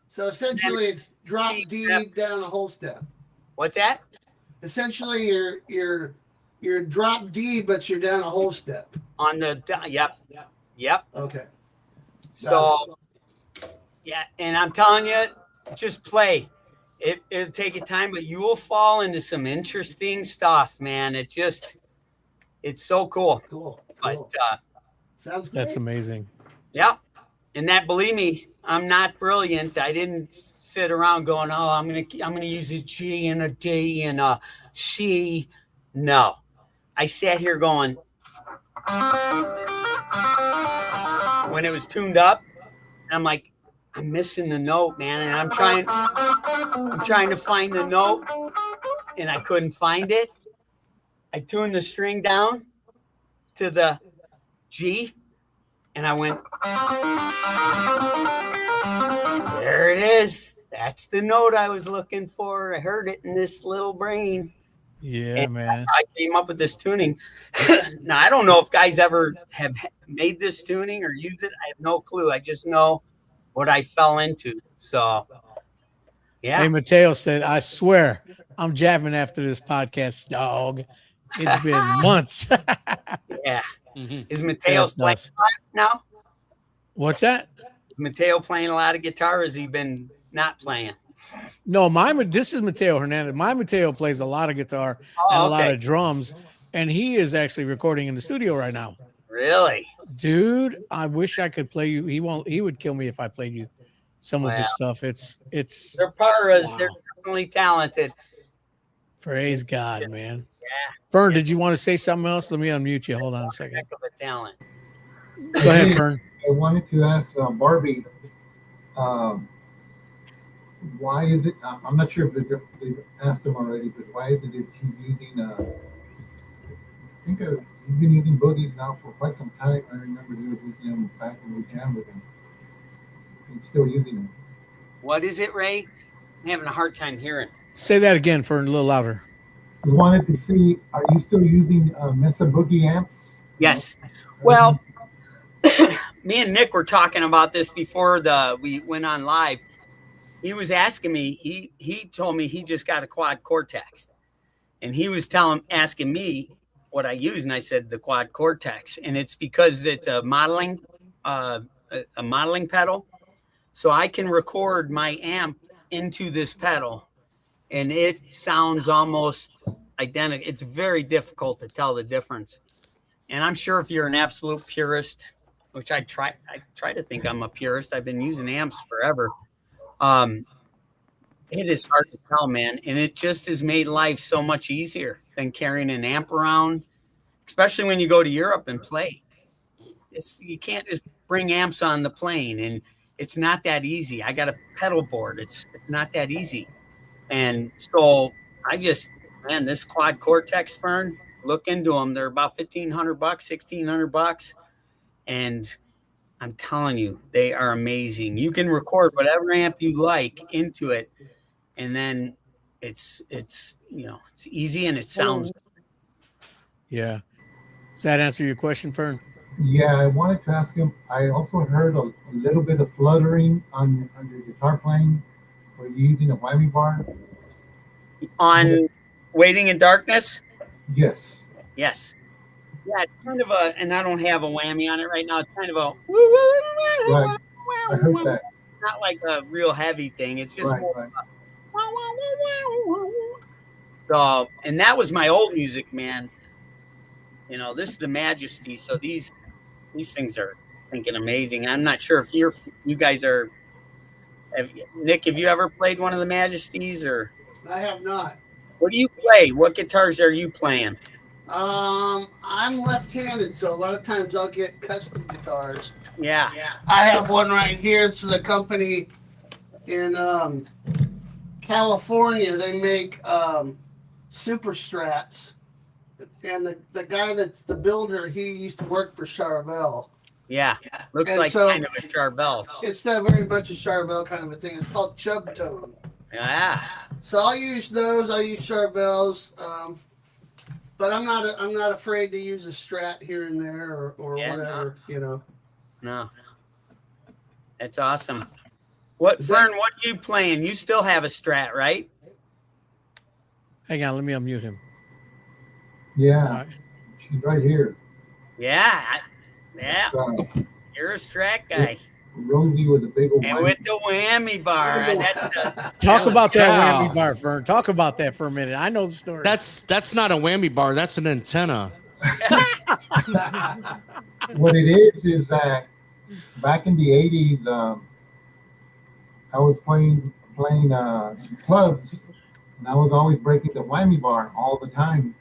[SPEAKER 4] So essentially it's drop
[SPEAKER 3] C,
[SPEAKER 4] D
[SPEAKER 3] F.
[SPEAKER 4] down a whole step.
[SPEAKER 3] What's that?
[SPEAKER 4] Essentially you're drop D, but you're down a whole step.
[SPEAKER 3] On the yep.
[SPEAKER 4] Okay.
[SPEAKER 3] So yeah, and I'm telling you, just play. It'll take you time, but you will fall into some interesting stuff, man. It's so cool.
[SPEAKER 4] Cool.
[SPEAKER 3] But
[SPEAKER 4] Sounds great.
[SPEAKER 1] That's amazing.
[SPEAKER 3] yeah, and that, believe me, I'm not brilliant. I didn't sit around going, "Oh, I'm gonna use a G and a D and a C." No, I sat here going, when it was tuned up, and I'm like, I'm missing the note, man, and I'm trying to find the note, and I couldn't find it. I tuned the string down to the G, and I went, there it is. That's the note I was looking for. I heard it in this little brain.
[SPEAKER 1] Yeah,
[SPEAKER 3] And
[SPEAKER 1] man.
[SPEAKER 3] I came up with this tuning. Now, I don't know if guys ever have made this tuning or use it. I have no clue. I just know what I fell into. So, yeah.
[SPEAKER 1] Hey, Mateo said, I swear I'm jabbing after this podcast, dog. It's been months.
[SPEAKER 3] Yeah.
[SPEAKER 5] Mhm.
[SPEAKER 3] Is Mateo
[SPEAKER 1] That's
[SPEAKER 3] playing
[SPEAKER 1] nice.
[SPEAKER 3] a lot now?
[SPEAKER 1] What's that?
[SPEAKER 3] Is Mateo playing a lot of guitar, or has he been not playing?
[SPEAKER 1] No, this is Mateo Hernandez. My Mateo plays a lot of guitar and a lot of drums, and he is actually recording in the studio right now.
[SPEAKER 3] Really?
[SPEAKER 1] Dude, I wish I could play you. He would kill me if I played you some of his
[SPEAKER 3] Wow.
[SPEAKER 1] stuff. It's
[SPEAKER 3] They're paras.
[SPEAKER 1] Wow.
[SPEAKER 3] They're definitely talented.
[SPEAKER 1] praise God, man.
[SPEAKER 3] Yeah.
[SPEAKER 1] Fern, did you want to say something else? Let me unmute you. Hold on a second.
[SPEAKER 3] Heck of a talent.
[SPEAKER 1] Go ahead, Fern.
[SPEAKER 7] I wanted to ask Barbie, why is it? I'm not sure if they've asked him already, but why is it that he's using? I think he's been using boogies now for quite some time. I remember he was using them back when we jammed with him. He's still using them.
[SPEAKER 3] What is it, Ray? I'm having a hard time hearing.
[SPEAKER 1] Say that again for a little louder.
[SPEAKER 7] I wanted to see, are you still using Mesa Boogie amps?
[SPEAKER 3] Yes. Well, me and Nick were talking about this before we went on live. He was asking me, he told me he just got a quad Cortex. And he was asking me what I use, and I said the quad Cortex. And it's because it's a modeling pedal. So I can record my amp into this pedal, and it sounds almost identical. It's very difficult to tell the difference. And I'm sure if you're an absolute purist, which I try to think I'm a purist. I've been using amps forever. It is hard to tell, man. And it just has made life so much easier than carrying an amp around, especially when you go to Europe and play. You can't just bring amps on the plane, and it's not that easy. I got a pedal board. It's not that easy. And so this quad Cortex, Fern, look into them. They're about $1,500, $1,600. And I'm telling you, they are amazing. You can record whatever amp you like into it. And then it's easy and it sounds.
[SPEAKER 1] Yeah. Does that answer your question, Fern?
[SPEAKER 7] Yeah, I wanted to ask him. I also heard a little bit of fluttering on your guitar playing. Were you using a whammy bar?
[SPEAKER 3] On Waiting in Darkness?
[SPEAKER 7] Yes.
[SPEAKER 3] Yes. Yeah, it's kind of and I don't have a whammy on it right now. It's kind of a.
[SPEAKER 7] Right. I heard that.
[SPEAKER 3] Not like a real heavy thing. It's just
[SPEAKER 7] Right,
[SPEAKER 3] more.
[SPEAKER 7] right.
[SPEAKER 3] So, and that was my old music, man. This is the Majesty. So these things are thinking amazing. I'm not sure if you guys are. Nick, have you ever played one of the Majesties or?
[SPEAKER 4] I have not.
[SPEAKER 3] What do you play? What guitars are you playing?
[SPEAKER 4] I'm left-handed, so a lot of times I'll get custom guitars.
[SPEAKER 3] Yeah.
[SPEAKER 4] I have one right here. This is a company in California. They make Super Strats, and the guy that's the builder, he used to work for Charvel.
[SPEAKER 3] Yeah, looks
[SPEAKER 4] And
[SPEAKER 3] like
[SPEAKER 4] so-
[SPEAKER 3] kind of a Charvel.
[SPEAKER 4] It's a very much a Charvel kind of a thing. It's called Chub Tone.
[SPEAKER 3] Yeah.
[SPEAKER 4] So I'll use those. I'll use Charvels, but I'm not afraid to use a Strat here and there or
[SPEAKER 3] Yeah,
[SPEAKER 4] whatever.
[SPEAKER 3] No. That's awesome. Vern, what are you playing? You still have a Strat, right?
[SPEAKER 1] Hang on, let me unmute him.
[SPEAKER 7] Yeah.
[SPEAKER 1] All right.
[SPEAKER 7] She's right here.
[SPEAKER 3] Yeah.
[SPEAKER 7] Uh,
[SPEAKER 3] You're a Strat guy.
[SPEAKER 7] Rosie with a big old
[SPEAKER 3] And
[SPEAKER 7] whammy.
[SPEAKER 3] with the whammy bar.
[SPEAKER 1] Talk about that
[SPEAKER 5] Cow.
[SPEAKER 1] whammy bar, Fern. Talk about that for a minute. I know the story.
[SPEAKER 5] That's not a whammy bar. That's an antenna.
[SPEAKER 7] What it is that back in the 80s, I was playing some clubs, and I was always breaking the whammy bar all the time.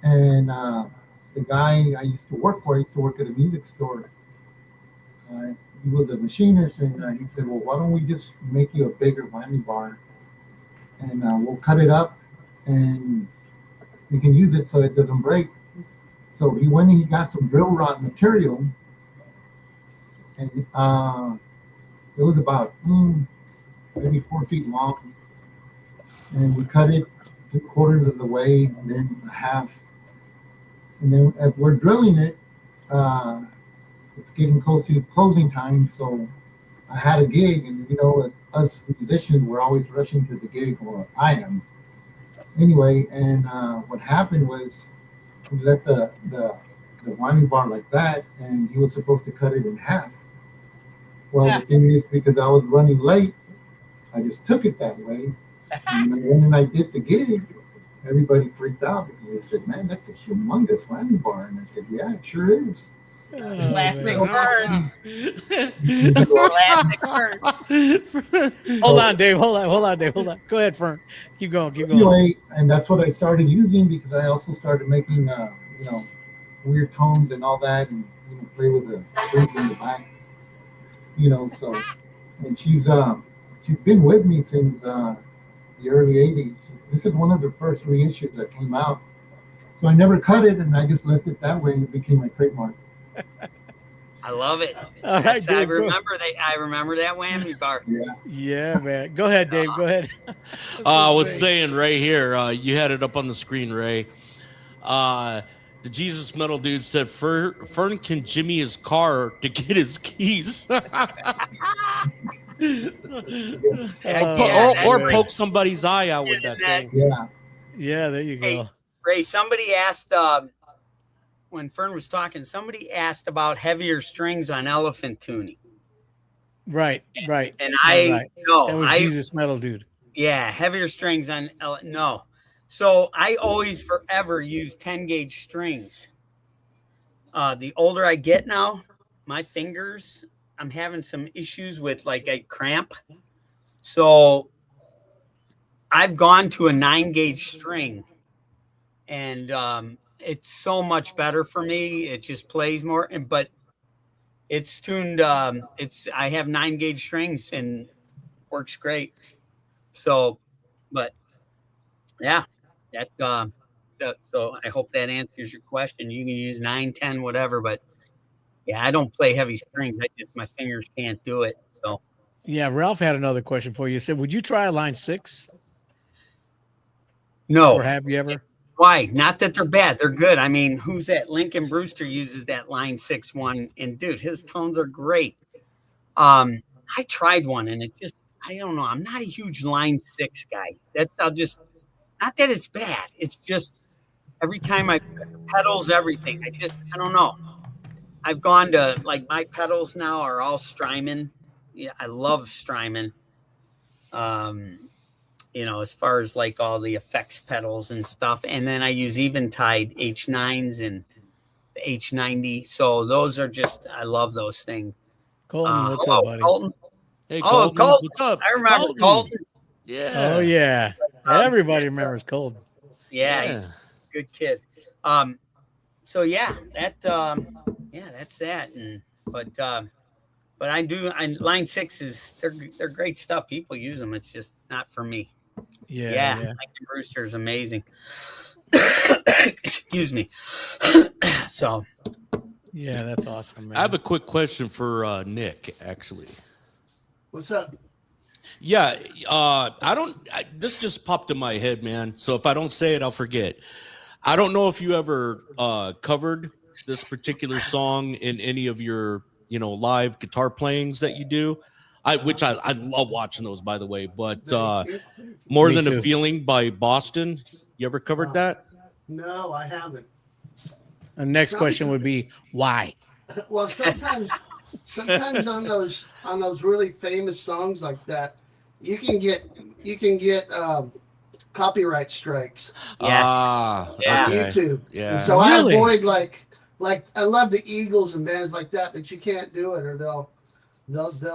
[SPEAKER 7] And the guy I used to work for, I used to work at a music store. He was a machinist, and he said, well, why don't we just make you a bigger whammy bar, and we'll cut it up, and you can use it so it doesn't break. So he went and he got some drill rod material, and it was about maybe 4 feet long, and we cut it 3/4 of the way, and then a half. And then as we're drilling it, it's getting close to closing time, so I had a gig, and as us musicians, we're always rushing to the gig, or I am. Anyway, and what happened was we left the whammy bar like that, and he was supposed to cut it in half. Well, the thing is, because I was running late, I just took it that way. And when I did the gig, everybody freaked out because they said, man, that's a humongous whammy bar. And I said, yeah, it sure is.
[SPEAKER 3] Plastic
[SPEAKER 1] Oh,
[SPEAKER 3] Vern. Plastic Vern.
[SPEAKER 1] Hold on, Dave. Hold on, Dave. Hold on. Go ahead, Fern. Keep going.
[SPEAKER 7] Anyway, and that's what I started using, because I also started making, weird tones and all that, and play with the strings in the back, so, and she's she's been with me since the early '80s. This is one of the first reissues that came out. So I never cut it, and I just left it that way, and it became my trademark.
[SPEAKER 3] I love it.
[SPEAKER 1] All right,
[SPEAKER 3] I
[SPEAKER 1] Dave.
[SPEAKER 3] remember that whammy bar.
[SPEAKER 1] Yeah, man. Go ahead, Dave. Go ahead.
[SPEAKER 5] I was saying right here, you had it up on the screen, Ray. The Jesus Metal dude said Fern can jimmy his car to get his keys. or poke somebody's eye out with that thing.
[SPEAKER 1] Yeah, there you go.
[SPEAKER 3] Hey, Ray, somebody asked when Fern was talking, somebody asked about heavier strings on elephant tuning.
[SPEAKER 1] Right.
[SPEAKER 3] And
[SPEAKER 1] Right.
[SPEAKER 3] no,
[SPEAKER 1] That was Jesus Metal dude.
[SPEAKER 3] Yeah, heavier strings on no. So I always forever use 10 gauge strings. The older I get now, my fingers, I'm having some issues with like a cramp. So I've gone to a 9 gauge string, and it's so much better for me. It just plays more, but it's tuned. I have 9 gauge strings and works great. So, but yeah, so I hope that answers your question. You can use 9, 10, whatever, but yeah, I don't play heavy strings. My fingers can't do it. So
[SPEAKER 1] yeah, Ralph had another question for you. He said, would you try a line 6?
[SPEAKER 3] no.
[SPEAKER 1] Or have you ever?
[SPEAKER 3] Why? Not that they're bad. They're good. I mean, who's that? Lincoln Brewster uses that line 6 one, and dude, his tones are great. I tried one, and it just, I don't know. I'm not a huge line 6 guy. Not that it's bad. It's just every time I pedals everything, I don't know. I've gone to, like, my pedals now are all Strymon. Yeah, I love Strymon. As far as like all the effects pedals and stuff. And then I use Eventide H9s and the H90. So those are just, I love those things.
[SPEAKER 1] Colton, what's up, buddy?
[SPEAKER 3] Colton.
[SPEAKER 5] Hey,
[SPEAKER 3] Colton.
[SPEAKER 5] what's up?
[SPEAKER 3] I remember Colton.
[SPEAKER 5] Yeah.
[SPEAKER 1] Oh, yeah. Everybody remembers Colton.
[SPEAKER 3] Yeah. Good kid. So yeah, that's that. And but line 6 they're great stuff. People use them. It's just not for me. Yeah. Lincoln Brewster is amazing. Excuse me. So
[SPEAKER 1] yeah, that's awesome, man.
[SPEAKER 5] I have a quick question for Nick, actually.
[SPEAKER 4] What's up?
[SPEAKER 5] Yeah, this just popped in my head, man. So if I don't say it, I'll forget. I don't know if you ever covered this particular song in any of your, live guitar playings that you do. I love watching those, by the way. But More Than a Feeling by Boston. You ever covered that?
[SPEAKER 4] No, I haven't.
[SPEAKER 1] The next question would be why?
[SPEAKER 4] Well, sometimes on those really famous songs like that, you can get copyright strikes.
[SPEAKER 3] Yes.
[SPEAKER 4] On YouTube.
[SPEAKER 5] Yeah.
[SPEAKER 4] And so
[SPEAKER 1] Really?
[SPEAKER 4] I avoid like I love the Eagles and bands like that, but you can't do it, or they'll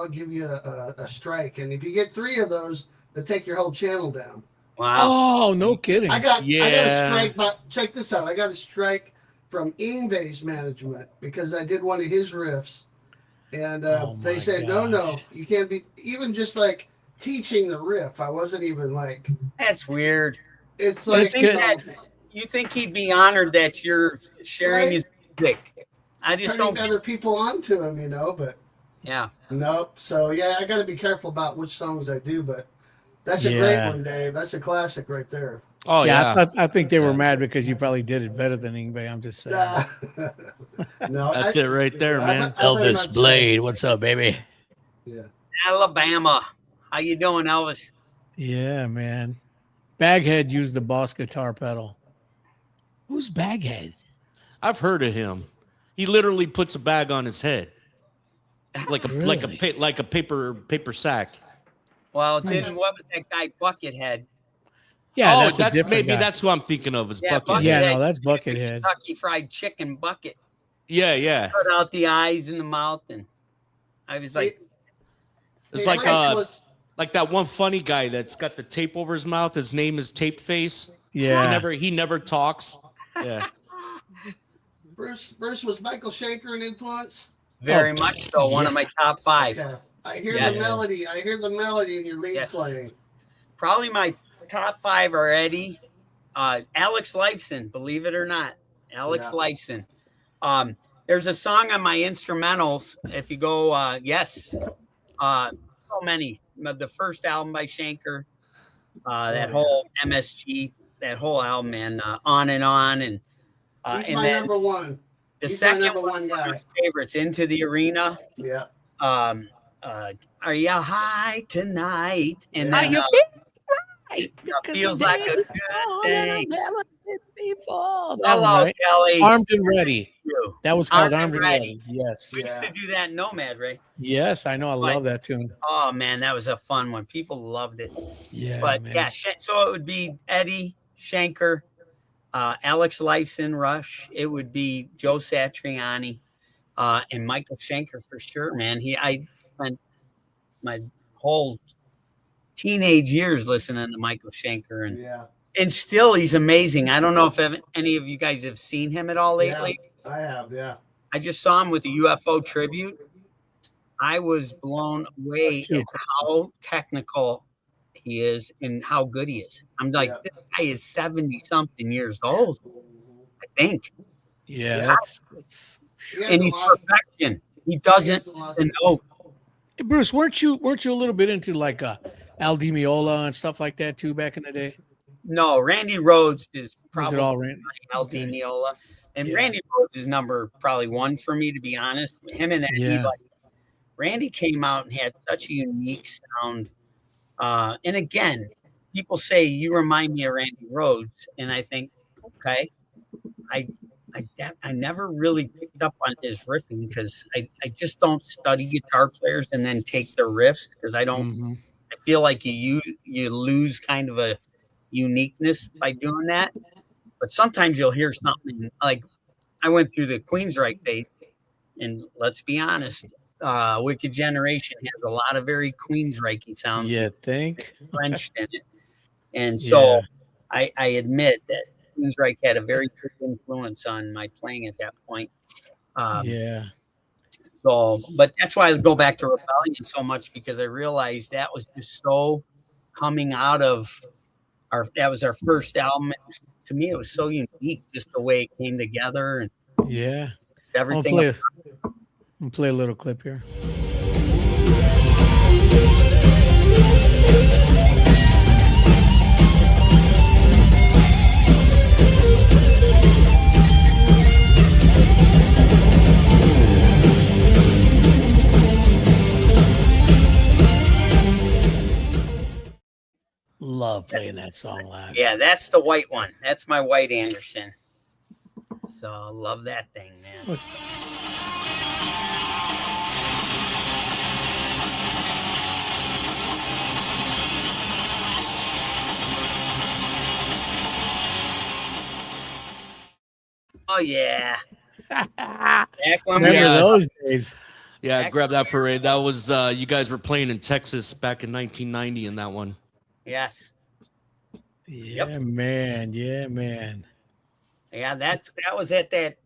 [SPEAKER 4] give you a strike. And if you get 3 of those, they'll take your whole channel down.
[SPEAKER 3] Wow.
[SPEAKER 1] Oh, no kidding.
[SPEAKER 4] I got a strike, but check this out. I got a strike from Ingve's management because I did one of his riffs, and they said no, you can't be even just like teaching the riff. I wasn't even like.
[SPEAKER 3] That's weird.
[SPEAKER 4] It's like
[SPEAKER 3] you think he'd be honored that you're sharing his music. I just don't.
[SPEAKER 4] Other people onto him, but
[SPEAKER 3] yeah.
[SPEAKER 4] Nope. So yeah, I got to be careful about which songs I do, but that's a great one, Dave. That's a classic right there.
[SPEAKER 5] Oh yeah.
[SPEAKER 1] I think they were mad because you probably did it better than Ingve. I'm just saying.
[SPEAKER 4] No,
[SPEAKER 5] that's it right there, man.
[SPEAKER 1] Elvis Blade, what's up, baby?
[SPEAKER 4] Yeah.
[SPEAKER 3] Alabama. How you doing, Elvis?
[SPEAKER 1] Yeah, man. Baghead used the Boss guitar pedal. Who's Baghead?
[SPEAKER 5] I've heard of him. He literally puts a bag on his head, like a paper sack.
[SPEAKER 3] Well, what was that guy Buckethead?
[SPEAKER 1] Yeah,
[SPEAKER 5] that's who I'm thinking of. Is Buckethead.
[SPEAKER 1] Yeah, no, that's Buckethead.
[SPEAKER 3] Kentucky Fried Chicken bucket.
[SPEAKER 5] Yeah.
[SPEAKER 3] Cut out the eyes and the mouth, and I was like,
[SPEAKER 5] it's like that one funny guy that's got the tape over his mouth. His name is Tape Face.
[SPEAKER 1] Yeah,
[SPEAKER 5] he never talks. Yeah.
[SPEAKER 4] Bruce, was Michael Schenker an influence?
[SPEAKER 3] Very much so. One of my top 5.
[SPEAKER 4] Okay. I hear the melody. I hear the melody in your lead playing.
[SPEAKER 3] Probably my top 5 are Eddie, Alex Lifeson, believe it or not. Alex Lifeson. There's a song on my instrumentals. If you go, so many. The first album by Schenker, that whole MSG, that whole album, and on and on. And
[SPEAKER 4] he's
[SPEAKER 3] and
[SPEAKER 4] my
[SPEAKER 3] then
[SPEAKER 4] number one.
[SPEAKER 3] The
[SPEAKER 4] He's
[SPEAKER 3] second
[SPEAKER 4] my number
[SPEAKER 3] one,
[SPEAKER 4] one guy.
[SPEAKER 3] Favorites, Into the Arena.
[SPEAKER 4] Yeah.
[SPEAKER 3] Are you high tonight? And
[SPEAKER 1] Are
[SPEAKER 3] then
[SPEAKER 1] you right?
[SPEAKER 3] Feels Like a Good Thing.
[SPEAKER 1] Hello,
[SPEAKER 3] Kelly.
[SPEAKER 1] Armed and Ready. That was called Armed and Ready. Yes.
[SPEAKER 3] We used to do that in Nomad, Ray.
[SPEAKER 1] Yes, I know. I love that tune.
[SPEAKER 3] Oh man, that was a fun one. People loved it.
[SPEAKER 1] Yeah.
[SPEAKER 3] But
[SPEAKER 1] man.
[SPEAKER 3] so it would be Eddie, Schenker, Alex Lifeson, Rush. It would be Joe Satriani, and Michael Schenker for sure, man. I spent my whole teenage years listening to Michael Schenker, and still he's amazing. I don't know if any of you guys have seen him at all lately.
[SPEAKER 4] Yeah, I have,
[SPEAKER 3] I just saw him with the UFO tribute. I was blown away at how technical he is and how good he is. I'm like, this guy is 70-something years old, I think.
[SPEAKER 1] Yeah, that's
[SPEAKER 3] and he's perfection. He doesn't know.
[SPEAKER 1] Hey, Bruce, weren't you a little bit into like Al Di Meola and stuff like that too back in the day?
[SPEAKER 3] No, Randy Rhoads is probably
[SPEAKER 1] all Randy?
[SPEAKER 3] Al Di Meola. And Randy Rhoads is number probably 1 for me, to be honest. Him and Eddie, Randy came out and had such a unique sound. And again, people say you remind me of Randy Rhoads, and I think, okay, I never really picked up on his riffing because I just don't study guitar players and then take their riffs because I don't. I feel like you lose kind of a uniqueness by doing that. But sometimes you'll hear something like I went through the Queensryche phase, and let's be honest, Wicked Generation has a lot of very Queensryche sounds.
[SPEAKER 1] You think?
[SPEAKER 3] Drenched in it. And so I admit that Queensryche had a very big influence on my playing at that point. So, but that's why I go back to Rebellion so much, because I realized that was just so coming out of that was our first album. To me, it was so unique, just the way it came together. And everything.
[SPEAKER 1] I'll play a little clip here. Love playing that song live.
[SPEAKER 3] Yeah, that's the white one. That's my white Anderson. So I love that thing, man. Oh yeah.
[SPEAKER 1] Remember those days?
[SPEAKER 5] Yeah, I grabbed that for Ray. That was you guys were playing in Texas back in 1990 in that one.
[SPEAKER 3] Yes.
[SPEAKER 1] Yeah, man. Yeah, man.
[SPEAKER 3] Yeah, that was at that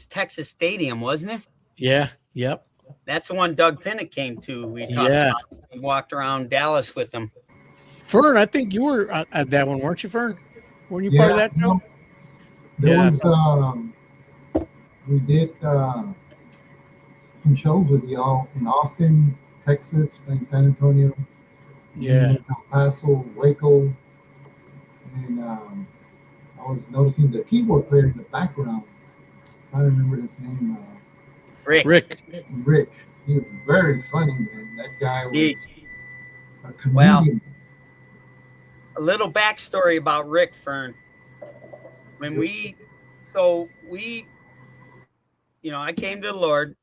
[SPEAKER 3] Texas Stadium, wasn't it?
[SPEAKER 1] Yeah. Yep.
[SPEAKER 3] That's the one Doug Pinnick came to. We talked about. We walked around Dallas with him.
[SPEAKER 1] Fern, I think you were at that one, weren't you, Fern? Weren't you part of that show?
[SPEAKER 7] There was, we did some shows with y'all in Austin, Texas, and San Antonio.
[SPEAKER 1] Yeah.
[SPEAKER 7] El Paso, Waco. And I was noticing the keyboard player in the background. I don't remember his name.
[SPEAKER 3] Rick.
[SPEAKER 7] He was very funny, man. That guy was a comedian.
[SPEAKER 3] Well, a little backstory about Rick, Fern. When I came to the Lord,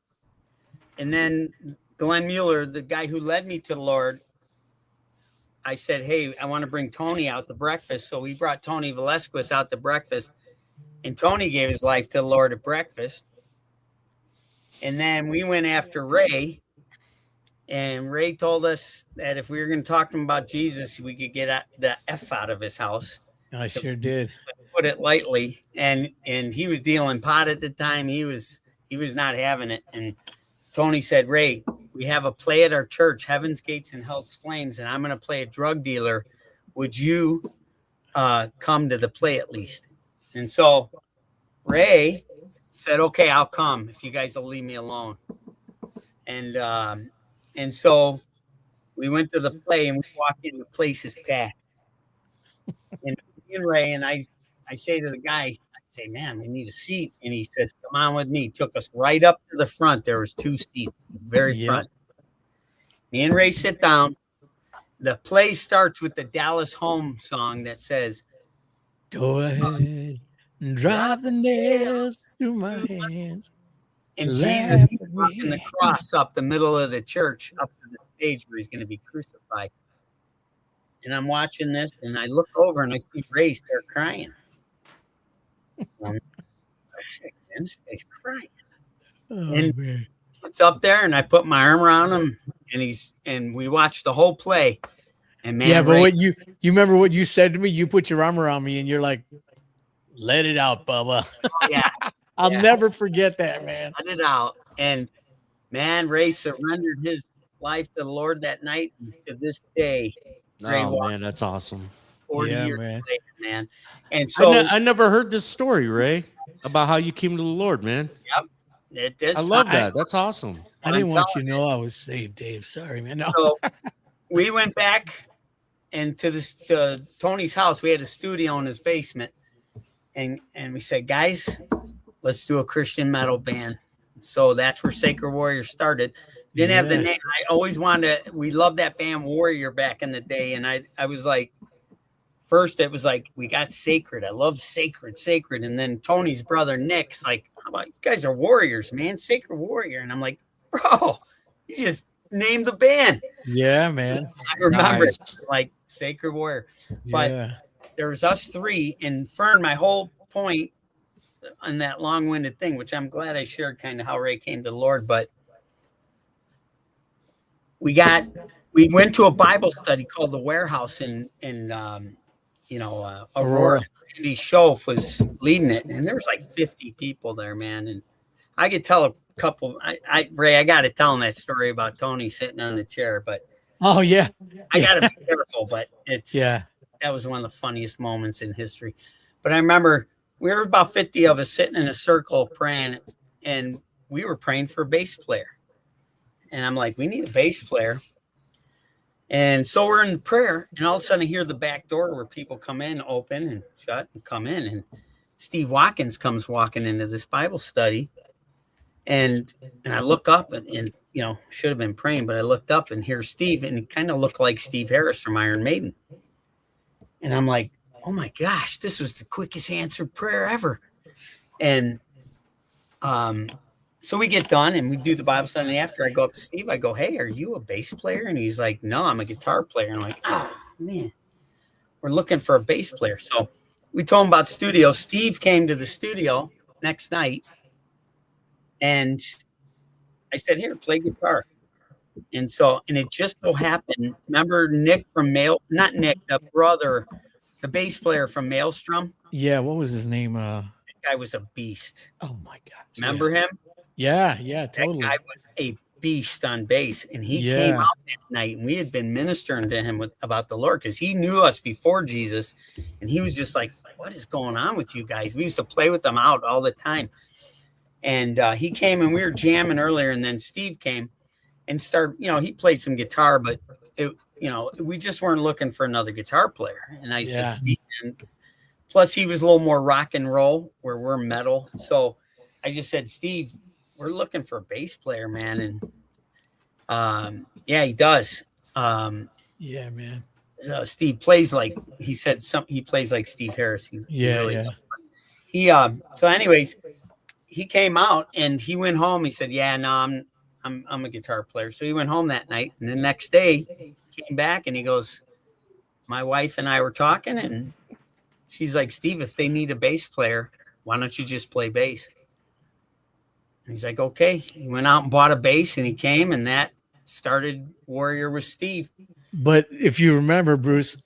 [SPEAKER 3] and then Glenn Mueller, the guy who led me to the Lord, I said, hey, I want to bring Tony out to breakfast. So we brought Tony Velasquez out to breakfast, and Tony gave his life to the Lord at breakfast. And then we went after Ray, and Ray told us that if we were going to talk to him about Jesus, we could get the F out of his house.
[SPEAKER 1] I sure did.
[SPEAKER 3] Put it lightly. And he was dealing pot at the time. He was not having it. And Tony said, Ray, we have a play at our church, Heaven's Gates and Hell's Flames, and I'm going to play a drug dealer. Would you come to the play at least? And so Ray said, okay, I'll come if you guys will leave me alone. And so we went to the play, and we walked in, the place is packed. And me and Ray, and I say to the guy, I say, man, we need a seat. And he says, come on with me. He took us right up to the front. There was 2 seats, very front. Me and Ray sit down. The play starts with the Dallas Home song that says,
[SPEAKER 1] go ahead and drive the nails through my hands.
[SPEAKER 3] And Jesus is walking the cross up the middle of the church, up to the stage where he's going to be crucified. And I'm watching this, and I look over, and I see Ray start crying. Man, this guy's crying. And it's up there, and I put my arm around him, and we watched the whole play. And man,
[SPEAKER 1] yeah, but
[SPEAKER 3] Ray,
[SPEAKER 1] what you remember what you said to me? You put your arm around me, and you're like, "Let it out, Bubba."
[SPEAKER 3] Yeah,
[SPEAKER 1] I'll never forget that, man.
[SPEAKER 3] Let it out. And man, Ray surrendered his life to the Lord that night. And to this day, Ray
[SPEAKER 5] man, that's awesome.
[SPEAKER 3] 40
[SPEAKER 1] Yeah,
[SPEAKER 3] years
[SPEAKER 1] man.
[SPEAKER 3] later, man. And so
[SPEAKER 5] I never heard this story, Ray, about how you came to the Lord, man. I love that. That's awesome.
[SPEAKER 1] I didn't want you to know I was saved, Dave. Sorry, man. No.
[SPEAKER 3] So we went back into to Tony's house. We had a studio in his basement, and we said, guys, let's do a Christian metal band. So that's where Sacred Warrior started. Didn't have the name. I always wanted to. We loved that band Warrior back in the day, and I was like, first it was like we got Sacred. I loved Sacred, and then Tony's brother Nick's like, how about you guys are Warriors, man? Sacred Warrior, and I'm like, bro, you just named the band.
[SPEAKER 1] Yeah, man.
[SPEAKER 3] I remember it, like Sacred Warrior, but there was us three, and Fern. My whole point on that long-winded thing, which I'm glad I shared, kind of how Ray came to the Lord, but we went to a Bible study called The Warehouse in Aurora. Andy Schoaf was leading it, and there was like 50 people there, man. And I could tell a couple. Ray, I got to tell him that story about Tony sitting on the chair, but
[SPEAKER 1] oh yeah,
[SPEAKER 3] I got to be careful. But that was one of the funniest moments in history. But I remember we were about 50 of us sitting in a circle praying, and we were praying for a bass player. And I'm like, we need a bass player. And so we're in prayer, and all of a sudden I hear the back door where people come in, open and shut and come in. And Steve Watkins comes walking into this Bible study. And I look up and should have been praying, but I looked up and here's Steve, and he kind of looked like Steve Harris from Iron Maiden. And I'm like, oh my gosh, this was the quickest answered prayer ever. And so we get done and we do the Bible study. And after I go up to Steve, I go, hey, are you a bass player? And he's like, no, I'm a guitar player. And I'm like, man, we're looking for a bass player. So we told him about studio. Steve came to the studio next night. And I said, here, play guitar. And it just so happened, remember Nick from not Nick, the brother, the bass player from Maelstrom?
[SPEAKER 1] Yeah, what was his name?
[SPEAKER 3] That guy was a beast.
[SPEAKER 1] Oh my God.
[SPEAKER 3] Remember him?
[SPEAKER 1] Yeah, totally.
[SPEAKER 3] That guy was a beast on bass, and he came out that night, and we had been ministering to him about the Lord because he knew us before Jesus, and he was just like, what is going on with you guys? We used to play with them out all the time. And he came, and we were jamming earlier, and then Steve came and started, he played some guitar, but we just weren't looking for another guitar player. And I said, Steve, and plus he was a little more rock and roll where we're metal. So I just said, Steve, we're looking for a bass player, man. And he does.
[SPEAKER 1] Yeah, man.
[SPEAKER 3] Steve plays like, he said he plays like Steve Harris. So anyways, he came out and he went home. He said, yeah, no, I'm a guitar player. So he went home that night, and the next day he came back and he goes, my wife and I were talking, and she's like, Steve, if they need a bass player, why don't you just play bass? And he's like, okay. He went out and bought a bass, and he came, and that started Warrior with Steve.
[SPEAKER 1] But if you remember, Bruce,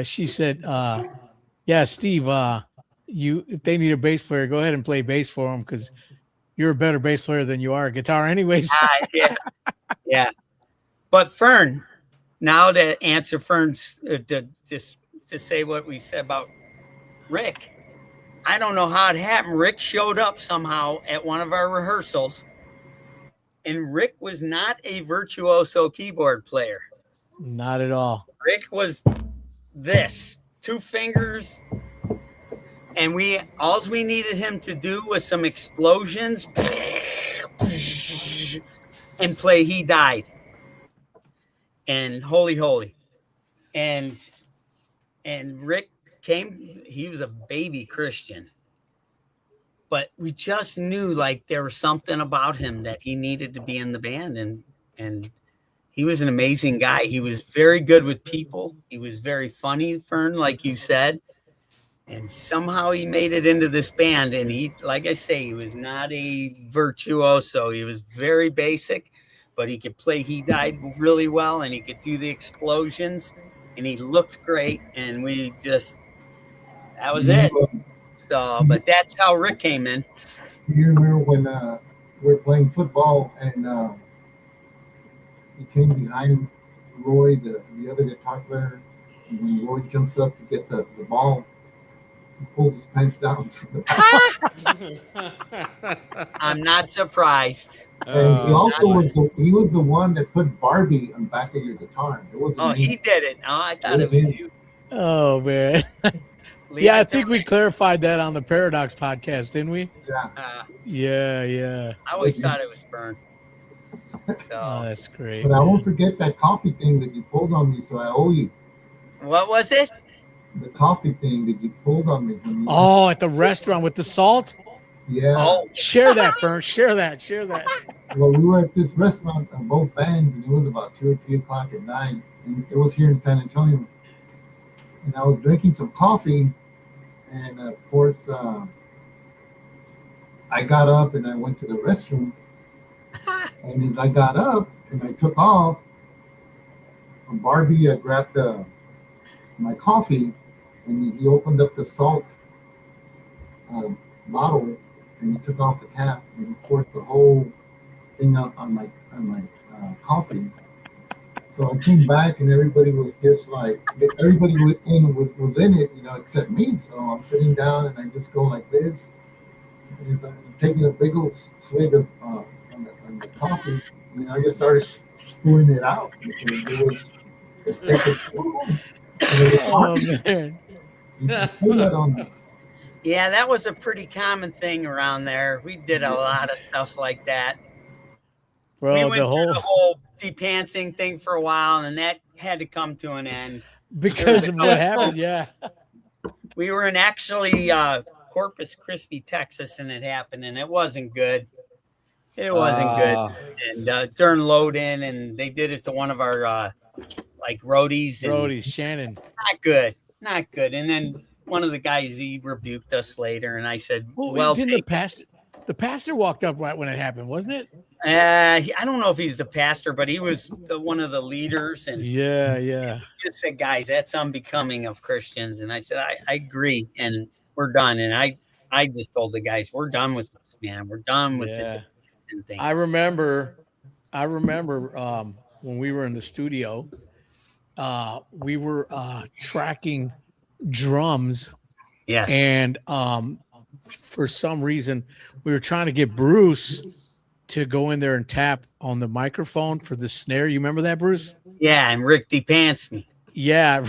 [SPEAKER 1] she said, Steve, if they need a bass player, go ahead and play bass for them, because You're a better bass player than you are a guitar, anyways.
[SPEAKER 3] Yeah. But Fern, now to answer Fern's to say what we said about Rick, I don't know how it happened. Rick showed up somehow at one of our rehearsals, and Rick was not a virtuoso keyboard player.
[SPEAKER 1] Not at all.
[SPEAKER 3] Rick was this 2 fingers, and all we needed him to do was some explosions and play He Died and Holy Holy. And Rick came, he was a baby Christian, but we just knew like there was something about him that he needed to be in the band, and he was an amazing guy. He was very good with people. He was very funny, Fern, like you said. And somehow he made it into this band. And he, like I say, he was not a virtuoso. He was very basic, but he could play He Died really well, and he could do the explosions, and he looked great. And that was it. So, but that's how Rick came in.
[SPEAKER 7] You remember when we were playing football and he came behind Roy, the other guitar player, and when Roy jumps up to get the ball, he pulls his pants down from the
[SPEAKER 3] I'm not surprised.
[SPEAKER 7] And he also was the one that put Barbie on the back of your guitar. It wasn't
[SPEAKER 3] he did it. Oh, I thought it was you.
[SPEAKER 1] Oh, man. Yeah, I think we clarified that on the Paradox podcast, didn't we?
[SPEAKER 7] Yeah.
[SPEAKER 1] Yeah.
[SPEAKER 3] I always thought it was Fern. So
[SPEAKER 1] Oh, that's great.
[SPEAKER 7] But I won't forget that coffee thing that you pulled on me, so I owe you.
[SPEAKER 3] what was it?
[SPEAKER 7] The coffee thing that you pulled on me.
[SPEAKER 1] Oh, at the restaurant with the salt?
[SPEAKER 7] Yeah.
[SPEAKER 3] Oh,
[SPEAKER 1] Share that, Fern. Share that.
[SPEAKER 7] Well, we were at this restaurant on both bands, and it was about 2 or 3 o'clock at night, and it was here in San Antonio. And I was drinking some coffee, and of course, I got up and I went to the restroom. And as I got up and I took off, Barbie grabbed my coffee, and he opened up the salt bottle, and he took off the cap, and of course the whole thing out on my coffee. So I came back, and everybody was just like, everybody was in it, except me. So I'm sitting down, and I just go like this, and as I'm taking a big old swig of on the coffee, and I just started spewing it out. It was
[SPEAKER 1] Oh, man.
[SPEAKER 3] yeah, that was a pretty common thing around there. We did a lot of stuff like that.
[SPEAKER 1] Bro,
[SPEAKER 3] we went through the whole de-pantsing thing for a while, and that had to come to an end.
[SPEAKER 1] Because of what happened, yeah.
[SPEAKER 3] We were in actually Corpus Christi, Texas, and it happened, and it wasn't good. It wasn't good. And it's during load-in, and they did it to one of our roadies.
[SPEAKER 1] Roadies, Shannon.
[SPEAKER 3] Not good. And then one of the guys, he rebuked us later, and I said,
[SPEAKER 1] didn't the pastor walked up right when it happened, wasn't it?
[SPEAKER 3] I don't know if he's the pastor, but he was one of the leaders. And
[SPEAKER 1] yeah.
[SPEAKER 3] He just said, guys, that's unbecoming of Christians. And I said, I agree, and we're done. And I just told the guys, we're done with this, man. We're done with the thing.
[SPEAKER 1] I remember when we were in the studio, we were tracking drums.
[SPEAKER 3] Yes.
[SPEAKER 1] And for some reason, we were trying to get Bruce to go in there and tap on the microphone for the snare. You remember that, Bruce?
[SPEAKER 3] Yeah, and Rick de-pants me.
[SPEAKER 1] Yeah,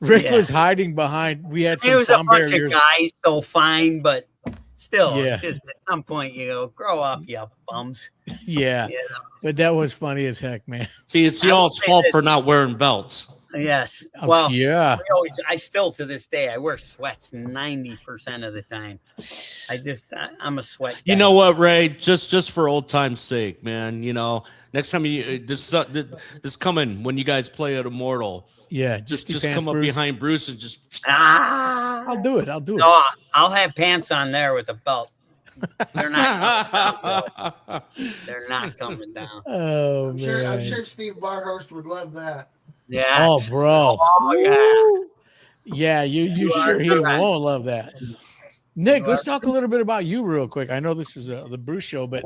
[SPEAKER 1] Rick was hiding behind. We had some sound barriers.
[SPEAKER 3] It was a bunch of guys, so fine, but still,
[SPEAKER 1] Yeah.
[SPEAKER 3] just at some point, grow up, you bums.
[SPEAKER 1] Yeah, but that was funny as heck, man.
[SPEAKER 5] See, it's y'all's fault for not wearing belts.
[SPEAKER 3] Yes. Well,
[SPEAKER 1] yeah.
[SPEAKER 3] I still to this day, I wear sweats 90% of the time. I'm a sweat guy.
[SPEAKER 5] You know what, Ray? Just for old time's sake, man. Next time this coming when you guys play at Immortal.
[SPEAKER 1] Yeah,
[SPEAKER 5] just come up behind Bruce and just.
[SPEAKER 1] I'll do it.
[SPEAKER 3] No, I'll have pants on there with a belt. They're not. They're not coming down.
[SPEAKER 1] Oh,
[SPEAKER 4] I'm sure Steve Barhurst would love that.
[SPEAKER 3] Yeah.
[SPEAKER 1] Oh, bro.
[SPEAKER 3] Oh, yeah.
[SPEAKER 1] Yeah, you sure he won't love that. Nick, let's talk a little bit about you real quick. I know this is the Bruce show, but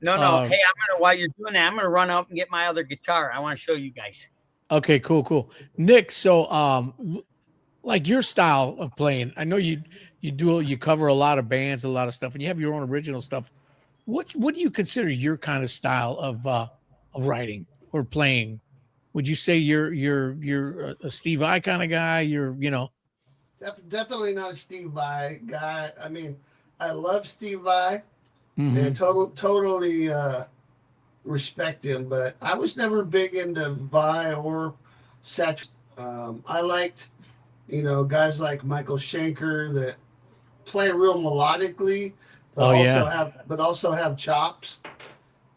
[SPEAKER 3] No. Hey, while you're doing that, I'm gonna run out and get my other guitar. I want to show you guys.
[SPEAKER 1] okay, cool. Nick, so like your style of playing, I know you cover a lot of bands, a lot of stuff, and you have your own original stuff. What do you consider your kind of style of writing or playing? Would you say you're a Steve Vai kind of guy?
[SPEAKER 4] Definitely not a Steve Vai guy. I mean, I love Steve Vai
[SPEAKER 1] Mhm.
[SPEAKER 4] and totally respect him, but I was never big into Vai or Satch. I liked, guys like Michael Schenker that play real melodically, but also have chops.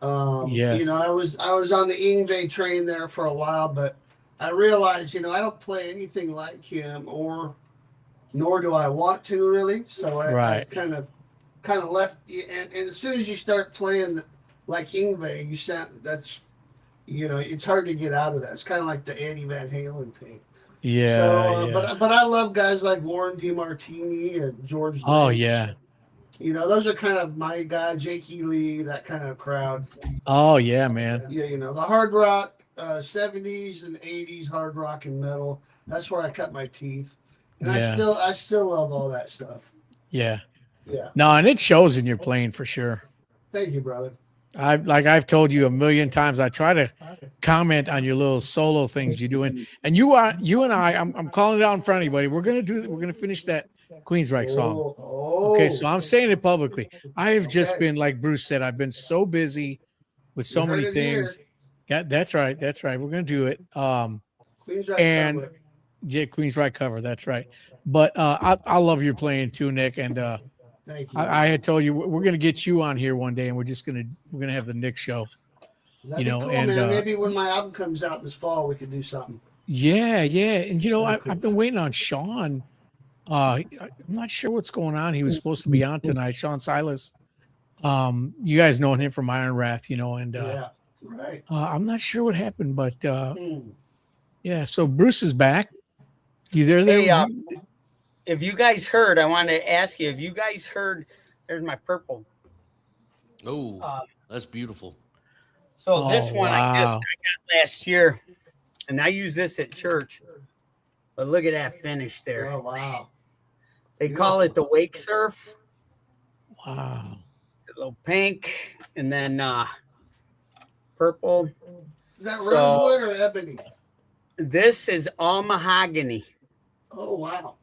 [SPEAKER 1] Yes.
[SPEAKER 4] I was on the Ingve train there for a while, but I realized, I don't play anything like him, nor do I want to really. So I kind of left. And as soon as you start playing like Ingve, it's hard to get out of that. It's kind of like the Eddie Van Halen thing.
[SPEAKER 1] Yeah.
[SPEAKER 4] So, but I love guys like Warren DeMartini and George.
[SPEAKER 1] Oh
[SPEAKER 4] Lynch.
[SPEAKER 1] yeah.
[SPEAKER 4] Those are kind of my guy, Jakey Lee, that kind of crowd.
[SPEAKER 1] Oh yeah, man.
[SPEAKER 4] Yeah, the hard rock, 70s and 80s hard rock and metal. That's where I cut my teeth. And I still love all that stuff.
[SPEAKER 1] Yeah.
[SPEAKER 4] Yeah.
[SPEAKER 1] No, and it shows in your playing for sure.
[SPEAKER 4] Thank you, brother.
[SPEAKER 1] I've told you a million times. I try to comment on your little solo things you're doing, and you and I'm calling it out in front of you, buddy. We're gonna finish that Queensryche song. Okay, so I'm saying it publicly. I have just been, like Bruce said, I've been so busy with so many things. That's right. We're gonna do it.
[SPEAKER 4] Queensryche cover.
[SPEAKER 1] Yeah, Queensryche cover. That's right. But I love your playing too, Nick. And
[SPEAKER 4] thank you.
[SPEAKER 1] I had told you we're gonna get you on here one day, and we're gonna have the Nick show.
[SPEAKER 4] That'd be cool, man. Maybe when my album comes out this fall, we could do something.
[SPEAKER 1] Yeah, and I've been waiting on Sean. I'm not sure what's going on. He was supposed to be on tonight, Sean Silas. You guys know him from Iron Wrath, and
[SPEAKER 4] yeah, right.
[SPEAKER 1] I'm not sure what happened, but yeah. So Bruce is back. You there?
[SPEAKER 3] Hey, if you guys heard, I wanted to ask you. Have you guys heard? There's my purple.
[SPEAKER 5] Oh, that's beautiful.
[SPEAKER 3] So this one I got last year, and I use this at church. But look at that finish there.
[SPEAKER 4] Oh wow!
[SPEAKER 3] They call it the wake surf.
[SPEAKER 1] Wow.
[SPEAKER 3] It's a little pink, and then purple.
[SPEAKER 4] Is that rosewood or ebony?
[SPEAKER 3] This is all mahogany.
[SPEAKER 4] Oh wow!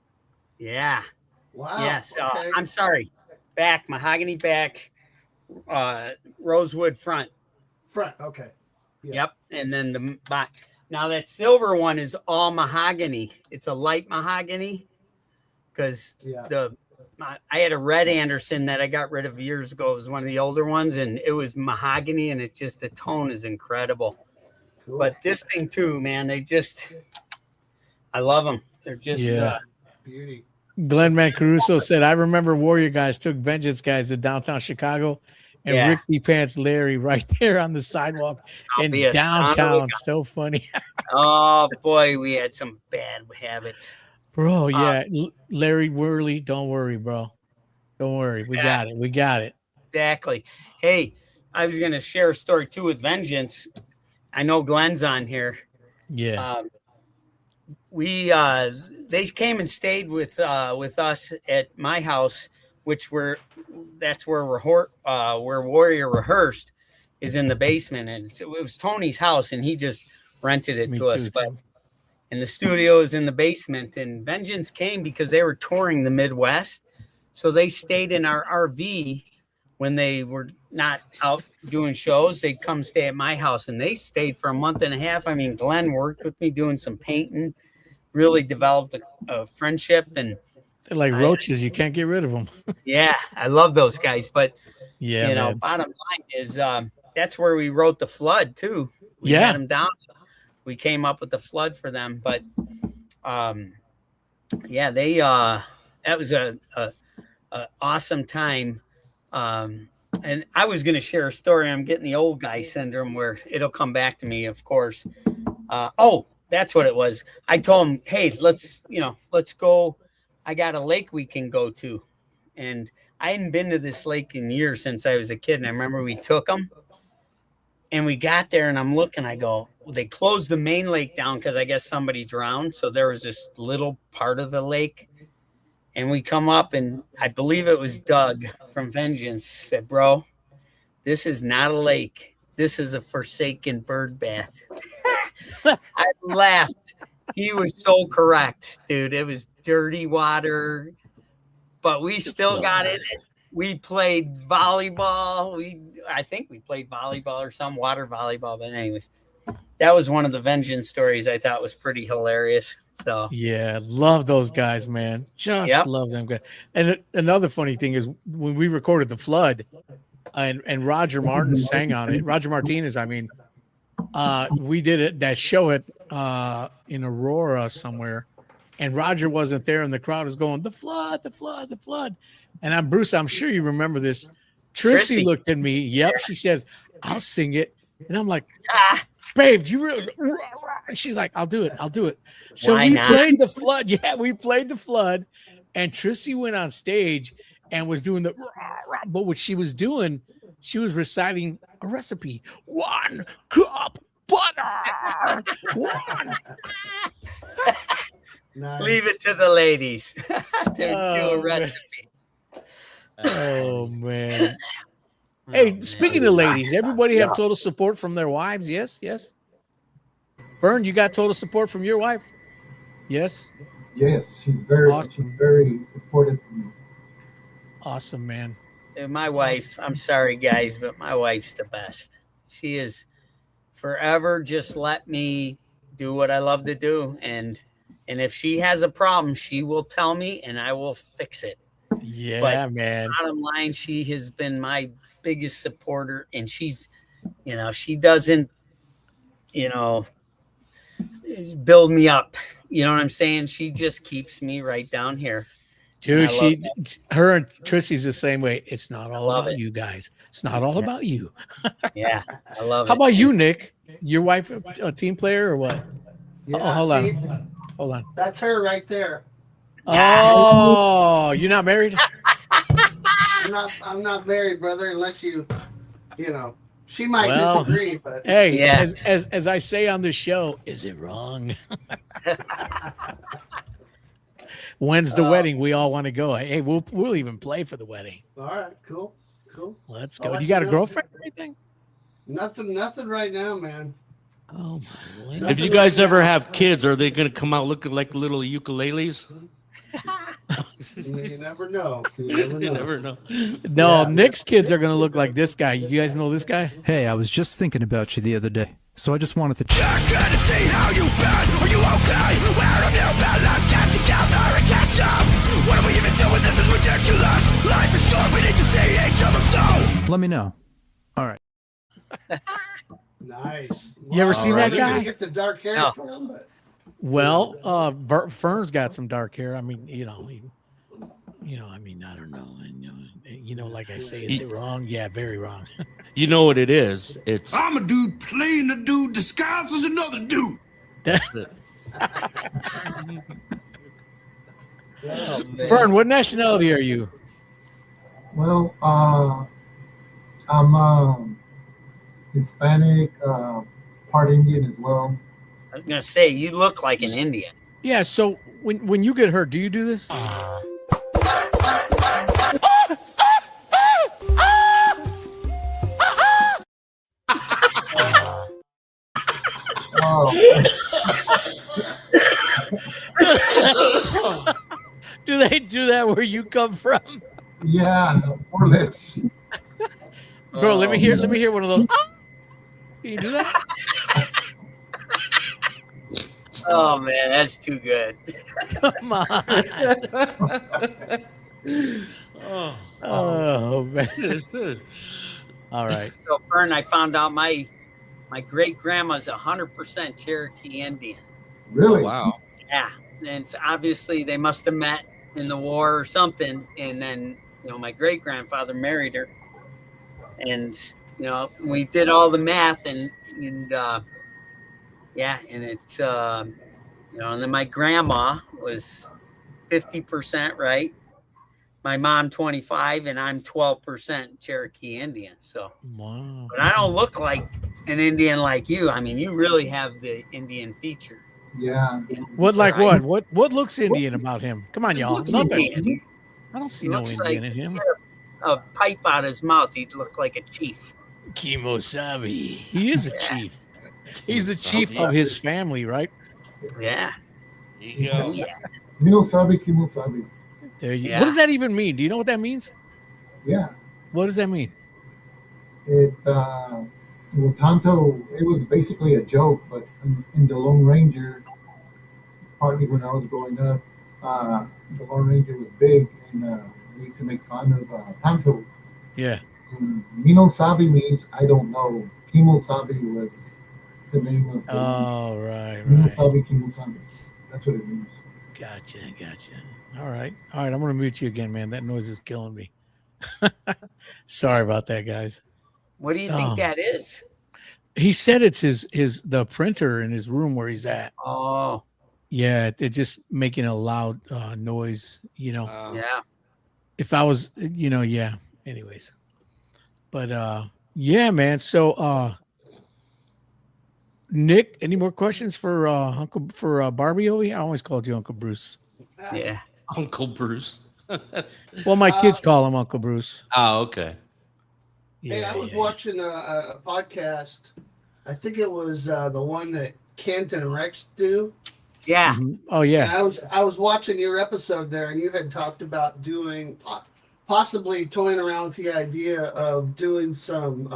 [SPEAKER 3] Yeah.
[SPEAKER 4] Wow.
[SPEAKER 3] Yes.
[SPEAKER 4] Okay.
[SPEAKER 3] I'm sorry. Back, mahogany back, rosewood front.
[SPEAKER 4] Front. Okay. Yeah.
[SPEAKER 3] Yep. And then the back. Now that silver one is all mahogany. It's a light mahogany because I had a red Anderson that I got rid of years ago. It was one of the older ones, and it was mahogany, and the tone is incredible. Cool. But this thing too, man, I love them. They're just
[SPEAKER 4] beauty.
[SPEAKER 1] Glenn Mancaruso said, I remember Warrior guys took Vengeance guys to downtown Chicago, and Ricky Pants Larry right there on the sidewalk in downtown. So funny.
[SPEAKER 3] Oh boy, we had some bad habits,
[SPEAKER 1] bro. Yeah, Larry Worley, don't worry, bro. Don't worry, we got it.
[SPEAKER 3] Exactly. Hey, I was gonna share a story too with Vengeance. I know Glenn's on here.
[SPEAKER 1] Yeah.
[SPEAKER 3] They came and stayed with us at my house, that's where Warrior rehearsed, is in the basement, and it was Tony's house, and he just rented it to us. But and the studio is in the basement, and Vengeance came because they were touring the Midwest, so they stayed in our RV when they were not out doing shows. They'd come stay at my house, and they stayed for a month and a half. I mean, Glenn worked with me doing some painting, really developed a friendship, and
[SPEAKER 1] they're like roaches. You can't get rid of them.
[SPEAKER 3] Yeah, I love those guys. But
[SPEAKER 1] yeah,
[SPEAKER 3] bottom line is that's where we wrote The Flood too. We had them down. We came up with The Flood for them. But they that was a awesome time. And I was going to share a story. I'm getting the old guy syndrome where it'll come back to me, of course. That's what it was. I told him, hey, let's go. I got a lake we can go to. And I hadn't been to this lake in years since I was a kid. And I remember we took them and we got there and I'm looking, I go, well, they closed the main lake down because I guess somebody drowned. So there was this little part of the lake. And we come up and I believe it was Doug from Vengeance said, bro, this is not a lake. This is a forsaken bird bath. I laughed. He was so correct, dude. It was dirty water, but we still got in it. We played volleyball. I think we played volleyball or some water volleyball. But anyways, that was one of the Vengeance stories I thought was pretty hilarious. So
[SPEAKER 1] yeah, love those guys, man. Just love them guys. And another funny thing is when we recorded The Flood, and Roger Martin sang on it. Roger Martinez, I mean, we did that show at in Aurora somewhere, and Roger wasn't there, and the crowd is going, "The flood, the flood, the flood." And Bruce, I'm sure you remember this. Trissy looked at me. Yep, she says, "I'll sing it," and I'm like, "Babe, do you really?" She's like, "I'll do it. I'll do it." So we played The Flood. Yeah, we played The Flood, and Trissy went on stage and was doing but what she was doing, she was reciting a recipe. 1 cup butter. 1.
[SPEAKER 4] Nice.
[SPEAKER 3] Leave it to the ladies to do a recipe.
[SPEAKER 1] Oh man. Hey, speaking of ladies, everybody have total support from their wives? Yes, yes. Vern, you got total support from your wife? Yes.
[SPEAKER 7] Yes, she's very supportive of me.
[SPEAKER 1] Awesome, man.
[SPEAKER 3] My wife, I'm sorry guys, but my wife's the best. She is forever just let me do what I love to do, and if she has a problem, she will tell me and I will fix it.
[SPEAKER 1] Yeah,
[SPEAKER 3] but
[SPEAKER 1] man.
[SPEAKER 3] Bottom line, she has been my biggest supporter, and she's, she doesn't, build me up. You know what I'm saying? She just keeps me right down here.
[SPEAKER 1] Dude, her and Trissy's the same way. It's not all about you guys. It's not all about you.
[SPEAKER 3] Yeah, I love it.
[SPEAKER 1] How about you, Nick? Your wife a team player or what?
[SPEAKER 4] Yeah,
[SPEAKER 1] hold on.
[SPEAKER 4] That's her right there.
[SPEAKER 1] Oh, you're not married?
[SPEAKER 4] I'm not married, brother, unless you she might disagree, but
[SPEAKER 1] hey, as I say on the show, is it wrong? When's the wedding? We all want to go. Hey, we'll even play for the wedding.
[SPEAKER 4] All right, cool.
[SPEAKER 1] Let's go. You got a girlfriend or anything?
[SPEAKER 4] Nothing right now, man.
[SPEAKER 1] Oh my!
[SPEAKER 5] If you guys ever have kids, are they going to come out looking like little ukuleles?
[SPEAKER 4] You never know.
[SPEAKER 5] You never know.
[SPEAKER 1] No, Nick's kids are going to look like this guy. You guys know this guy?
[SPEAKER 9] Hey, I was just thinking about you the other day, so I just wanted to
[SPEAKER 6] check in and see how you've been. Are you okay? Where have you been? Let's get together and catch up. What are we even doing? This is ridiculous. Life is short. We need to see each other so.
[SPEAKER 9] let me know. All right.
[SPEAKER 4] Nice.
[SPEAKER 1] You ever seen that guy?
[SPEAKER 4] You get the dark hair from him, but
[SPEAKER 1] well, Fern's got some dark hair. I mean, I mean, I don't know. Like I say, is it wrong? Yeah, very wrong.
[SPEAKER 5] You know what it is? It's
[SPEAKER 6] I'm a dude playing a dude disguised as another dude.
[SPEAKER 5] That's it.
[SPEAKER 1] Fern, what nationality are you?
[SPEAKER 7] Well, I'm Hispanic, part Indian as well.
[SPEAKER 3] I was gonna say you look like an Indian.
[SPEAKER 1] Yeah. So when you get hurt, do you do this? Do they do that where you come from?
[SPEAKER 7] Yeah, more or less.
[SPEAKER 1] Bro, let me hear one of those. Can you do that?
[SPEAKER 3] Oh man, that's too good.
[SPEAKER 1] Come on. Oh man. All right.
[SPEAKER 3] So Fern, I found out my great grandma's 100% Cherokee Indian.
[SPEAKER 7] Really?
[SPEAKER 5] Oh, wow.
[SPEAKER 3] Yeah, and it's obviously they must have met in the war or something, and then my great grandfather married her, and we did all the math, and it's and then my grandma was 50% right. my mom 25, and I'm 12% Cherokee Indian. So,
[SPEAKER 1] Wow.
[SPEAKER 3] but I don't look like an Indian like you. I mean, you really have the Indian feature.
[SPEAKER 7] Yeah.
[SPEAKER 1] What like
[SPEAKER 3] Right.
[SPEAKER 1] what looks Indian about him? Come on,
[SPEAKER 3] He
[SPEAKER 1] y'all.
[SPEAKER 3] looks
[SPEAKER 1] Nothing.
[SPEAKER 3] Indian.
[SPEAKER 1] I don't see
[SPEAKER 3] He
[SPEAKER 1] no
[SPEAKER 3] looks
[SPEAKER 1] Indian
[SPEAKER 3] like
[SPEAKER 1] in him.
[SPEAKER 3] a pipe out his mouth. He'd look like a chief.
[SPEAKER 1] Kimosabi. He is a
[SPEAKER 3] Yeah.
[SPEAKER 1] chief. He's the chief of his family, right?
[SPEAKER 3] Yeah.
[SPEAKER 5] There you go.
[SPEAKER 3] Yeah.
[SPEAKER 7] Minosabi, Kimosabi.
[SPEAKER 1] There you.
[SPEAKER 3] Yeah.
[SPEAKER 1] What does that even mean? Do you know what that means?
[SPEAKER 7] Yeah.
[SPEAKER 1] What does that mean?
[SPEAKER 7] It well, Tonto. It was basically a joke, but in the Lone Ranger, partly when I was growing up, the Lone Ranger was big, and we used to make fun of Tonto.
[SPEAKER 1] Yeah.
[SPEAKER 7] And Minosabi means I don't know. Kimosabi was the name of the
[SPEAKER 1] Oh, right.
[SPEAKER 7] Minosabi, Kimosabi. That's what it means.
[SPEAKER 1] Gotcha. All right. I'm gonna mute you again, man. That noise is killing me. Sorry about that, guys.
[SPEAKER 3] What do you think that is?
[SPEAKER 1] He said it's the printer in his room where he's at.
[SPEAKER 3] Oh.
[SPEAKER 1] Yeah, it's just making a loud noise,
[SPEAKER 3] Yeah.
[SPEAKER 1] If I was, yeah. Anyways. But yeah, man. So Nick, any more questions for Barbie over here? I always called you Uncle Bruce.
[SPEAKER 3] Yeah.
[SPEAKER 5] Uncle Bruce.
[SPEAKER 1] Well, my kids call him Uncle Bruce.
[SPEAKER 5] Oh, okay.
[SPEAKER 4] Hey, I was watching a podcast. I think it was the one that Kent and Rex do.
[SPEAKER 3] Yeah.
[SPEAKER 1] Mm-hmm. Oh yeah.
[SPEAKER 4] And I was watching your episode there, and you had talked about doing possibly toying around with the idea of doing some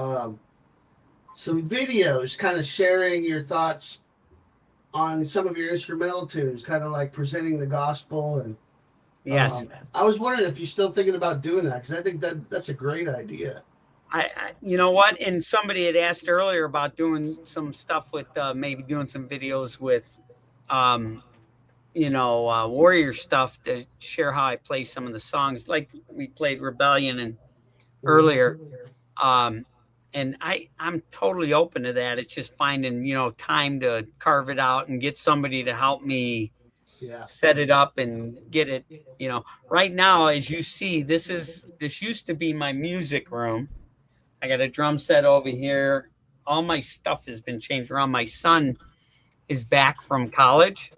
[SPEAKER 4] videos, kind of sharing your thoughts on some of your instrumental tunes, kind of like presenting the gospel. And
[SPEAKER 3] Yes.
[SPEAKER 4] I was wondering if you're still thinking about doing that, because I think that's a great idea.
[SPEAKER 3] I you know what? And somebody had asked earlier about doing some stuff with maybe doing some videos with, Warrior stuff to share how I play some of the songs. Like we played Rebellion and earlier. And I'm totally open to that. It's just finding, time to carve it out and get somebody to help me set it up and get it, right now, as you see, this used to be my music room. I got a drum set over here. All my stuff has been changed around. My son is back from college.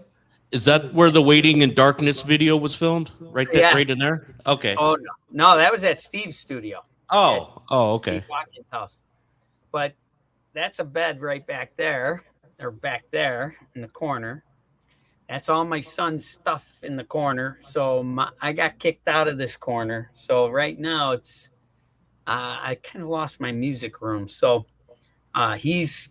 [SPEAKER 5] Is that where the Waiting in Darkness video was filmed? Right there,
[SPEAKER 3] Yes.
[SPEAKER 5] right in there? Okay.
[SPEAKER 3] Oh, no, that was at Steve's studio.
[SPEAKER 5] Okay.
[SPEAKER 3] Steve Watkins' house. But that's a bed right back there, or back there in the corner. That's all my son's stuff in the corner. So I got kicked out of this corner. So right now it's, I kind of lost my music room. So he's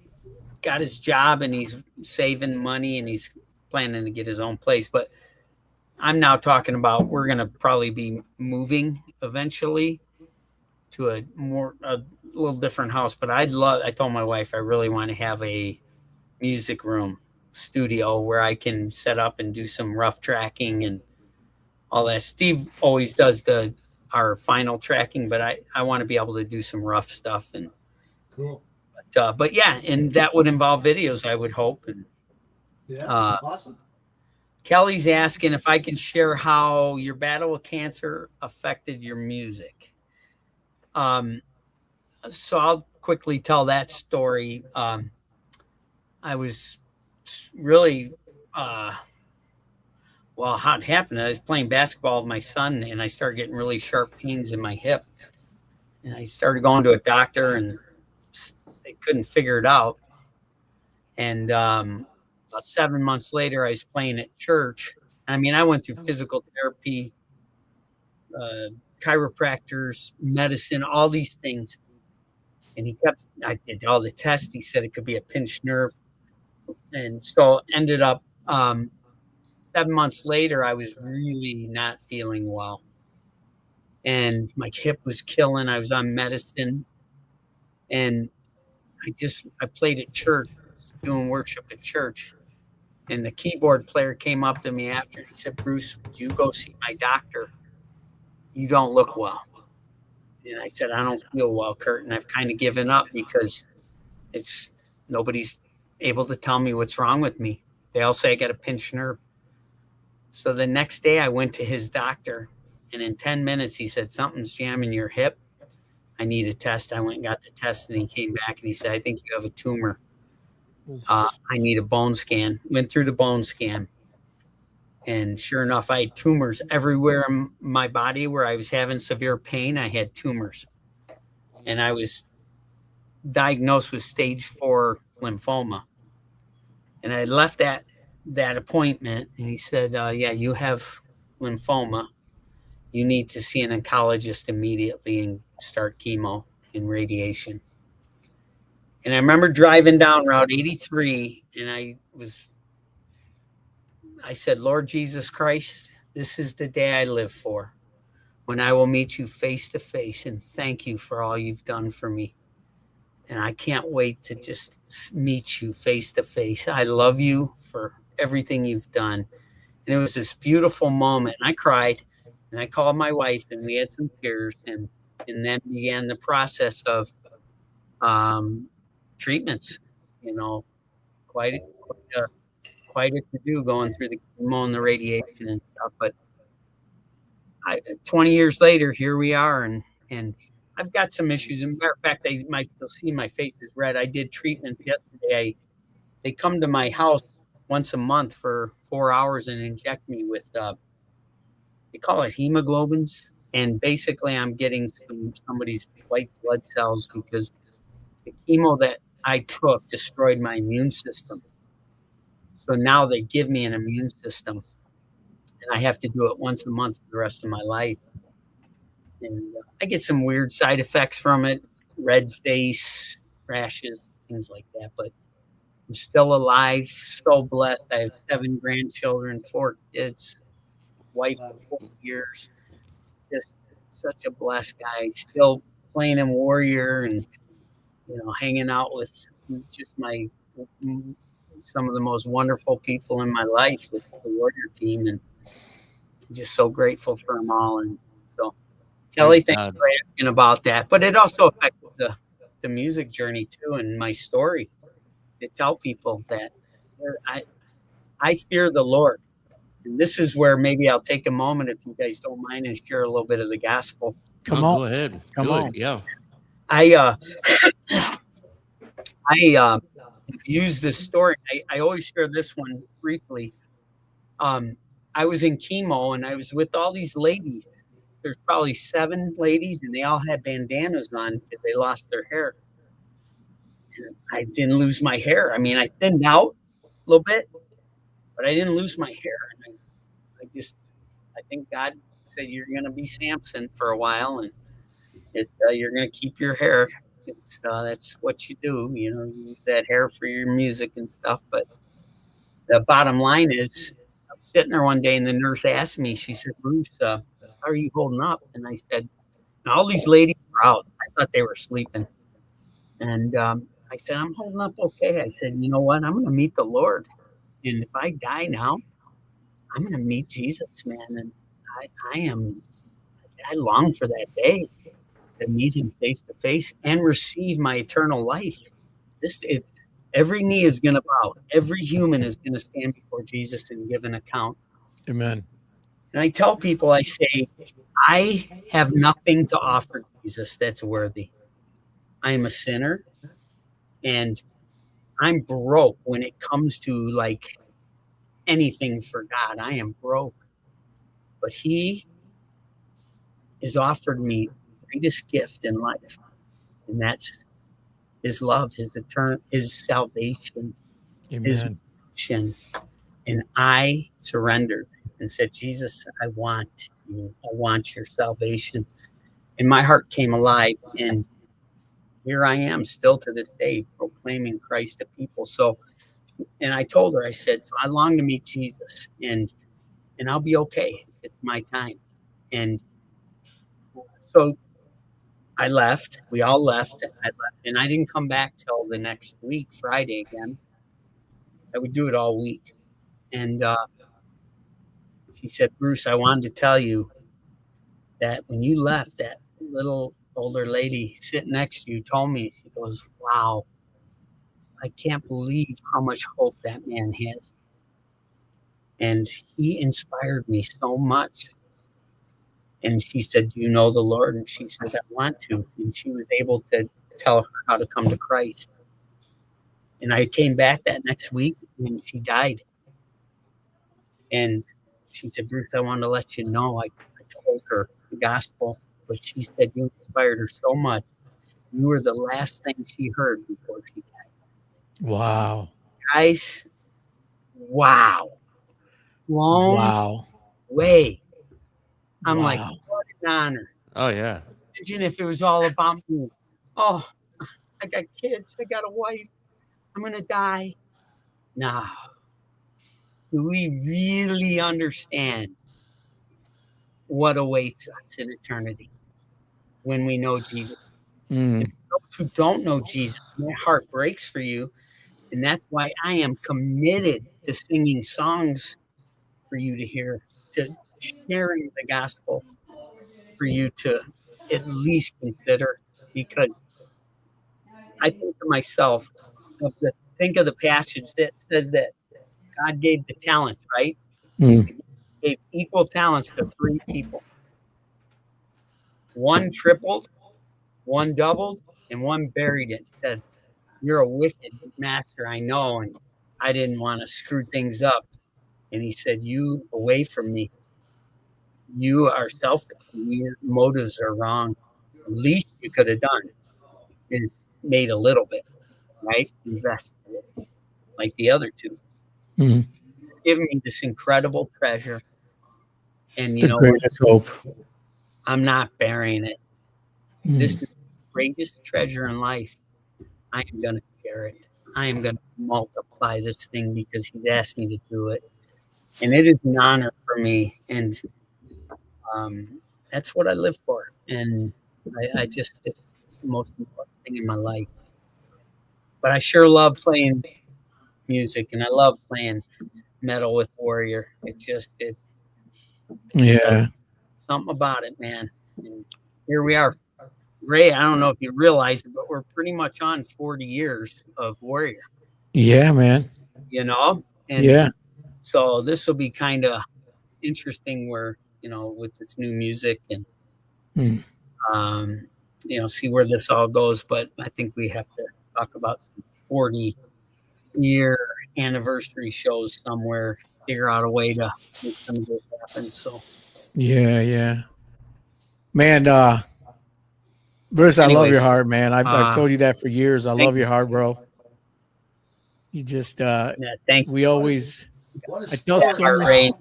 [SPEAKER 3] got his job and he's saving money and he's planning to get his own place. But I'm now talking about we're going to probably be moving eventually to a little different house. But I told my wife I really want to have a music room studio where I can set up and do some rough tracking and all that. Steve always does our final tracking, but I want to be able to do some rough stuff. And
[SPEAKER 4] cool.
[SPEAKER 3] But yeah, and that would involve videos, I would hope. And
[SPEAKER 4] awesome.
[SPEAKER 3] Kelly's asking if I can share how your battle with cancer affected your music. So I'll quickly tell that story. I was really, how it happened. I was playing basketball with my son and I started getting really sharp pains in my hip. And I started going to a doctor and they couldn't figure it out. And about 7 months later, I was playing at church. I mean, I went through physical therapy, chiropractors, medicine, all these things. And I did all the tests. He said it could be a pinched nerve. And so ended up 7 months later, I was really not feeling well. And my hip was killing. I was on medicine. And I played at church, doing worship at church. And the keyboard player came up to me after and he said, "Bruce, would you go see my doctor? You don't look well." And I said, "I don't feel well, Kurt." And I've kind of given up because nobody's able to tell me what's wrong with me. They all say I got a pinched nerve. So the next day I went to his doctor And in 10 minutes, he said, something's jamming your hip. I need a test. I went and got the test, and he came back and he said, I think you have a tumor. I need a bone scan. Went through the bone scan. And sure enough, I had tumors everywhere in my body where I was having severe pain. I had tumors. And I was diagnosed with stage 4 lymphoma. And I left that appointment, and he said, yeah, you have lymphoma. You need to see an oncologist immediately and start chemo and radiation. And I remember driving down Route 83, and I said, Lord Jesus Christ, this is the day I live for, when I will meet you face to face, and thank you for all you've done for me. And I can't wait to just meet you face to face. I love you for everything you've done. And it was this beautiful moment. And I cried, and I called my wife, and we had some tears, and then began the process of treatments. Quite a to-do going through the chemo and the radiation and stuff. But 20 years later, here we are, and I've got some issues. As a matter of fact, you'll see my face is red. I did treatments yesterday. They come to my house once a month for 4 hours and inject me with, they call it hemoglobins. And basically, I'm getting somebody's white blood cells because the chemo that I took destroyed my immune system. So now they give me an immune system, and I have to do it once a month for the rest of my life. And I get some weird side effects from it, red face, rashes, things like that. But I'm still alive, so blessed. I have 7 grandchildren, 4 kids, wife for 4 years. Just such a blessed guy. Still playing in Warrior and hanging out with just some of the most wonderful people in my life with the Warrior team, and I'm just so grateful for them all. And so, Kelly, thanks for asking about that. But it also affected the music journey too, and my story. To tell people that I fear the Lord. And this is where maybe I'll take a moment, if you guys don't mind, and share a little bit of the gospel.
[SPEAKER 1] Come on.
[SPEAKER 5] Go ahead.
[SPEAKER 1] Come
[SPEAKER 5] Do
[SPEAKER 1] on.
[SPEAKER 5] it. Yeah.
[SPEAKER 3] I use this story. I always share this one briefly. I was in chemo, and I was with all these ladies. There's probably 7 ladies, and they all had bandanas on because they lost their hair. And I didn't lose my hair. I mean, I thinned out a little bit, but I didn't lose my hair. And I think God said, you're going to be Samson for a while, and you're going to keep your hair. That's what you do. You use that hair for your music and stuff. But the bottom line is, I was sitting there one day, and the nurse asked me, she said, Bruce, how are you holding up? And I said, and all these ladies were out. I thought they were sleeping. And I said, I'm holding up okay. I said, you know what? I'm going to meet the Lord. And if I die now, I'm going to meet Jesus, man. And I long for that day to meet him face to face and receive my eternal life. Every knee is going to bow. Every human is going to stand before Jesus and give an account.
[SPEAKER 1] Amen.
[SPEAKER 3] And I tell people, I say, I have nothing to offer Jesus that's worthy. I am a sinner, and I'm broke when it comes to like anything for God. I am broke. But he has offered me the greatest gift in life, and that's his love, his salvation,
[SPEAKER 1] Amen.
[SPEAKER 3] his mission. And I surrendered and said, Jesus, I want you. I want your salvation. And my heart came alive, and here I am still to this day proclaiming Christ to people. So, and I told her, I said, so I long to meet Jesus, and I'll be okay. It's my time. And so I left. We all left. I left, and I didn't come back till the next week, Friday again. I would do it all week. And she said, Bruce, I wanted to tell you that when you left, that little older lady sitting next to you told me, she goes, wow, I can't believe how much hope that man has. And he inspired me so much. And she said, "Do you know the Lord?" And she says, "I want to." And she was able to tell her how to come to Christ. And I came back that next week and she died. And she said, "Bruce, I wanted to let you know I told her the gospel, but she said you inspired her so much. You were the last thing she heard before she died."
[SPEAKER 1] Wow.
[SPEAKER 3] Guys, wow. Blown
[SPEAKER 1] Wow.
[SPEAKER 3] away. I'm like,
[SPEAKER 1] Wow.
[SPEAKER 3] what an honor.
[SPEAKER 5] Oh yeah.
[SPEAKER 3] Imagine if it was all about me. Oh, I got kids. I got a wife. I'm going to die. No. Do we really understand what awaits us in eternity when we know Jesus?
[SPEAKER 1] Mm.
[SPEAKER 3] And for those who don't know Jesus, my heart breaks for you. And that's why I am committed to singing songs for you to hear, to sharing the gospel for you to at least consider. Because I think to myself, think of the passage that says that God gave the talents, right?
[SPEAKER 1] Mm.
[SPEAKER 3] He gave equal talents to 3 people. One tripled, one doubled, and one buried it. Said, "You're a wicked master, I know, and I didn't want to screw things up." And he said, "You away from me. You are selfish. Your motives are wrong. The least you could have done is made a little bit, right? Invested it, like the other 2.
[SPEAKER 1] Mm.
[SPEAKER 3] He's given me this incredible treasure. And you
[SPEAKER 1] The
[SPEAKER 3] know what?
[SPEAKER 1] greatest hope.
[SPEAKER 3] I'm not burying it. This is
[SPEAKER 1] Mm.
[SPEAKER 3] the greatest treasure in life. I am going to share it. I am going to multiply this thing because he's asked me to do it. And it is an honor for me. And that's what I live for. And I just, it's the most important thing in my life. But I sure love playing music and I love playing metal with Warrior. It
[SPEAKER 1] Yeah.
[SPEAKER 3] something about it, man. And here we are. Ray, I don't know if you realize it, but we're pretty much on 40 years of Warrior,
[SPEAKER 1] Yeah, man.
[SPEAKER 3] you know? And
[SPEAKER 1] Yeah.
[SPEAKER 3] so this will be kind of interesting where, with this new music and,
[SPEAKER 1] Mm.
[SPEAKER 3] see where this all goes. But I think we have to talk about some 40-year anniversary shows somewhere, figure out a way to make some of this happen. So,
[SPEAKER 1] Yeah, yeah. Man, Bruce, I love your
[SPEAKER 3] anyways,
[SPEAKER 1] heart, man. I've told you that for years. I love
[SPEAKER 3] you.
[SPEAKER 1] your heart, bro. You just
[SPEAKER 3] Yeah, thank you.
[SPEAKER 1] we always
[SPEAKER 4] What a
[SPEAKER 1] I tell
[SPEAKER 4] story.
[SPEAKER 1] so many.
[SPEAKER 3] Ray.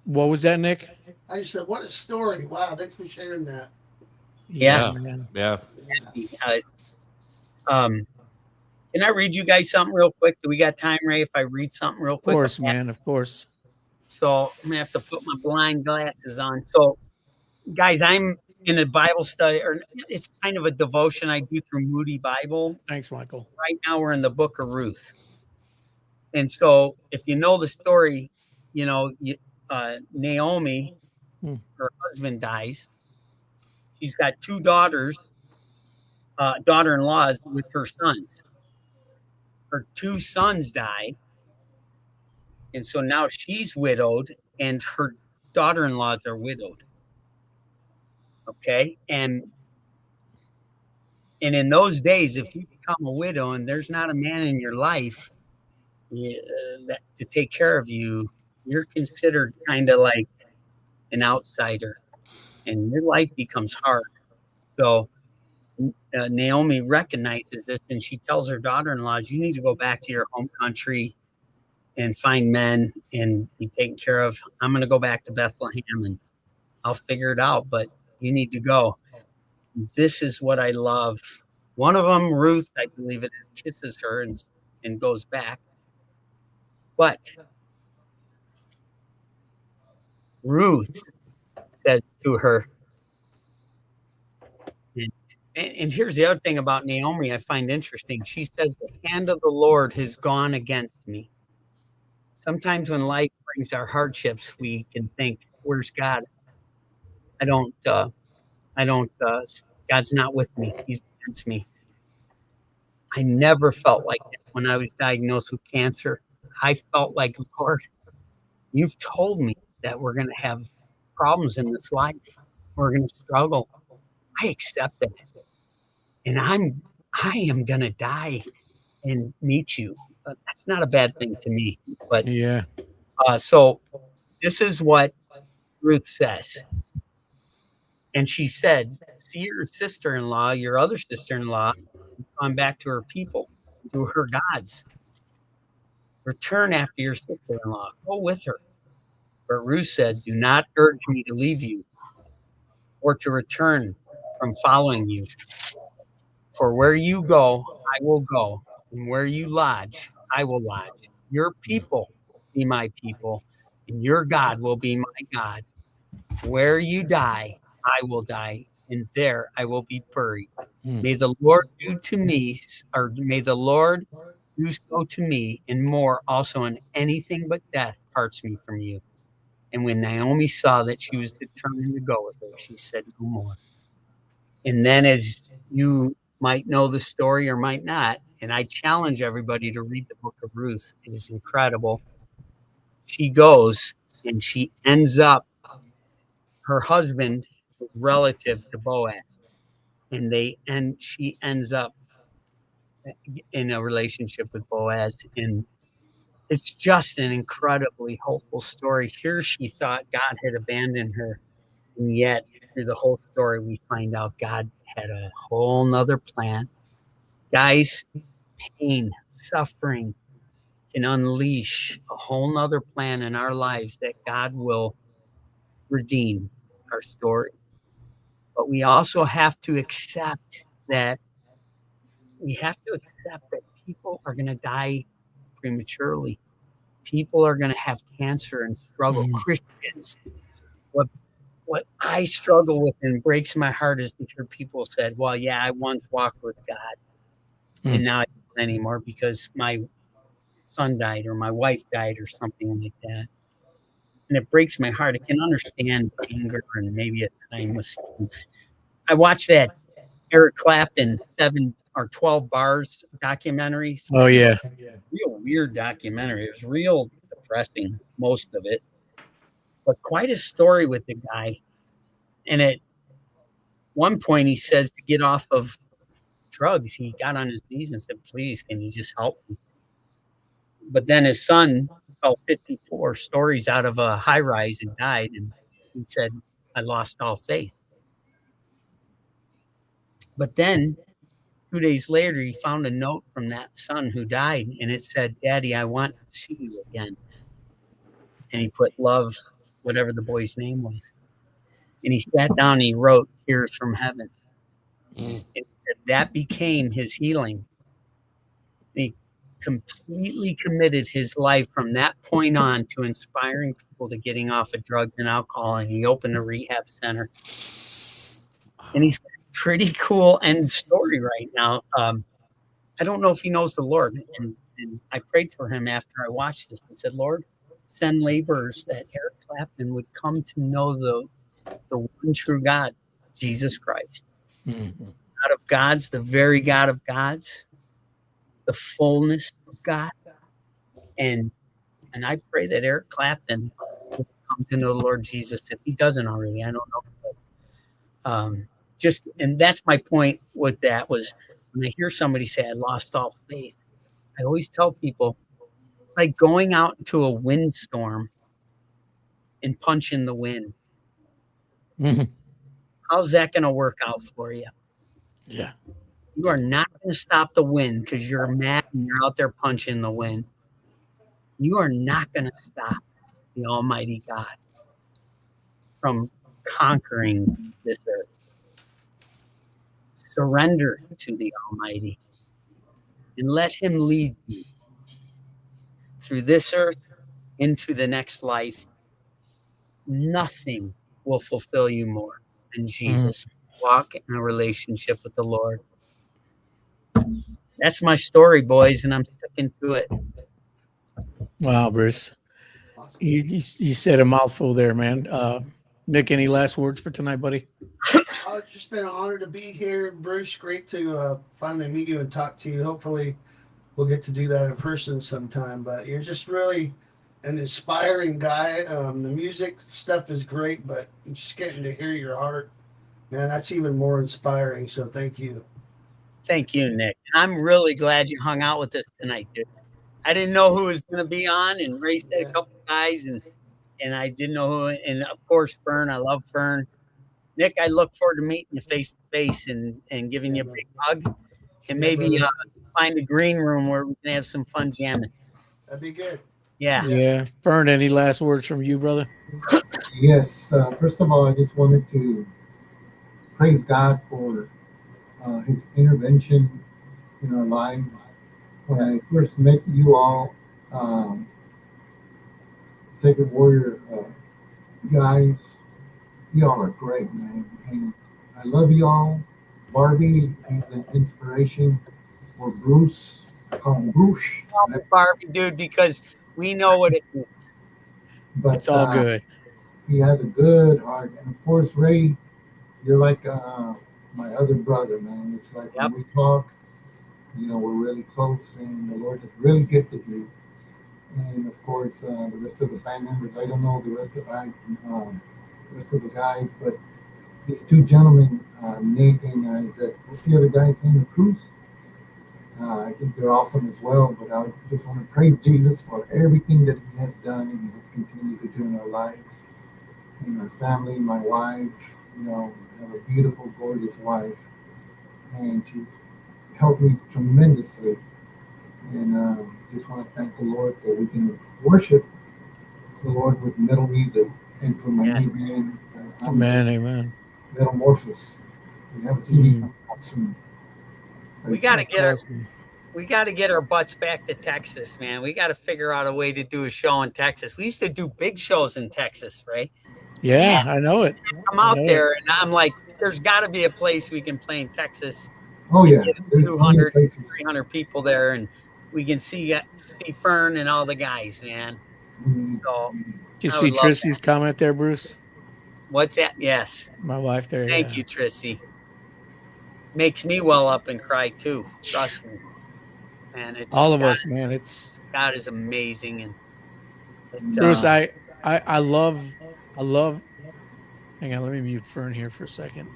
[SPEAKER 1] What was that, Nick?
[SPEAKER 4] I just said, what a story. Wow, thanks for sharing that.
[SPEAKER 3] Yeah.
[SPEAKER 1] man.
[SPEAKER 5] Yeah.
[SPEAKER 3] Can I read you guys something real quick? Do we got time, Ray? If I read something real
[SPEAKER 1] Of
[SPEAKER 3] quick?
[SPEAKER 1] course, man. Of course.
[SPEAKER 3] So I'm gonna have to put my blind glasses on. So, guys, I'm in a Bible study, or it's kind of a devotion I do through Moody Bible.
[SPEAKER 1] Thanks, Michael.
[SPEAKER 3] Right now, we're in the book of Ruth, and so if you know the story, Naomi, her husband dies. She's got 2 daughters, daughter-in-laws with her sons. Her 2 sons die. And so now she's widowed and her daughter-in-laws are widowed. Okay. And in those days, if you become a widow and there's not a man in your life to take care of you, you're considered kind of like an outsider and your life becomes hard. So Naomi recognizes this and she tells her daughter-in-laws, you need to go back to your home country and find men and be taken care of. I'm going to go back to Bethlehem and I'll figure it out, but you need to go. This is what I love. One of them, Ruth, I believe it is, kisses her and goes back. But Ruth says to her, and here's the other thing about Naomi I find interesting. She says, the hand of the Lord has gone against me. Sometimes when life brings our hardships, we can think, where's God? God's not with me. He's against me. I never felt like that when I was diagnosed with cancer. I felt like, Lord, you've told me that we're going to have problems in this life. We're going to struggle. I accept it. And I am going to die and meet you. That's not a bad thing to me. But
[SPEAKER 1] Yeah.
[SPEAKER 3] so this is what Ruth says. And she said, see your sister-in-law, your other sister-in-law, gone back to her people, to her gods. Return after your sister-in-law. Go with her. But Ruth said, do not urge me to leave you or to return from following you. For where you go, I will go. And where you lodge, I will lodge. Your people be my people, and your God will be my God. Where you die, I will die, and there I will be buried. May the Lord do to me, or may the Lord do so to me, and more also, in anything but death parts me from you. And when Naomi saw that she was determined to go with her, she said no more. And then, as you might know the story or might not, and I challenge everybody to read the book of Ruth. It is incredible. She goes and she ends up, her husband was relative to Boaz, and she ends up in a relationship with Boaz, and it's just an incredibly hopeful story. Here she thought God had abandoned her, and yet through the whole story we find out God had a whole nother plan. Guys, pain, suffering can unleash a whole nother plan in our lives that God will redeem our story. But we also have to accept that people are going to die prematurely. People are going to have cancer and struggle. Christians, what I struggle with and breaks my heart is to hear people said, well, yeah, I once walked with God and now I don't anymore because my son died or my wife died or something like that. And it breaks my heart. I can understand anger and maybe at times. I watched that Eric Clapton 7 or 12 Bars documentary.
[SPEAKER 1] Oh, yeah.
[SPEAKER 3] Real weird documentary. It was real depressing, most of it. But quite a story with the guy. And at one point he says to get off of drugs, he got on his knees and said, please, can you just help me? But then his son fell 54 stories out of a high rise and died. And he said, I lost all faith. But then 2 days later, he found a note from that son who died. And it said, Daddy, I want to see you again. And he put love, whatever the boy's name was. And he sat down and he wrote Tears from Heaven. And that became his healing. He completely committed his life from that point on to inspiring people to getting off of drugs and alcohol. And he opened a rehab center. And he's pretty cool end story right now. I don't know if he knows the Lord. And I prayed for him after I watched this. I said, Lord, send laborers that Eric Clapton would come to know the one true God, Jesus Christ. God of gods, the very God of gods, the fullness of God. And I pray that Eric Clapton will come to know the Lord Jesus. If he doesn't already, I don't know. But, and that's my point with that was when I hear somebody say, I lost all faith, I always tell people, it's like going out into a windstorm and punching the wind. How's that going to work out for you?
[SPEAKER 1] Yeah.
[SPEAKER 3] You are not going to stop the wind because you're mad and you're out there punching the wind. You are not going to stop the Almighty God from conquering this earth. Surrender to the Almighty and let Him lead you through this earth into the next life. Nothing will fulfill you more than Jesus. Walk in a relationship with the Lord. That's my story, boys, and I'm sticking to it.
[SPEAKER 1] Wow, Bruce. You said a mouthful there, man. Nick, any last words for tonight, buddy?
[SPEAKER 4] It's just been an honor to be here, Bruce. Great to finally meet you and talk to you. Hopefully, we'll get to do that in person sometime. But you're just really an inspiring guy. The music stuff is great, but just getting to hear your heart, man, that's even more inspiring. So thank you.
[SPEAKER 3] Thank you, Nick. And I'm really glad you hung out with us tonight, dude. I didn't know who was going to be on, and Ray said a couple guys, and I didn't know who. And of course, Fern. I love Fern. Nick, I look forward to meeting you face to face and giving you a big hug, and maybe find a green room where we can have some fun jamming.
[SPEAKER 4] That'd be good.
[SPEAKER 3] Yeah.
[SPEAKER 1] Yeah. Fern, any last words from you, brother?
[SPEAKER 7] Yes. First of all, I just wanted to praise God for His intervention in our lives. When I first met you all, Sacred Warrior guys, y'all are great, man. And I love y'all. Barbie is an inspiration for Bruce. I call him Bruce.
[SPEAKER 3] Barbie, dude, because we know what it is.
[SPEAKER 7] But
[SPEAKER 1] It's all good.
[SPEAKER 7] he has a good heart. And of course, Ray, you're like my other brother, man. It's like when we talk, we're really close, and the Lord has really gifted you. And of course, the rest of the band members, I don't know the rest of the guys, but these two gentlemen, Nick and what's the other guy's name, Cruz? I think they're awesome as well. But I just want to praise Jesus for everything that He has done and He has continued to do in our lives, in our family. My wife, I have a beautiful, gorgeous wife, and she's helped me tremendously. And just want to thank the Lord that we can worship the Lord with metal music, and for my new band,
[SPEAKER 1] Amen.
[SPEAKER 7] Metamorphosis. We have a CD soon.
[SPEAKER 3] We got to get our butts back to Texas, man. We got to figure out a way to do a show in Texas. We used to do big shows in Texas, right?
[SPEAKER 1] Yeah, I know it.
[SPEAKER 3] I'm out there, and I'm like, there's got to be a place we can play in Texas.
[SPEAKER 7] Oh yeah,
[SPEAKER 3] there's 200, 300 people there, and we can see Fern and all the guys, man. So
[SPEAKER 1] you see Trissy's comment there, Bruce?
[SPEAKER 3] What's that? Yes,
[SPEAKER 1] my wife there.
[SPEAKER 3] Thank you, Trissy. Makes me well up and cry too. Trust me, man. It's
[SPEAKER 1] all of us, man. It's
[SPEAKER 3] God is amazing, and
[SPEAKER 1] Bruce, I love. Hang on, let me mute Fern here for a second.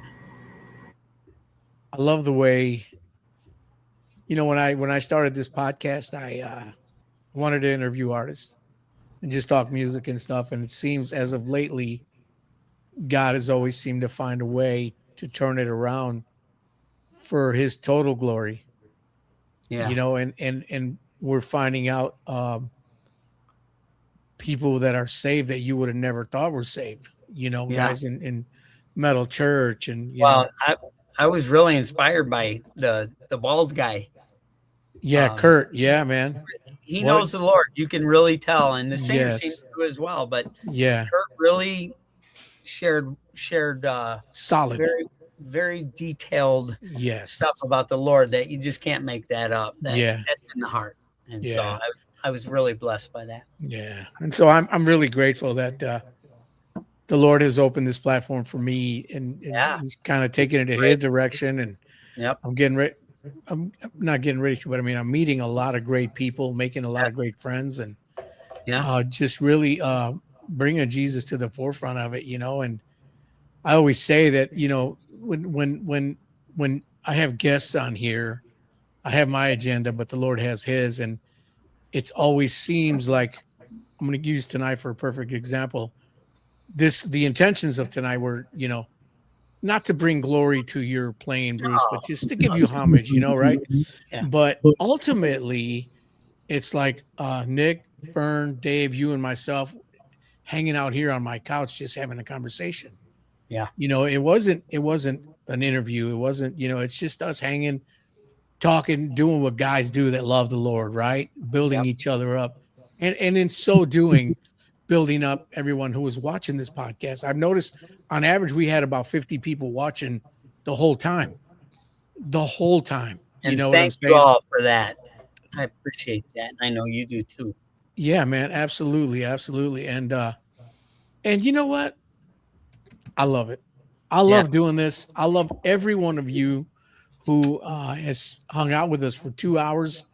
[SPEAKER 1] I love the way, when I started this podcast, I wanted to interview artists and just talk music and stuff. And it seems as of lately, God has always seemed to find a way to turn it around for His total glory.
[SPEAKER 3] Yeah.
[SPEAKER 1] And we're finding out people that are saved that you would have never thought were saved. Guys in Metal Church and
[SPEAKER 3] I was really inspired by the bald guy.
[SPEAKER 1] Yeah, Kurt. Yeah, man.
[SPEAKER 3] He knows the Lord. You can really tell, and the singer seems to as well. But
[SPEAKER 1] Kurt
[SPEAKER 3] really shared
[SPEAKER 1] solid,
[SPEAKER 3] very, very detailed stuff about the Lord that you just can't make that up. That's in the heart, and so I was really blessed by that.
[SPEAKER 1] Yeah, and so I'm really grateful that the Lord has opened this platform for me, and He's kind of taking it in His direction. And I'm getting ready. I'm not getting ready to, but I mean, I'm meeting a lot of great people, making a lot of great friends, and just really bringing Jesus to the forefront of it, And I always say that, when I have guests on here, I have my agenda, but the Lord has His, and it's always seems like I'm going to use tonight for a perfect example. The intentions of tonight were, not to bring glory to your playing, Bruce, but just to give you homage, right? Yeah. But ultimately, it's like Nick, Fern, Dave, you, and myself hanging out here on my couch, just having a conversation.
[SPEAKER 3] Yeah.
[SPEAKER 1] It wasn't an interview. It wasn't, it's just us hanging, talking, doing what guys do that love the Lord, right? Building each other up. And in so doing, building up everyone who was watching this podcast. I've noticed on average, we had about 50 people watching the whole time. And
[SPEAKER 3] thank you all for that. I appreciate that. I know you do too.
[SPEAKER 1] Yeah, man. Absolutely. Absolutely. And you know what? I love it. I love doing this. I love every one of you who has hung out with us for 2 hours.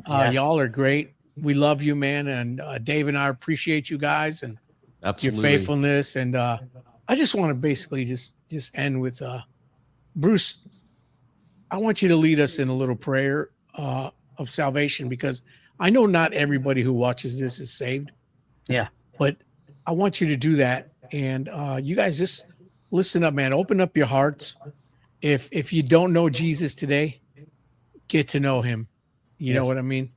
[SPEAKER 1] Y'all are great. we love you, man. And Dave and I appreciate you guys and
[SPEAKER 5] Absolutely.
[SPEAKER 1] your faithfulness. And I just want to basically just end with Bruce. I want you to lead us in a little prayer of salvation, because I know not everybody who watches this is saved.
[SPEAKER 3] Yeah.
[SPEAKER 1] But I want you to do that. And you guys just listen up, man. Open up your hearts. If you don't know Jesus today, get to know him. You know what I mean?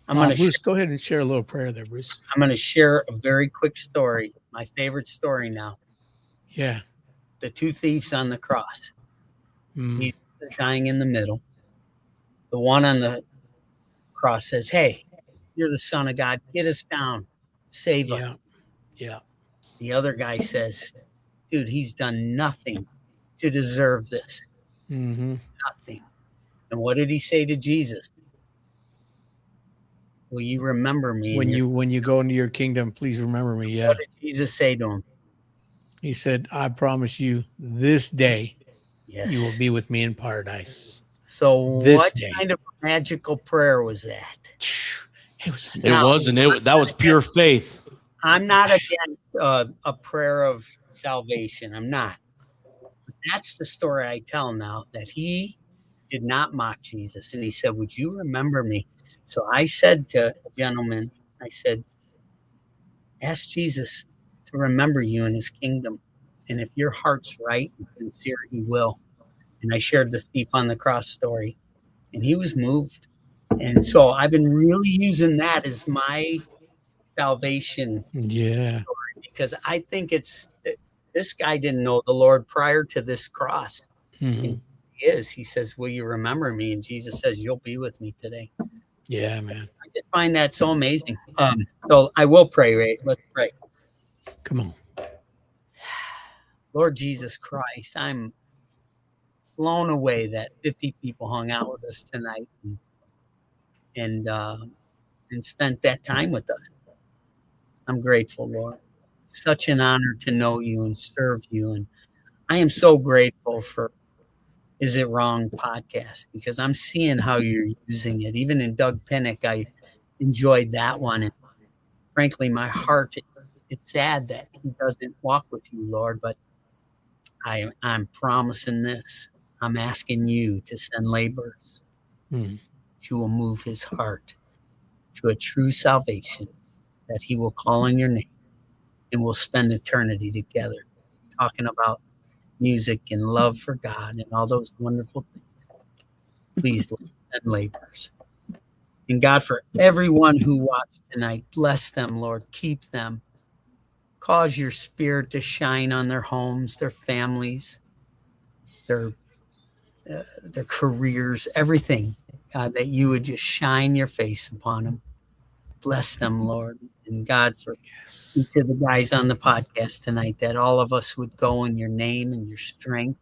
[SPEAKER 1] Bruce, go ahead and share a little prayer there, Bruce.
[SPEAKER 3] I'm going to share a very quick story. My favorite story now.
[SPEAKER 1] Yeah.
[SPEAKER 3] The two thieves on the cross.
[SPEAKER 1] Mm.
[SPEAKER 3] Jesus is dying in the middle. The one on the cross says, "Hey, you're the Son of God. Get us down. Save us."
[SPEAKER 1] Yeah.
[SPEAKER 3] The other guy says, "Dude, he's done nothing to deserve this.
[SPEAKER 1] Mm-hmm.
[SPEAKER 3] Nothing." And what did he say to Jesus? "Will you remember me
[SPEAKER 1] when you go into your kingdom? Please remember me." Yeah.
[SPEAKER 3] What did Jesus say to him?
[SPEAKER 1] He said, "I promise you, this day
[SPEAKER 3] Yes.
[SPEAKER 1] you will be with me in paradise."
[SPEAKER 3] So what kind of magical prayer was that?
[SPEAKER 1] It was.
[SPEAKER 5] That was pure faith.
[SPEAKER 3] I'm not against a prayer of salvation. I'm not. But that's the story I tell now, that he did not mock Jesus. And he said, "Would you remember me?" So I said to a gentleman, I said, "Ask Jesus to remember you in his kingdom. And if your heart's right and sincere, he will." And I shared the thief on the cross story, and he was moved. And so I've been really using that as my salvation
[SPEAKER 1] Yeah.
[SPEAKER 3] story, because I think this guy didn't know the Lord prior to this cross.
[SPEAKER 1] Mm-hmm.
[SPEAKER 3] He says, "Will you remember me?" And Jesus says, "You'll be with me today."
[SPEAKER 1] Yeah, man.
[SPEAKER 3] I just find that so amazing. So I will pray, Ray. Let's pray.
[SPEAKER 1] Come on.
[SPEAKER 3] Lord Jesus Christ, I'm blown away that 50 people hung out with us tonight and spent that time with us. I'm grateful, Lord. Such an honor to know you and serve you. And I am so grateful for Is It Wrong podcast, because I'm seeing how you're using it. Even in Doug Pinnick, I enjoyed that one. And frankly, my heart, it's sad that he doesn't walk with you, Lord, but I'm promising this. I'm asking you to send laborers who will move his heart to a true salvation, that he will call on your name, and we'll spend eternity together talking about music and love for God and all those wonderful things. Please send laborers. And God, for everyone who watched tonight, bless them, Lord. Keep them. Cause your spirit to shine on their homes, their families, their careers, everything. God, that you would just shine your face upon them. Bless them, Lord. And God, for each of the guys on the podcast tonight, that all of us would go in your name and your strength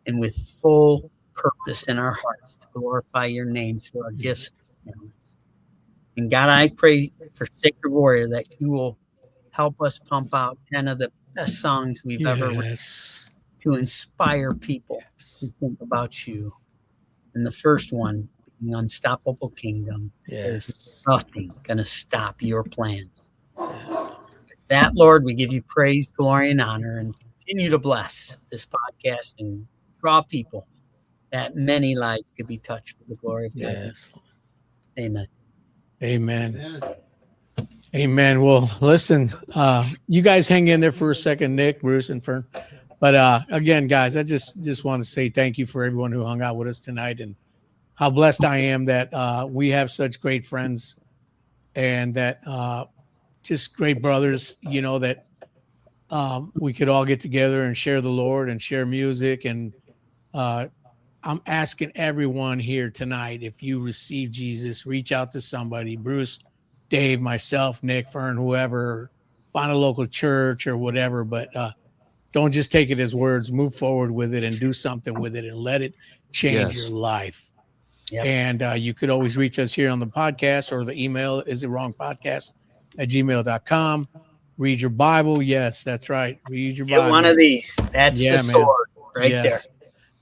[SPEAKER 3] and with full purpose in our hearts to glorify your name through our gifts and talents. And God, I pray for Sacred Warrior that you will help us pump out 10 of the best songs we've ever written to inspire people to think about you. And the first one, Unstoppable Kingdom. There's nothing going to stop your plans. With that, Lord, we give you praise, glory, and honor, and continue to bless this podcast and draw people that many lives could be touched with the glory of God. Amen.
[SPEAKER 1] Amen. Amen. Well, listen, you guys hang in there for a second, Nick, Bruce, and Fern. But again, guys, I just want to say thank you for everyone who hung out with us tonight, and how blessed I am that we have such great friends, and that just great brothers, you know, that we could all get together and share the Lord and share music. And I'm asking everyone here tonight, if you receive Jesus, reach out to somebody, Bruce, Dave, myself, Nick, Fern, whoever, find a local church or whatever, but don't just take it as words. Move forward with it and do something with it and let it change your life.
[SPEAKER 3] Yep.
[SPEAKER 1] And you could always reach us here on the podcast, or the email, isitwrongpodcast@gmail.com. Read your Bible. Yes, that's right. Read your Bible.
[SPEAKER 3] Get one of these. That's the sword right there.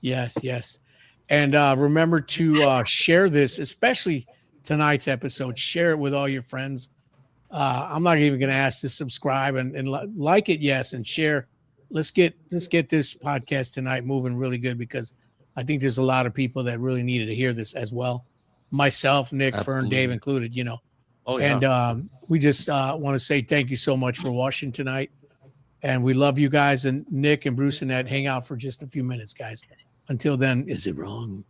[SPEAKER 1] Yes. And remember to share this, especially tonight's episode. Share it with all your friends. I'm not even going to ask to subscribe and like it, yes, and share. Let's get this podcast tonight moving really good, because I think there's a lot of people that really needed to hear this as well. Myself, Nick, Fern, Dave included,
[SPEAKER 5] Oh, yeah.
[SPEAKER 1] And we just want to say thank you so much for watching tonight. And we love you guys. And Nick and Bruce and Ed, hang out for just a few minutes, guys. Until then, is it wrong?